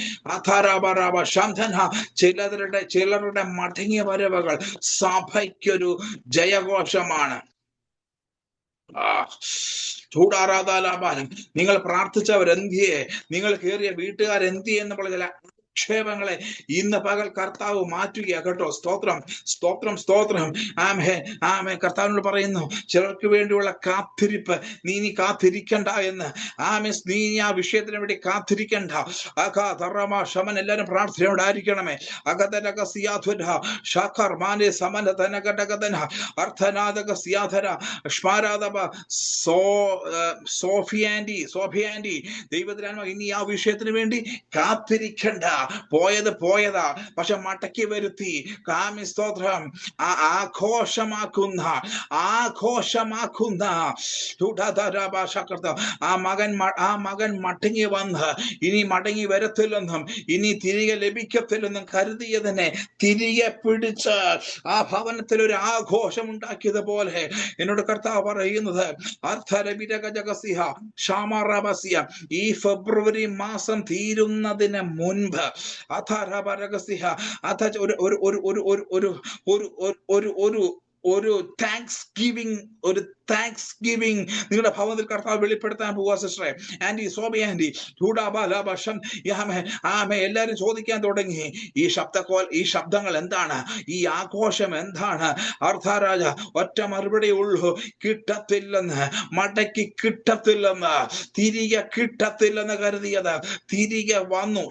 ചിലരുടെ മടങ്ങിയ വരവുകൾ സഭയ്ക്കൊരു ജയഘോഷമാണ്. ചൂടാറാതാലാപാലം. നിങ്ങൾ പ്രാർത്ഥിച്ചവരെന്തിയെ, നിങ്ങൾ കയറിയ വീട്ടുകാരെന്തിയെ എന്നുള്ള ചില ക്ഷേപങ്ങളെ ഇന്ന് പകൽ കർത്താവ് മാറ്റുക കേട്ടോ. സ്തോത്രം. കർത്താവിനോട് പറയുന്നു, ചിലർക്ക് വേണ്ടിയുള്ള കാത്തിരിപ്പ് നീ കാത്തിരിക്കണ്ട എന്ന്. നീ ആ വിഷയത്തിന് വേണ്ടി കാത്തിരിക്കണ്ട. ശമൻ. എല്ലാവരും പ്രാർത്ഥനയോടായിരിക്കണമേ. ദൈവത്തിനാണ് ഇനി ആ വിഷയത്തിന് വേണ്ടി കാത്തിരിക്കണ്ട. പോയതാ, പക്ഷെ മടക്കി വരുത്തി. സ്തോത്രം. ആഘോഷമാക്കുന്ന ആ മകൻ മടങ്ങി വന്ന് ഇനി മടങ്ങി വരത്തില്ലെന്നും ഇനി തിരികെ ലഭിക്കത്തില്ലെന്നും കരുതിയതിനെ തിരികെ പിടിച്ച് ആ ഭവനത്തിൽ ഒരു ആഘോഷം ഉണ്ടാക്കിയതുപോലെ എന്നോട് കർത്താവ് പറയുന്നത്, ഈ ഫെബ്രുവരി മാസം തീരുന്നതിന് മുൻപ് ഒരു താങ്ക്സ് ഗിവിംഗ്, ഒരു താങ്ക്സ് ഗിവിംഗ് നിങ്ങളുടെ ഭവനത്തിൽ കർത്താവ് വെളിപ്പെടുത്താൻ പോവുക സിസ്റ്ററെ. ആന്റി, സോബി ആന്റി, ആമേ എല്ലാരും ചോദിക്കാൻ തുടങ്ങി, ഈ ശബ്ദങ്ങൾ എന്താണ്, ഈ ആഘോഷം എന്താണ്? അർദ്ധരാജ ഒറ്റ മറുപടി ഉള്ളൂ, കിട്ടത്തില്ലെന്ന്, മടക്കി കിട്ടത്തില്ലെന്ന്, തിരികെ കിട്ടത്തില്ലെന്ന് കരുതിയത് തിരികെ വന്നു.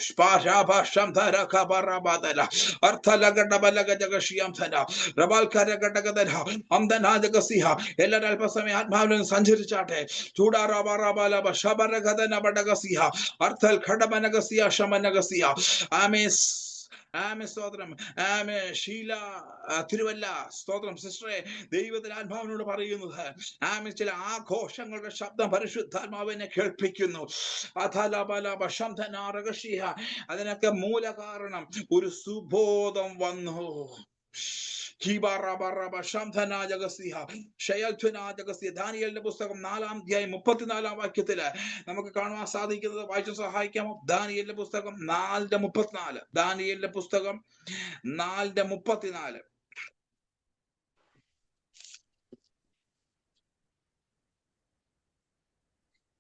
എല്ലാവരും അല്പസമയം ആത്മാവിൽ സഞ്ചരിച്ചാട്ടെ. സ്തോത്രം. ഷീല തിരുവല്ല, സ്തോത്രം സിസ്റ്ററെ. ദൈവത്തിന്റെ ആത്മാവിനോട് പറയുന്നത് ചില ആഘോഷങ്ങളുടെ ശബ്ദം പരിശുദ്ധാത്മാവിനെ കേൾപ്പിക്കുന്നു. അതിനൊക്കെ മൂല കാരണം ഒരു സുബോധം വന്നു. ദാനിയേലിന്റെ പുസ്തകം 4-ാം അധ്യായം 34-ാം വാക്യത്തില് നമുക്ക് കാണുവാൻ സാധിക്കുന്നത്, വായിച്ചു സഹായിക്കാമോ? ദാനിയേലിന്റെ പുസ്തകം 4:34. ദാനിയേലിന്റെ പുസ്തകം 4:34.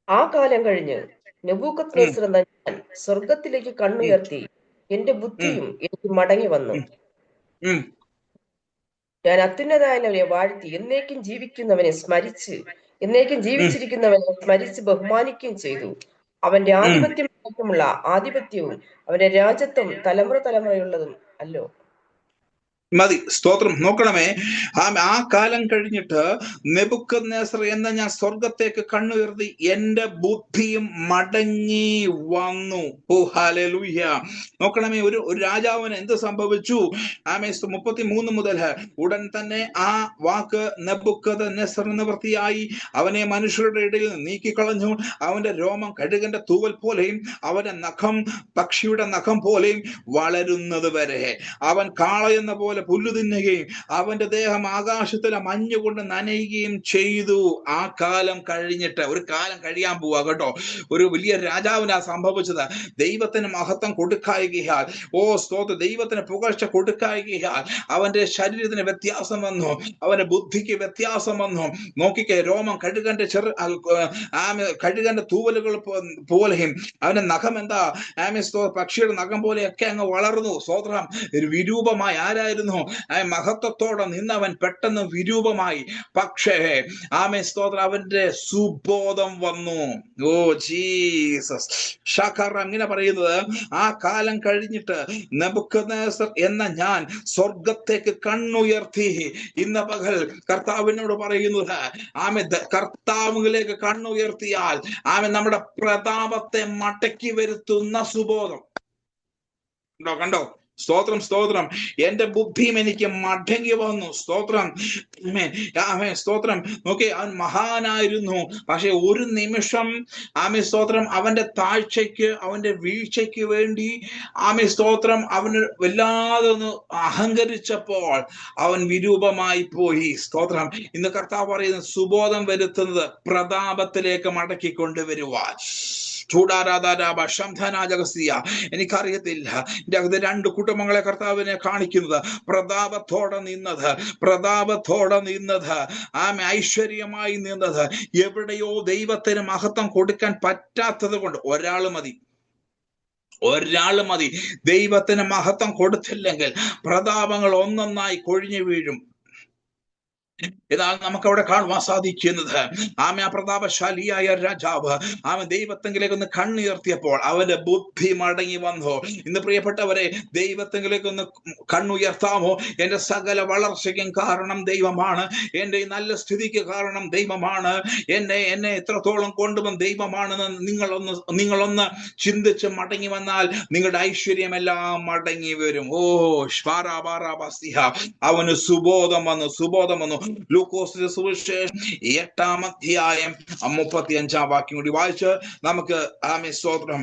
ആ കാലം കഴിഞ്ഞ് നെബൂഖദ്നേസർ എന്ന ഞാൻ സ്വർഗത്തിലേക്ക് കണ്ണുയർത്തി, എന്റെ ബുദ്ധിയും എനിക്ക് മടങ്ങി വന്നു. ഞാൻ അത്യുന്നതനായവനെ വാഴ്ത്തി എന്നേക്കും ജീവിച്ചിരിക്കുന്നവനെ സ്മരിച്ച് ബഹുമാനിക്കുകയും ചെയ്തു. അവന്റെ ആധിപത്യമുള്ള ആധിപത്യവും അവന്റെ രാജ്യത്വം തലമുറയുള്ളതും അല്ലോ. മതി. സ്തോത്രം. നോക്കണമേ, ആ കാലം കഴിഞ്ഞിട്ട് നെബൂഖദ്നേസർ എന്ന ഞാൻ സ്വർഗത്തേക്ക് കണ്ണുയർത്തി, എന്റെ ബുദ്ധിയും മടങ്ങി വന്നു. ഓ ഹല്ലേലൂയ. നോക്കണമേ, ഒരു രാജാവിന് എന്ത് സംഭവിച്ചു? 33 മുതൽ ഉടൻ തന്നെ ആ വാക്ക് നെബൂഖദ്നേസർ നിവൃത്തിയായി. അവനെ മനുഷ്യരുടെ ഇടയിൽ നീക്കിക്കളഞ്ഞു. അവന്റെ രോമം കഴുകന്റെ തൂവൽ പോലെയും അവന്റെ നഖം പക്ഷിയുടെ നഖം പോലെയും വളരുന്നത് വരെ അവൻ കാളയെന്ന പോലെ പുല്ലു തിന്നുകയും അവന്റെ ദേഹം ആകാശത്തിലെ മഞ്ഞുകൊണ്ട് നനയുകയും ചെയ്തു. ആ കാലം കഴിഞ്ഞിട്ട് ഒരു കാലം കഴിയാൻ പോവാ കേട്ടോ. ഒരു വലിയ രാജാവിനാ സംഭവിച്ചത്. ദൈവത്തിന് മഹത്വം കൊടുക്കായികയാൽ, സ്തോത്രം, ദൈവത്തിന് പുകഴ്ച കൊടുക്കായികയാൽ അവന്റെ ശരീരത്തിന് വ്യത്യാസം വന്നു, അവന്റെ ബുദ്ധിക്ക് വ്യത്യാസം വന്നു. നോക്കിക്കേ, രോമം കഴുകന്റെ തൂവലുകൾ പോലെയും അവന്റെ നഖം എന്താ പക്ഷിയുടെ നഖം പോലെയൊക്കെ അങ്ങ് വളർന്നു. സ്തോത്രം. വിരൂപമായി ആരായിരുന്നു? മഹത്വത്തോടെ നിന്നവൻ പെട്ടെന്ന് വിരൂപമായി. പക്ഷേ സ്തോത്രം, അവന്റെ സുബോധം വന്നു. Oh Jesus. ഷഖർ അങ്ങനെ പറയുന്നത്, ആ കാലം കഴിഞ്ഞിട്ട് നെബൂഖദ്നേസർ എന്ന ഞാൻ സ്വർഗത്തേക്ക് കണ്ണുയർത്തി. ഇന്ന് പകൽ കർത്താവിനോട് പറയുന്നത്, കർത്താവിലേക്ക് കണ്ണുയർത്തിയാൽ നമ്മുടെ പ്രതാപത്തെ മടക്കി വരുത്തുന്ന സുബോധം കണ്ടോ? സ്തോത്രം, സ്തോത്രം. എന്റെ ബുദ്ധിയും എനിക്ക് മടങ്ങി വന്നു. സ്തോത്രം, സ്തോത്രം. നോക്കി, അവൻ മഹാനായിരുന്നു. പക്ഷെ ഒരു നിമിഷം സ്തോത്രം, അവന്റെ താഴ്ചയ്ക്ക്, അവന്റെ വീഴ്ചയ്ക്ക് വേണ്ടി സ്തോത്രം, അവന് വല്ലാതെ ഒന്ന് അഹങ്കരിച്ചപ്പോൾ അവൻ വിരൂപമായി പോയി. സ്തോത്രം. ഇന്ന് കർത്താവ് പറയുന്നത്, സുബോധം വരുത്തുന്നത് പ്രതാപത്തിലേക്ക് മടക്കി കൊണ്ടുവരുവാൻ. എനിക്കറിയത്തില്ല, എന്റെ അകത്ത് 2 കുടുംബങ്ങളെ കർത്താവിനെ കാണിക്കുന്നത്. പ്രതാപത്തോടെ നിന്നത്, ഐശ്വര്യമായി നിന്നത്, എവിടെയോ ദൈവത്തിന് മഹത്വം കൊടുക്കാൻ പറ്റാത്തത് കൊണ്ട് ഒരാൾ മതി. ദൈവത്തിന് മഹത്വം കൊടുത്തില്ലെങ്കിൽ പ്രതാപങ്ങൾ ഒന്നൊന്നായി കൊഴിഞ്ഞു വീഴും. ഇതാണ് നമുക്ക് അവിടെ കാണുവാൻ സാധിക്കുന്നത്. ആ പ്രതാപശാലിയായ രാജാവ് ദൈവത്തെങ്കിലേക്ക് ഒന്ന് കണ്ണുയർത്തിയപ്പോൾ അവന്റെ ബുദ്ധി മടങ്ങി വന്നു. ഇന്ന് പ്രിയപ്പെട്ടവരെ, ദൈവത്തെങ്കിലേക്ക് ഒന്ന് കണ്ണുയർത്താമോ? എന്റെ സകല വളർച്ചയ്ക്കും കാരണം ദൈവമാണ്. എന്റെ ഈ നല്ല സ്ഥിതിക്ക് കാരണം ദൈവമാണ്. എന്നെ എത്രത്തോളം കൊണ്ടുവന്ന ദൈവമാണെന്ന് നിങ്ങളൊന്ന് ചിന്തിച്ച് മടങ്ങി വന്നാൽ നിങ്ങളുടെ ഐശ്വര്യമെല്ലാം മടങ്ങി വരും. അവന് സുബോധം വന്നു. ലൂക്കോസിന്റെ സുവിശേഷം 8-ാം അധ്യായം 35-ാം വാക്യം കൂടി വായിച്ച് നമുക്ക് സ്തോത്രം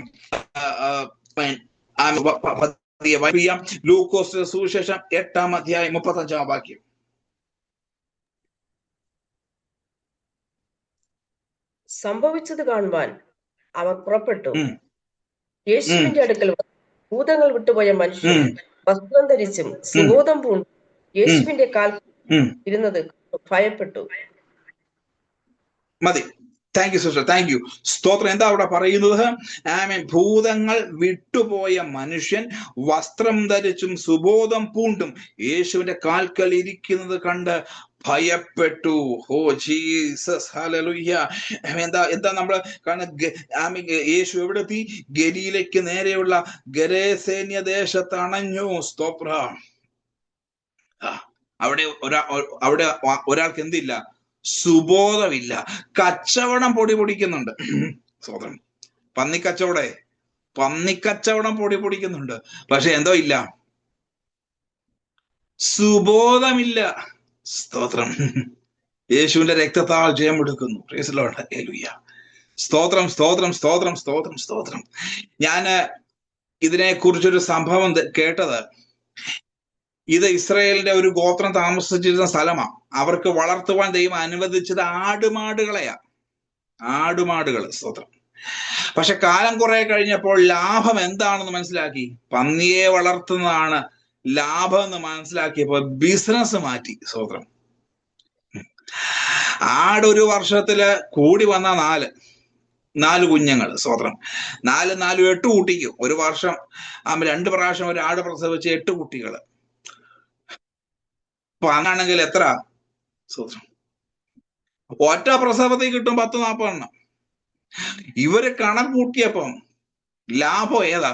ലൂക്കോസിന്റെ സുവിശേഷം 8-ാം അധ്യായം 35-ാം വാക്യം. സംഭവിച്ചത് കാണുവാൻ അവർ പുറപ്പെട്ടു. യേശുവിന്റെ അടുക്കൽ ഭൂതങ്ങൾ വിട്ടുപോയ മനുഷ്യൻ വസ്ത്രം ധരിച്ചും സുബോധം പൂണ്ടും യേശുവിന്റെ കാൽ ഇരുന്നത് ഭയപ്പെട്ടു. മതി. Thank you sister, thank you. സ്തോത്രം. എന്താ അവിടെ പറയുന്നത്? ആമേൻ. ഭൂതങ്ങൾ വിട്ടുപോയ മനുഷ്യൻ വസ്ത്രം ധരിച്ചും സുബോധം പൂണ്ടും യേശുവിന്റെ കാൽക്കൽ ഇരിക്കുന്നത് കണ്ട് ഭയപ്പെട്ടു. Oh Jesus, hallelujah. എന്താ എന്താ നമ്മൾ കാണുന്ന? യേശു എവിടെ എത്തി? ഗലീലയ്ക്ക് നേരെയുള്ള ഗരേസേന്യ ദേശത്ത് അണഞ്ഞു. സ്തോത്രം. അവിടെ ഒരാൾക്ക് എന്തില്ല? സുബോധമില്ല. കച്ചവടം പൊടി പൊടിക്കുന്നുണ്ട്. സ്വതന്ത്രം. പന്നിക്കച്ചവടം പൊടി പൊടിക്കുന്നുണ്ട്. പക്ഷെ എന്തോ ഇല്ല? സുബോധമില്ല. സ്തോത്രം. യേശുവിന്റെ രക്തത്താൽ ജയമെടുക്കുന്നു. Praise the Lord. ഹല്ലേലൂയ. സ്തോത്രം, സ്തോത്രം, സ്തോത്രം, സ്തോത്രം, സ്തോത്രം. ഞാന് ഇതിനെ കുറിച്ചൊരു സംഭവം കേട്ടത്. ഇത് ഇസ്രായേലിന്റെ ഒരു ഗോത്രം താമസിച്ചിരുന്ന സ്ഥലമാണ്. അവർക്ക് വളർത്തുവാൻ ദൈവം അനുവദിച്ചത് ആടുമാടുകൾ. സ്തോത്രം. പക്ഷെ കാലം കുറെ കഴിഞ്ഞപ്പോൾ ലാഭം എന്താണെന്ന് മനസ്സിലാക്കി. പന്നിയെ വളർത്തുന്നതാണ് ലാഭം എന്ന് മനസ്സിലാക്കിയപ്പോൾ ബിസിനസ് മാറ്റി. സ്തോത്രം. ആടൊരു വർഷത്തില് കൂടി വന്ന 4 കുഞ്ഞുങ്ങൾ. സ്തോത്രം. 4 8 കുട്ടിക്കും. ഒരു വർഷം 2 പ്രാവശ്യം ഒരു ആട് പ്രസവിച്ച് 8 കുട്ടികൾ. പന്നാണെങ്കിൽ എത്ര? സ്തോത്രം. ഒറ്റ പ്രസവത്തിൽ കിട്ടും 10-40 എണ്ണം. ഇവര് കണക്ക് കൂട്ടിയപ്പം ലാഭം ഏതാ?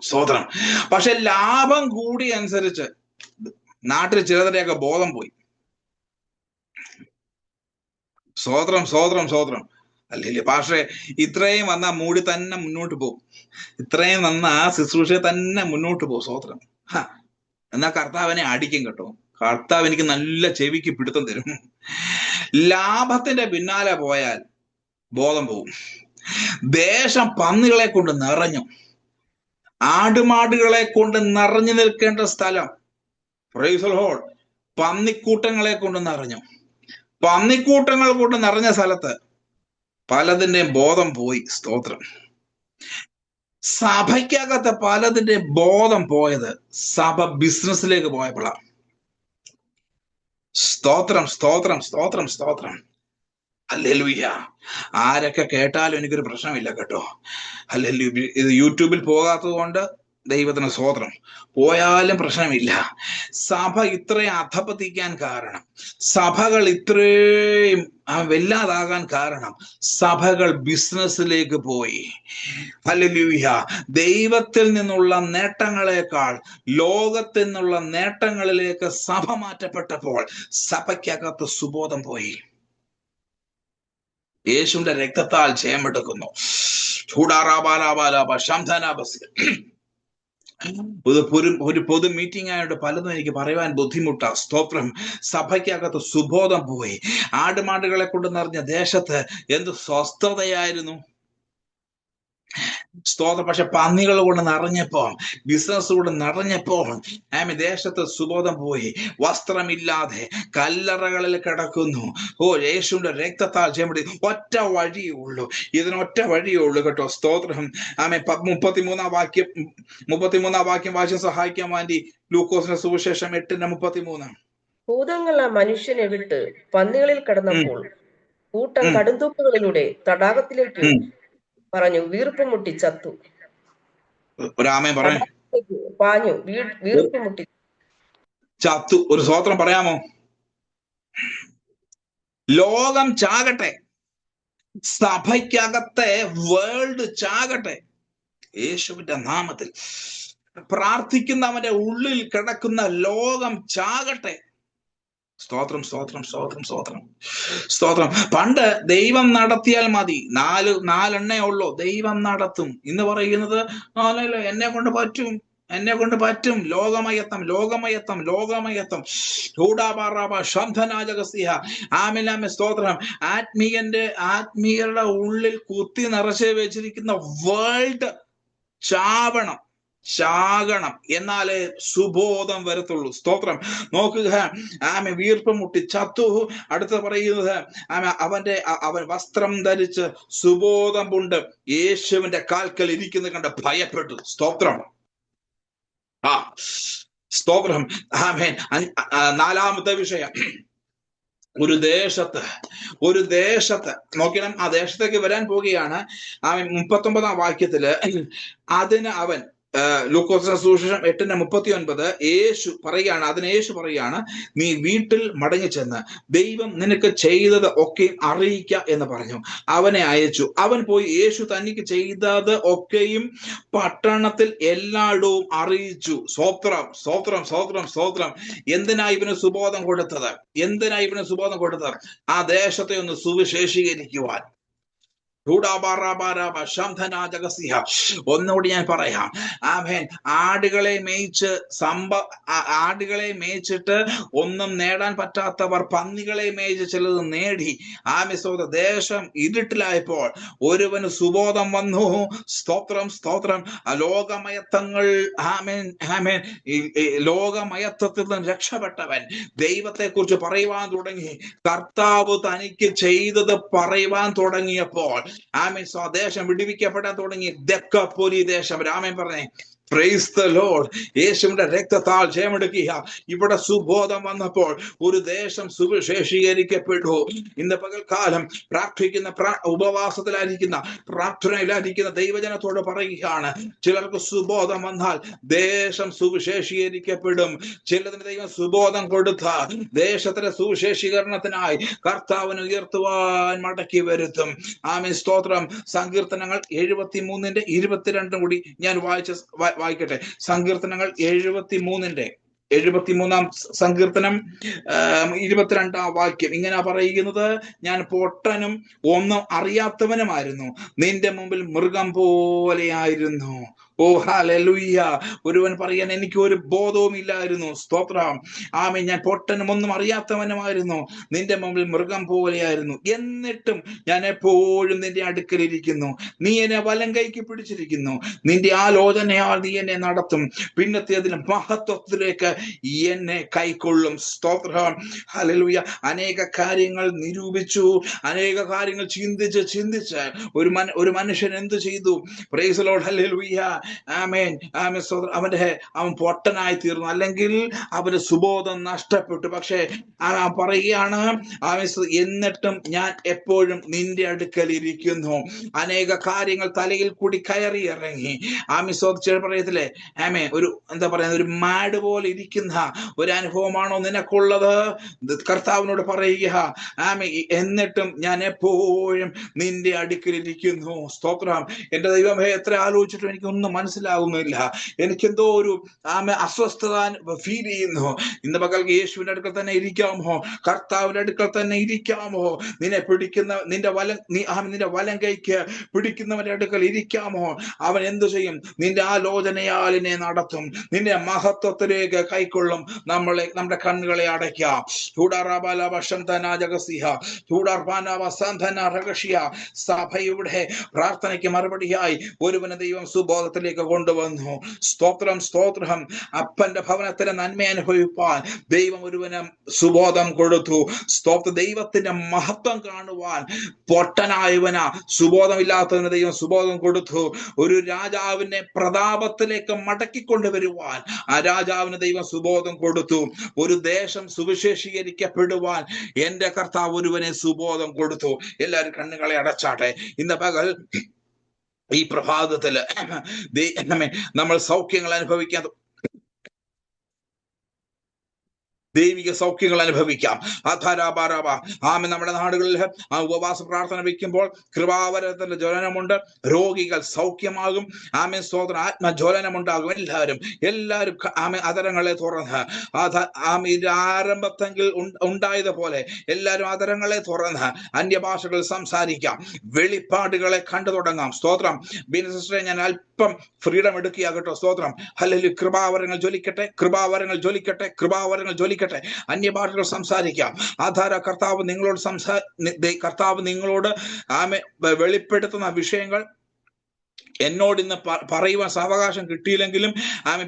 സ്തോത്രം. പക്ഷെ ലാഭം കൂടി അനുസരിച്ച് നാട്ടിൽ ചിലരുടെയൊക്കെ ബോധം പോയി. സ്തോത്രം, സ്തോത്രം, സ്തോത്രം. അല്ലേ പക്ഷേ ഇത്രയും വന്നാ മൂടി തന്നെ മുന്നോട്ട് പോകും. ഇത്രയും വന്ന ആ ശുശ്രൂഷയെ തന്നെ മുന്നോട്ട് പോകും. സ്തോത്രം. എന്നാ കർത്താവിനെ അടിക്കും കേട്ടോ. കർത്താവ് എനിക്ക് നല്ല ചെവിക്ക് പിടുത്തം തരും. ലാഭത്തിന്റെ പിന്നാലെ പോയാൽ ബോധം പോകും. ദേശം പന്നികളെ കൊണ്ട് നിറഞ്ഞു. ആടുമാടുകളെ കൊണ്ട് നിറഞ്ഞു നിൽക്കേണ്ട സ്ഥലം പ്രൈസ് ദി ലോർഡ് പന്നിക്കൂട്ടങ്ങളെ കൊണ്ട് നിറഞ്ഞു. പന്നിക്കൂട്ടങ്ങൾ കൊണ്ട് നിറഞ്ഞ സ്ഥലത്ത് പലതിന്റെയും ബോധം പോയി. സ്തോത്രം. സഭയ്ക്കകത്ത് പലതിന്റെ ബോധം പോയത് സഭ ബിസിനസ്സിലേക്ക് പോയപ്പോഴാണ്. സ്തോത്രം, സ്തോത്രം, സ്തോത്രം, സ്തോത്രം. ഹല്ലേലൂയ. ആരൊക്കെ കേട്ടാലും എനിക്കൊരു പ്രശ്നമില്ല കേട്ടോ. ഹല്ലേലൂയ. ഇത് യൂട്യൂബിൽ പോകാത്തത് കൊണ്ട് ദൈവത്തിന് സ്തോത്രം. പോയാലും പ്രശ്നമില്ല. സഭ ഇത്രയും അധപ്പതിക്കാൻ കാരണം, സഭകൾ ഇത്രയും വല്ലാതാകാൻ കാരണം സഭകൾ ബിസിനസ്സിലേക്ക് പോയി. ഹല്ലേലൂയ. ദൈവത്തിൽ നിന്നുള്ള നേട്ടങ്ങളെക്കാൾ ലോകത്തിൽ നിന്നുള്ള നേട്ടങ്ങളിലേക്ക് സഭ മാറ്റപ്പെട്ടപ്പോൾ സഭയ്ക്കകത്ത് സുബോധം പോയി. യേശുവിന്റെ രക്തത്താൽ ജയമെടുക്കുന്നു. ഒരു പൊതു മീറ്റിംഗ് ആയിട്ട് പലതും എനിക്ക് പറയുവാൻ ബുദ്ധിമുട്ടാ. സ്തോത്രം. സഭയ്ക്കകത്ത് സുബോധം പോയി. ആടുമാടുകളെ കൊണ്ട് നിറഞ്ഞ ദേശത്ത് എന്ത് സ്വസ്ഥതയായിരുന്നു. സ്തോത്രം. പക്ഷെ പന്നികൾ കൊണ്ട് നിറഞ്ഞപ്പോൾ, ബിസിനസ് കൊണ്ട് നിറഞ്ഞപ്പോൾ ദേശത്ത് സുബോധം പോയി. വസ്ത്രമില്ലാതെ കല്ലറകളിൽ കിടക്കുന്നു. യേശുവിന്റെ രക്തത്താൽ ജയമെടുത്തു. ഒറ്റ വഴിയേ ഉള്ളൂ. ഇതിനൊറ്റ വഴിയേ ഉള്ളൂ കേട്ടോ. സ്തോത്രം. 33-ാം വാക്യം വായിച്ച് സഹായിക്കാൻ വേണ്ടി ലൂക്കോസിന്റെ സുവിശേഷം 8:33. ഭൂതങ്ങൾ ആ മനുഷ്യനെ വിട്ട് പന്നികളിൽ കിടന്നപ്പോൾ കൂട്ടം കടുന്തൂക്കുകളിലൂടെ തടാകത്തിലേക്ക് പറഞ്ഞു വീർപ്പ് മുട്ടി ചത്തു. പാഞ്ഞു വീർപ്പ് മുട്ടി ചത്തു. ഒരു സ്തോത്രം പറയാമോ? ലോകം ചാകട്ടെ, സഭയ്ക്കകത്തെ വേൾഡ് ചാകട്ടെ, യേശുവിന്റെ നാമത്തിൽ പ്രാർത്ഥിക്കുന്നവന്റെ ഉള്ളിൽ കിടക്കുന്ന ലോകം ചാകട്ടെ. സ്തോത്രം, സ്തോത്രം, സ്തോത്രം, സ്തോത്രം, സ്തോത്രം. പണ്ട് ദൈവം നടത്തിയാൽ മതി. 4 ഉള്ളൂ. ദൈവം നടത്തും. ഇന്ന് പറയുന്നത് എന്നെ കൊണ്ട് പറ്റും. ലോകമയത്തം. സ്തോത്രം. ആത്മീയരുടെ ഉള്ളിൽ കുത്തി നിറച്ച് വെച്ചിരിക്കുന്ന വേൾഡ് ചാകണം, എന്നാലേ സുബോധം വരത്തുള്ളൂ. സ്തോത്രം. നോക്കുക. വീർപ്പ് മുട്ടി ചത്തു. അടുത്ത് പറയുന്നത് അവൻ വസ്ത്രം ധരിച്ച് സുബോധം കൊണ്ട് യേശുവിന്റെ കാൽക്കൽ ഇരിക്കുന്നത് കണ്ട് ഭയപ്പെട്ടു. സ്തോത്രം. സ്തോത്രം. 4-ാമത്തെ വിഷയം ഒരു ദേശത്ത് നോക്കണം, ആ ദേശത്തേക്ക് വരാൻ പോവുകയാണ്. 39 വാക്യത്തില് അതിന് അവൻ ലൂക്കോസിന്റെ സുവിശേഷം 8:39 യേശു പറയുകയാണ്, നീ വീട്ടിൽ മടങ്ങിച്ചെന്ന് ദൈവം നിനക്ക് ചെയ്തത് ഒക്കെയും അറിയിക്ക എന്ന് പറഞ്ഞു. അവനെ അയച്ചു. അവൻ പോയി യേശു തനിക്ക് ചെയ്തത് ഒക്കെയും പട്ടണത്തിൽ എല്ലായിടവും അറിയിച്ചു. സ്തോത്രം, സ്തോത്രം, സ്തോത്രം, സ്തോത്രം. എന്തിനാ ഇവന് സുബോധം കൊടുത്തത്? ആ ദേശത്തെ ഒന്ന് സുവിശേഷീകരിക്കുവാൻ. ഒന്നുകൂടി ഞാൻ പറയാം. ആമേൻ. ആടുകളെ മേയിച്ചിട്ട് ഒന്നും നേടാൻ പറ്റാത്തവർ പന്നികളെ മേയിച്ച് ചിലത് നേടി. ദേശം ഇരുട്ടിലായപ്പോൾ ഒരുവന് സുബോധം വന്നു. സ്തോത്രം, സ്തോത്രം. ലോകമയത്തങ്ങൾ, ലോകമയത്വത്തിൽ നിന്ന് രക്ഷപ്പെട്ടവൻ ദൈവത്തെ കുറിച്ച് പറയുവാൻ തുടങ്ങി. കർത്താവ് തനിക്ക് ചെയ്തത് പറയുവാൻ തുടങ്ങിയപ്പോൾ ദേശം വിടുവിക്കപ്പെടാൻ തുടങ്ങി. ദെക്കപ്പൊലി ദേശം. രാമൻ പറഞ്ഞേ, പ്രൈസ് ദ ലോർഡ്. യേശുവിന്റെ രക്തത്താൽ ജയമെടുക്കുക. ഇവിടെ സുബോധം വന്നപ്പോൾ ഒരു ദേശം സുവിശേഷീകരിക്കപ്പെട്ടു. ഇന്ന് പകൽക്കാലം പ്രാർത്ഥിക്കുന്ന, ഉപവാസത്തിലായിരിക്കുന്ന, പ്രാർത്ഥനയിലായിരിക്കുന്ന ദൈവജനത്തോട് പറയുകയാണ്, ചിലർക്ക് സുബോധം വന്നാൽ ദേശം സുവിശേഷീകരിക്കപ്പെടും. ചിലതിന് ദൈവം സുബോധം കൊടുത്ത ദേശത്തിന്റെ സുവിശേഷീകരണത്തിനായി കർത്താവിനെ ഉയർത്തുവാൻ മടക്കി വരുത്തും. ആമേൻ, സ്തോത്രം. സങ്കീർത്തനങ്ങൾ 73:22 കൂടി ഞാൻ വായിക്കട്ടെ. സങ്കീർത്തനങ്ങൾ 73-ാം സങ്കീർത്തനം 22-ാം വാക്യം ഇങ്ങനെ പറയുന്നത്, ഞാൻ പൊട്ടനും ഒന്നും അറിയാത്തവനുമായിരുന്നു, നിന്റെ മുമ്പിൽ മൃഗം പോലെയായിരുന്നു. ഓ ഹല്ലേലൂയ. ഒരുവൻ പറയാൻ, എനിക്ക് ഒരു ബോധവും ഇല്ലായിരുന്നു. സ്തോത്രം. ആമേൻ. ഞാൻ പൊട്ടനും ഒന്നും അറിയാത്തവനുമായിരുന്നു, നിന്റെ മുമ്പിൽ മൃഗം പോലെയായിരുന്നു. എന്നിട്ടും ഞാൻ എപ്പോഴും നിന്റെ അടുക്കലിരിക്കുന്നു. നീ എന്നെ വലം കൈക്ക് പിടിച്ചിരിക്കുന്നു. നിന്റെ ആലോചനയാൽ നീ എന്നെ നടത്തും. പിന്നത്തേതിലും മഹത്വത്തിലേക്ക് എന്നെ കൈക്കൊള്ളും. സ്തോത്രം. ഹല്ലേലൂയ. അനേക കാര്യങ്ങൾ നിരൂപിച്ചു, അനേക കാര്യങ്ങൾ ചിന്തിച്ച് ഒരു മനുഷ്യൻ എന്ത് ചെയ്തു? Price the Lord. ഹല്ലേലൂയ. ആമേൻ. അവൻ പൊട്ടനായി തീർന്നു, അല്ലെങ്കിൽ അവന് സുബോധം നഷ്ടപ്പെട്ടു. പക്ഷേ പറയുകയാണ്, എന്നിട്ടും ഞാൻ എപ്പോഴും നിന്റെ അടുക്കൽ ഇരിക്കുന്നു. അനേക കാര്യങ്ങൾ തലയിൽ കൂടി കയറി ഇറങ്ങി. പറയത്തില്ലേ, ഒരു ഒരു മാഡ് പോലെ ഇരിക്കുന്ന ഒരു അനുഭവമാണോ നിനക്കുള്ളത്? കർത്താവിനോട് പറയുക, എന്നിട്ടും ഞാൻ എപ്പോഴും നിന്റെ അടുക്കലിരിക്കുന്നു. സ്തോത്രം. എന്റെ ദൈവമേ, എത്ര ആലോചിച്ചിട്ടും എനിക്കൊന്നും മനസ്സിലാകുന്നില്ല. എനിക്കെന്തോ ഒരു അസ്വസ്ഥത ഫീൽ ചെയ്യുന്നു. ഇന്ന് പകൽ യേശുവിന്റെ അടുക്കൽ തന്നെ ഇരിക്കാമോ? കർത്താവിന്റെ അടുക്കൽ തന്നെ ഇരിക്കാമോ? നിന്റെ വലം കൈക്ക് പിടിക്കുന്നവന്റെ അടുക്കൽ ഇരിക്കാമോ? അവൻ എന്തു ചെയ്യും? നിന്റെ ആലോചനയാൽ എന്നെ നടത്തും, നിന്റെ മഹത്വത്തിലേക്ക് കൈക്കൊള്ളും. നമ്മുടെ കണ്ണുകളെ അടയ്ക്കാം. സഭയുടെ പ്രാർത്ഥനയ്ക്ക് മറുപടിയായി ഒരുവനെ ദൈവം സുബോധത്തിലേക്ക് കൊണ്ടുവന്നു. സ്തോത്രം, സ്തോത്രം. അപ്പന്റെ ഭവനത്തിന് നന്മ അനുഭവിപ്പാൻ ദൈവം ഒരുവന് സുബോധം കൊടുത്തു. സ്തോത്ര. ദൈവത്തിന്റെ മഹത്വം കാണുവാൻ പൊട്ടനായവന, സുബോധമില്ലാത്തവന് ദൈവം സുബോധം കൊടുത്തു. ഒരു രാജാവിനെ പ്രതാപത്തിലേക്ക് മടക്കിക്കൊണ്ടുവരുവാൻ ആ രാജാവിന് ദൈവം സുബോധം കൊടുത്തു. ഒരു ദേശം സുവിശേഷീകരിക്കപ്പെടുവാൻ എന്റെ കർത്താവ് ഒരുവനെ സുബോധം കൊടുത്തു. എല്ലാവരും കണ്ണുകളെ അടച്ചാട്ടെ. ഇന്ന് പകൽ ഈ പ്രഭാതത്തില് നമ്മൾ സൗഖ്യങ്ങൾ അനുഭവിക്കാൻ, ദൈവിക സൗഖ്യങ്ങൾ അനുഭവിക്കാം. നമ്മുടെ നാടുകളിൽ ഉപവാസ പ്രാർത്ഥന വയ്ക്കുമ്പോൾ കൃപാവരത്തിന്റെ ജ്വലനമുണ്ട്. രോഗികൾ സൗഖ്യമാകും. ആമേൻ, സ്തോത്രം. ആത്മജ്വലനമുണ്ടാകും. എല്ലാവരും അതരങ്ങളെ തുറന്ന്, ആരംഭത്തെങ്കിൽ ഉണ്ടായതുപോലെ എല്ലാവരും അതരങ്ങളെ തുറന്ന് അന്യഭാഷകൾ സംസാരിക്കാം. വെളിപ്പാടുകളെ കണ്ടു തുടങ്ങാം. സ്തോത്രം. ബീന സിസ്റ്ററെ, ഞാൻ അല്പം ഫ്രീഡം എടുക്കുക കേട്ടോ. സ്തോത്രം. ഹല്ലേലൂയ. കൃപാവരങ്ങൾ ജ്വലിക്കട്ടെ, കൃപാവരങ്ങൾ ജ്വലിക്കട്ടെ, കൃപാവരങ്ങൾ ജ്വലിക്കട്ടെ. അന്യഭാഷകൾ സംസാരിക്കാം. കർത്താവ് നിങ്ങളോട് വെളിപ്പെടുത്തുന്ന വിഷയങ്ങൾ എന്നോട് ഇന്ന് പറയുവാൻ സാവകാശം കിട്ടിയില്ലെങ്കിലും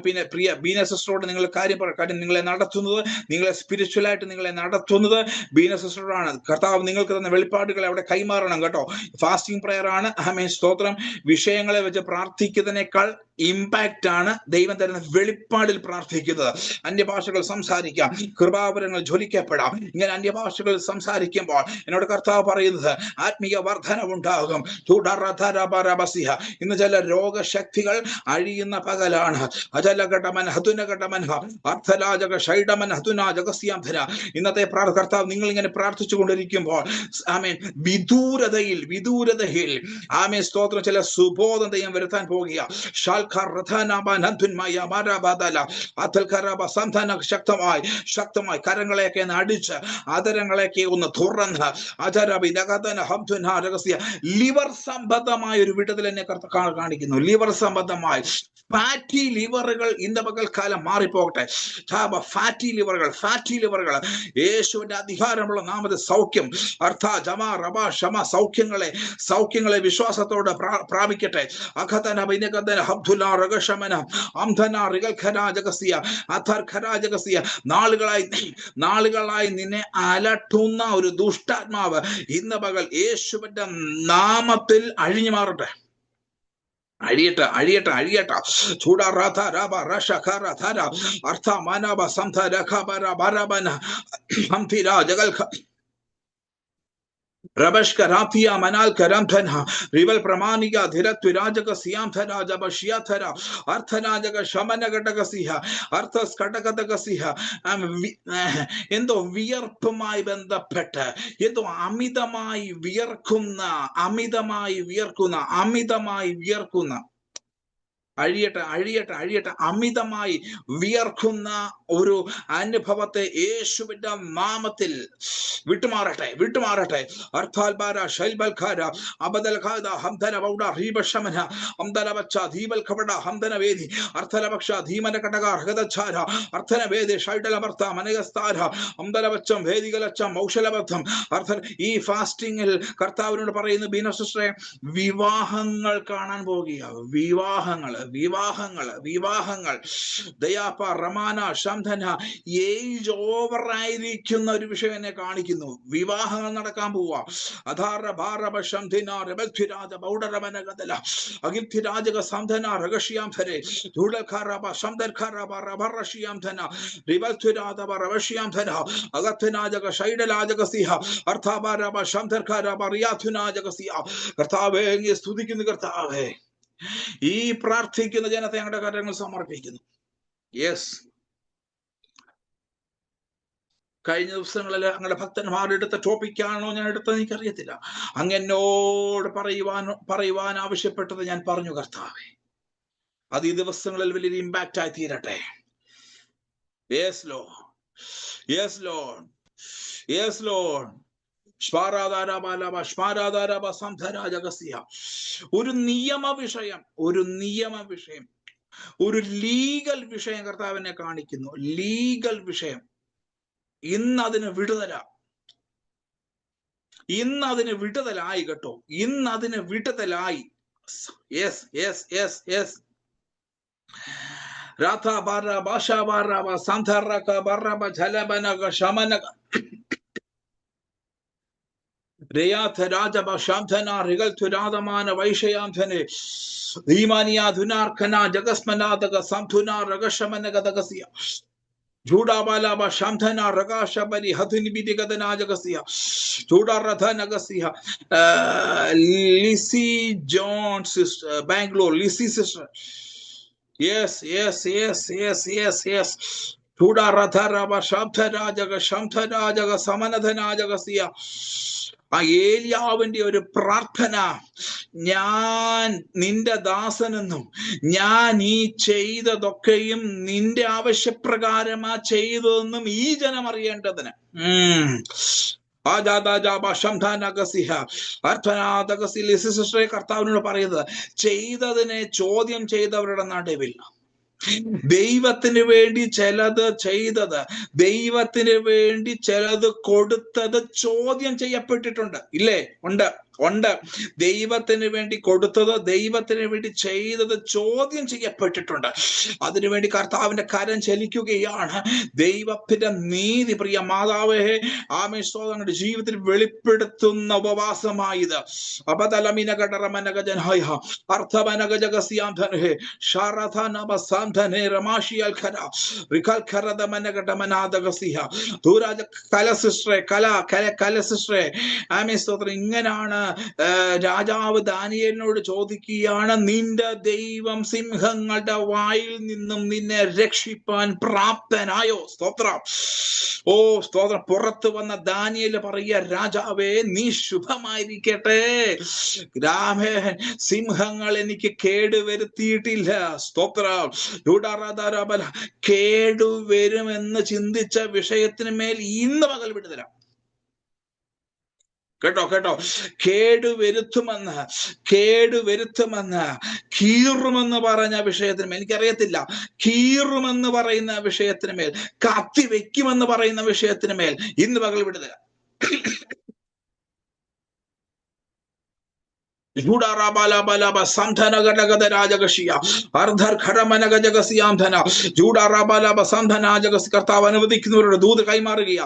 പിന്നെ പ്രിയ ബീന സിസ്റ്ററോട് നിങ്ങൾ കാര്യം നിങ്ങളെ നടത്തുന്നത്, നിങ്ങളെ സ്പിരിച്വലായിട്ട് നിങ്ങളെ നടത്തുന്നത് ബീന സിസ്റ്ററോടാണ്. കർത്താവ് നിങ്ങൾക്ക് തന്ന വെളിപ്പാടുകളെ അവിടെ കൈമാറണം കേട്ടോ. ഫാസ്റ്റിംഗ് പ്രയർ ആണ്. സ്തോത്രം. വിഷയങ്ങളെ വെച്ച് പ്രാർത്ഥിക്കുന്നതിനേക്കാൾ ഇമ്പാക്റ്റ് ആണ് ദൈവം തരുന്ന വെളിപ്പാടിൽ പ്രാർത്ഥിക്കുന്നത്. അന്യഭാഷകൾ സംസാരിക്കാം, കൃപാവരങ്ങൾ ജ്വലിക്കപ്പെടാം. ഇങ്ങനെ അന്യഭാഷകൾ സംസാരിക്കുമ്പോൾ എന്നോട് കർത്താവ് പറയുന്നത് ആത്മീയ വർധനവുണ്ടാകും. ഇന്ന് ചില രോഗശക്തികൾ അഴിയുന്ന പകലാണ്. ഇന്നത്തെ കർത്താവ് നിങ്ങൾ ഇങ്ങനെ പ്രാർത്ഥിച്ചു കൊണ്ടിരിക്കുമ്പോൾ ആമേൻ വിദൂരതയിൽ ആമേൻ സ്തോത്രം ചില സുബോധം ദൈവം വരുത്താൻ പോകുക. ശക്തമായി കരങ്ങളെയൊക്കെ അടിച്ച് അതരങ്ങളെയൊക്കെ ഒന്ന് തുറന്ന് ലിവർ സംബന്ധമായ ഒരു വിടുതൽ എന്നെ കാണിക്കുന്നു. ലിവർ സംബന്ധമായി ഫാറ്റി ലിവറുകൾ ഇന്ന് പകൽക്കാലം മാറിപ്പോകട്ടെ. ഫാറ്റി ലിവറുകൾ യേശുവിന്റെ അധികാരമുള്ള നാമത്തെ സൗഖ്യം സൗഖ്യങ്ങളെ വിശ്വാസത്തോടെ പ്രാപിക്കട്ടെ. നാളുകളായി നിന്നെ അലട്ടുന്ന ഒരു ദുഷ്ടാത്മാവ് ഇന്ന് പകൽ യേശുവിന്റെ നാമത്തിൽ അഴിഞ്ഞു മാറട്ടെ. അഴിയട്ടെ. Rabashka Rathia Manal Karamthana, Rival Pramaniga, Dhiratvirajaka Siamthana, Jabashiathara, Arthanajaga Shamanagatakasiha, Arthas Katakatagasiha, Endo Virpamai Bendapeta, Yedo Amidamai Virkuna. അഴിയട്ടെ അമിതമായി വിയർക്കുന്ന ഒരു അനുഭവത്തെ യേശുവിന്റെ നാമത്തിൽ വിട്ടുമാറട്ടെ. അർത്ഥാൽബാര ശൈൽബൽഖാര അബദൽഖാദ ഹംദന ബൗഡ ഹീബശമന ഹംദന ബച്ച ദീബൽ ഖബഡ ഹംദന വേദി അർത്ഥലബക്ഷ ധീമന കടക ഹൃദച്ഛാര അർത്ഥന വേദി ഷൈഡലമർത്ത മനഗസ്താര ഹംദന ബച്ചം വേദികലച്ചം മൗഷലബദ്ധം അർത്ഥ. ഈ ഫാസ്റ്റിംഗിൽ കർത്താവിനോട് പറയുന്നു, ബീന സിസ്റ്ററെ, വിവാഹങ്ങൾ കാണാൻ പോകുക. വിവാഹങ്ങൾ ദയാപ റമാന ശംധന ഏജ് ഓവർ ആയിരിക്കുന്ന ഒരു വിഷയം എന്നെ കാണിക്കുന്നു. വിവാഹങ്ങൾ നടക്കാൻ പോവാ. അധാര ഭാരവ ശംധിന രബൽധിരാജ ബൗഡരമനഗദല അഗിൽധിരാജക സംധന രഗഷ്യാംധരെ ധൂളഖാരബ ശംദർഖാരബ റബറഷ്യാംധന റിബൽധിരാജബ റവഷ്യാംധന അഗത്ഥനാജക ഷൈഡലാജകസിഹ അർത്ഥാബാരബ ശംദർഖാരബ റിയാഥുനാജകസിഹ. കർത്താവേ, അങ്ങയെ സ്തുതിക്കുന്നു. കർത്താവേ, ഈ പ്രാർത്ഥിക്കുന്ന ജനത്തെ ഞങ്ങളുടെ കാര്യങ്ങൾ സമർപ്പിക്കുന്നു. യെസ്, കഴിഞ്ഞ ദിവസങ്ങളിൽ ഞങ്ങളുടെ ഭക്തന്മാർ എടുത്ത ടോപ്പിക്കാണോ ഞാൻ എടുത്തത് എനിക്കറിയത്തില്ല. അങ്ങെന്നോട് പറയുവാൻ ആവശ്യപ്പെട്ടത് ഞാൻ പറഞ്ഞു. കർത്താവേ, അത് ഈ ദിവസങ്ങളിൽ വലിയൊരു ഇമ്പാക്റ്റ് ആയി തീരട്ടെ. Yes Lord. ഒരു നിയമ വിഷയം, ഒരു ലീഗൽ വിഷയം കർത്താവിനെ കാണിക്കുന്നു. ലീഗൽ വിഷയം. ഇന്നതിന് വിടുതലായി കേട്ടോ. ഇന്നതിന് വിടുതലായി. യെസ്. രാധ ബാര ഭാഷ ബാര സന്ധറക ബറബ ജലബനക ശമനക രയാഥ രാജബ ശാംധന റിഗൽധുരാധമാന വൈഷയാംധനെ ധീമാനിയാധുനാർഖന ജഗസ്മനാദക സംധുന രഗശമനഗദഗസിയ ജൂഡാബാലാബ ശാംധന രകാശബരി ഹധുനിബിദിഗദനാജഗസിയ ജൂഡാരഥനഗസിയ. Lissy John sister, Bangalore. Lissy sister. Yes. ജൂഡാരഥരബ ശാംധരാജക ശാംധരാജക സമനധനാജഗസിയ. ആ ഏലിയാവിന്റെ ഒരു പ്രാർത്ഥന, ഞാൻ നിന്റെ ദാസനെന്നും ഞാൻ ഈ ചെയ്തതൊക്കെയും നിന്റെ ആവശ്യപ്രകാരമാ ചെയ്തതെന്നും ഈ ജനം അറിയേണ്ടതിന്. കർത്താവിനോട് പറയുന്നത്, ചെയ്തതിനെ ചോദ്യം ചെയ്തവരുടെ നടുവിൽ ദൈവത്തിന് വേണ്ടി ചിലത് ചെയ്തത്, ദൈവത്തിന് വേണ്ടി ചിലത് കൊടുത്തത് ചോദ്യം ചെയ്യപ്പെട്ടിട്ടുണ്ട്. ഇല്ലേ? ഉണ്ട്. ഉണ്ട്. ദൈവത്തിന് വേണ്ടി കൊടുത്തത്, ദൈവത്തിന് വേണ്ടി ചെയ്തത് ചോദ്യം ചെയ്യപ്പെട്ടിട്ടുണ്ട്. അതിനുവേണ്ടി കർത്താവിന്റെ കരം ചലിക്കുകയാണ്. ദൈവത്തിന്റെ നീതി, പ്രിയ മാതാവേ, ആമേ സ്തോത്രങ്ങളുടെ ജീവിതത്തിൽ വെളിപ്പെടുത്തുന്ന ഉപവാസമായത്. അപതലമിനകടറമനഗജനായ അർത്ഥമനഗജഗസ്യാംധനേ ശാരഥനബസാംധനേ രമാശിയൽ ഖര റിഖൽഖരദമനഗടമനാദഗസിയ ദൂരാജ കലസിസ്ട്രേ കലസിസ്ട്രേ ആമേ സ്തോത്രം. ഇങ്ങനാണ് രാജാവ് ദാനിയേലിനോട് ചോദിക്കുകയാണ്, നിന്റെ ദൈവം സിംഹങ്ങളുടെ വായിൽ നിന്നും നിന്നെ രക്ഷിപ്പാൻ പ്രാപ്തനായോ? സ്തോത്രം. ഓ സ്തോത്രം. പുറത്തു വന്ന ദാനിയേൽ പറയുക, രാജാവേ നീ ശുഭമായിരിക്കട്ടെ. രാമേൻ സിംഹങ്ങൾ എനിക്ക് കേടുവരുത്തിയിട്ടില്ല. സ്തോത്രം. കേടുവരുമെന്ന് ചിന്തിച്ച വിഷയത്തിന് മേൽ ഇന്ന് പകൽ വിടുതരാം. കേട്ടോ, കേടുവരുത്തുമെന്ന് കീറുമെന്ന് പറഞ്ഞ വിഷയത്തിന് മേൽ, എനിക്കറിയത്തില്ല, കീറുമെന്ന് പറയുന്ന വിഷയത്തിന് മേൽ, കത്തി വെക്കുമെന്ന് പറയുന്ന വിഷയത്തിന് മേൽ ഇന്ന് പകൽ വിടുതരാം. കർത്താവ് അനുവദിക്കുന്നവരുടെ ദൂത് കൈമാറുക.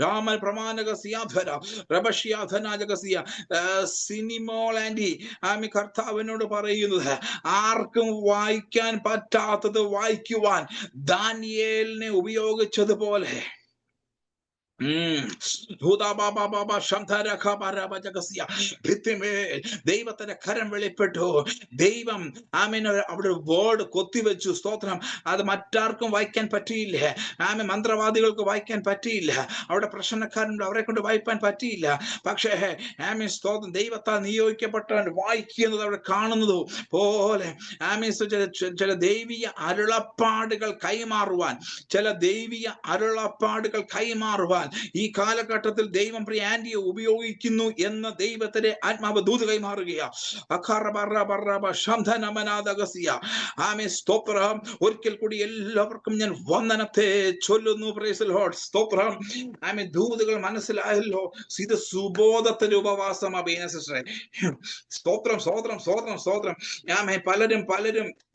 രാമൻ സിനിമോളാൻഡി ആമി കർത്താവിനോട് പറയുന്നത്, ആർക്കും വായിക്കാൻ പറ്റാത്തത് വായിക്കുവാൻ ദാനിയേലിനെ ഉപയോഗിച്ചതുപോലെ ദൈവത്തിന്റെ കരം വെളിപ്പെട്ടു. ദൈവം അവിടെ വേർഡ് കൊത്തിവെച്ചു. സ്തോത്രം. അത് മറ്റാർക്കും വായിക്കാൻ പറ്റിയില്ല. മന്ത്രവാദികൾക്ക് വായിക്കാൻ പറ്റിയില്ല. അവിടെ പ്രശ്നക്കാരുണ്ട്, അവരെ കൊണ്ട് വായിക്കാൻ പറ്റിയില്ല. പക്ഷേ സ്തോത്രം, ദൈവത്താൽ നിയോഗിക്കപ്പെട്ടവൻ വായിക്കുന്നത് അവിടെ കാണുന്നത് പോലെ ചില ദൈവീയ അരുളപ്പാടുകൾ കൈമാറുവാൻ ഈ കാലഘട്ടത്തിൽ ദൈവം പ്രിയ ആന്റിയെ ഉപയോഗിക്കുന്നു എന്ന് ദൈവത്തിന്റെ ആത്മാവ് ദൂത് കൈമാറുകയാണ്. ഒരിക്കൽ കൂടി എല്ലാവർക്കും ഞാൻ വന്ദനത്തെ ചൊല്ലുന്നു. Price the Lord. സ്തോത്രം. ദൂതുകൾ മനസ്സിലായല്ലോ. ഇത് സുബോധത്തിന്റെ ഉപവാസമാണ് സിസ്റ്ററെ. സ്തോത്രം.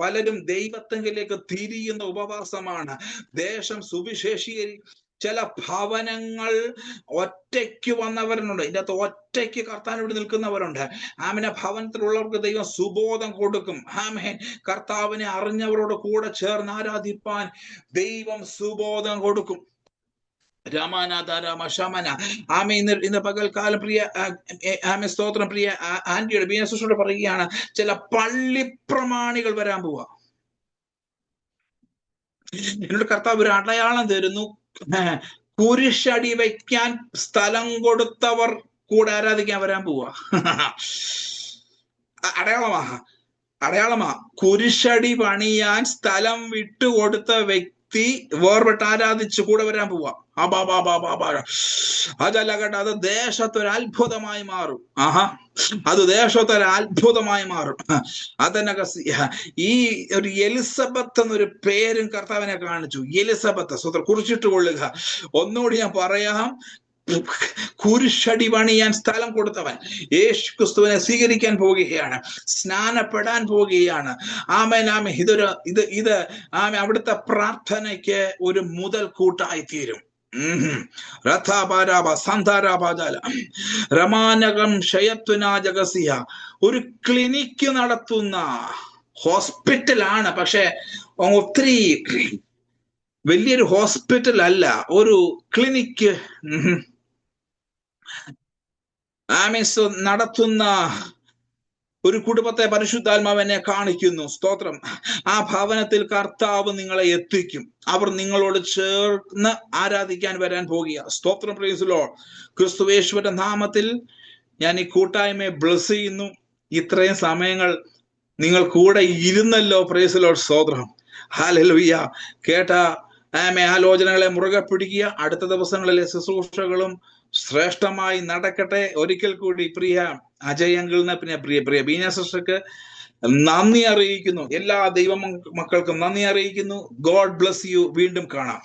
പലരും ദൈവത്തെങ്കിലേക്ക് തിരിയുന്ന ഉപവാസമാണ്. ദേശം സുവിശേഷീകരി ചില ഭവനങ്ങൾ ഒറ്റയ്ക്ക് വന്നവരുണ്ട്. ഇതിൻ്റെ അകത്ത് ഒറ്റയ്ക്ക് കർത്താവിനോട് നിൽക്കുന്നവരുണ്ട്. ഭവനത്തിലുള്ളവർക്ക് ദൈവം സുബോധം കൊടുക്കും. കർത്താവിനെ അറിഞ്ഞവരോട് കൂടെ ചേർന്ന് ആരാധിപ്പാൻ ദൈവം സുബോധം കൊടുക്കും. ഇന്ന് പകൽക്കാലം പ്രിയ സ്തോത്രം, പ്രിയ ആന്റിയുടെ ബിനോട് പറയുകയാണ്, ചില പള്ളിപ്രമാണികൾ വരാൻ പോവാ. എന്നോട് കർത്താവ് ഒരു അടയാളം തരുന്നു. കുരിശടി വയ്ക്കാൻ സ്ഥലം കൊടുത്തവർ കൂടെ ആരാധിക്കാൻ വരാൻ പോവാ. അടയാളമാ. കുരിശടി പണിയാൻ സ്ഥലം വിട്ടുകൊടുത്ത വ്യക്തി വേർപെട്ട് ആരാധിച്ച് കൂടെ വരാൻ പോവാ. അതല്ല കേട്ടോ, അത് ദേശത്തൊരു അത്ഭുതമായി മാറും. അത് ദേശത്തൊരു അത്ഭുതമായി മാറും. ഈ ഒരു എലിസബത്ത് എന്നൊരു പേരും കർത്താവിനെ കാണിച്ചു. എലിസബത്ത് സ്വന്തം കുറിച്ചിട്ട് കൊള്ളുക. ഒന്നുകൂടി ഞാൻ പറയാം. കുരിശടി പണിയാൻ സ്ഥലം കൊടുത്തവൻ യേശു ക്രിസ്തുവിനെ സ്വീകരിക്കാൻ പോവുകയാണ്, സ്നാനപ്പെടാൻ പോവുകയാണ്. ഇത് അവിടുത്തെ പ്രാർത്ഥനയ്ക്ക് ഒരു മുതൽക്കൂട്ടായി തീരും. ഒരു ക്ലിനിക്ക് നടത്തുന്ന ഹോസ്പിറ്റലാണ്. പക്ഷെ ഒത്തിരി വലിയൊരു ഹോസ്പിറ്റൽ അല്ല, ഒരു ക്ലിനിക്ക് നടത്തുന്ന ഒരു കുടുംബത്തെ പരിശുദ്ധാത്മാവിനെ കാണിക്കുന്നു. സ്തോത്രം. ആ ഭവനത്തിൽ കർത്താവ് നിങ്ങളെ എത്തിക്കും. അവർ നിങ്ങളോട് ചേർന്ന് ആരാധിക്കാൻ വരാൻ പോകുക. സ്തോത്രം. Praise the Lord. ക്രിസ്തുയേശുവിന്റെ നാമത്തിൽ ഞാൻ ഈ കൂട്ടായ്മയെ ബ്ലെസ് ചെയ്യുന്നു. ഇത്രയും സമയങ്ങൾ നിങ്ങൾ കൂടെ ഇരുന്നല്ലോ. Praise the Lord. സ്തോത്രം. ഹല്ലേലൂയ. കേട്ട ആലോചനകളെ മുറുകെ പിടിക്കുക. അടുത്ത ദിവസങ്ങളിലെ ശുശ്രൂഷകളും ശ്രേഷ്ഠമായി നടക്കട്ടെ. ഒരിക്കൽ കൂടി പ്രിയ അജയ് അങ്കിളിന്, പിന്നെ പ്രിയ ബീന സിസ്റ്റർക്ക് നന്ദി അറിയിക്കുന്നു. എല്ലാ ദൈവ മക്കൾക്കും നന്ദി അറിയിക്കുന്നു. God bless you. വീണ്ടും കാണാം.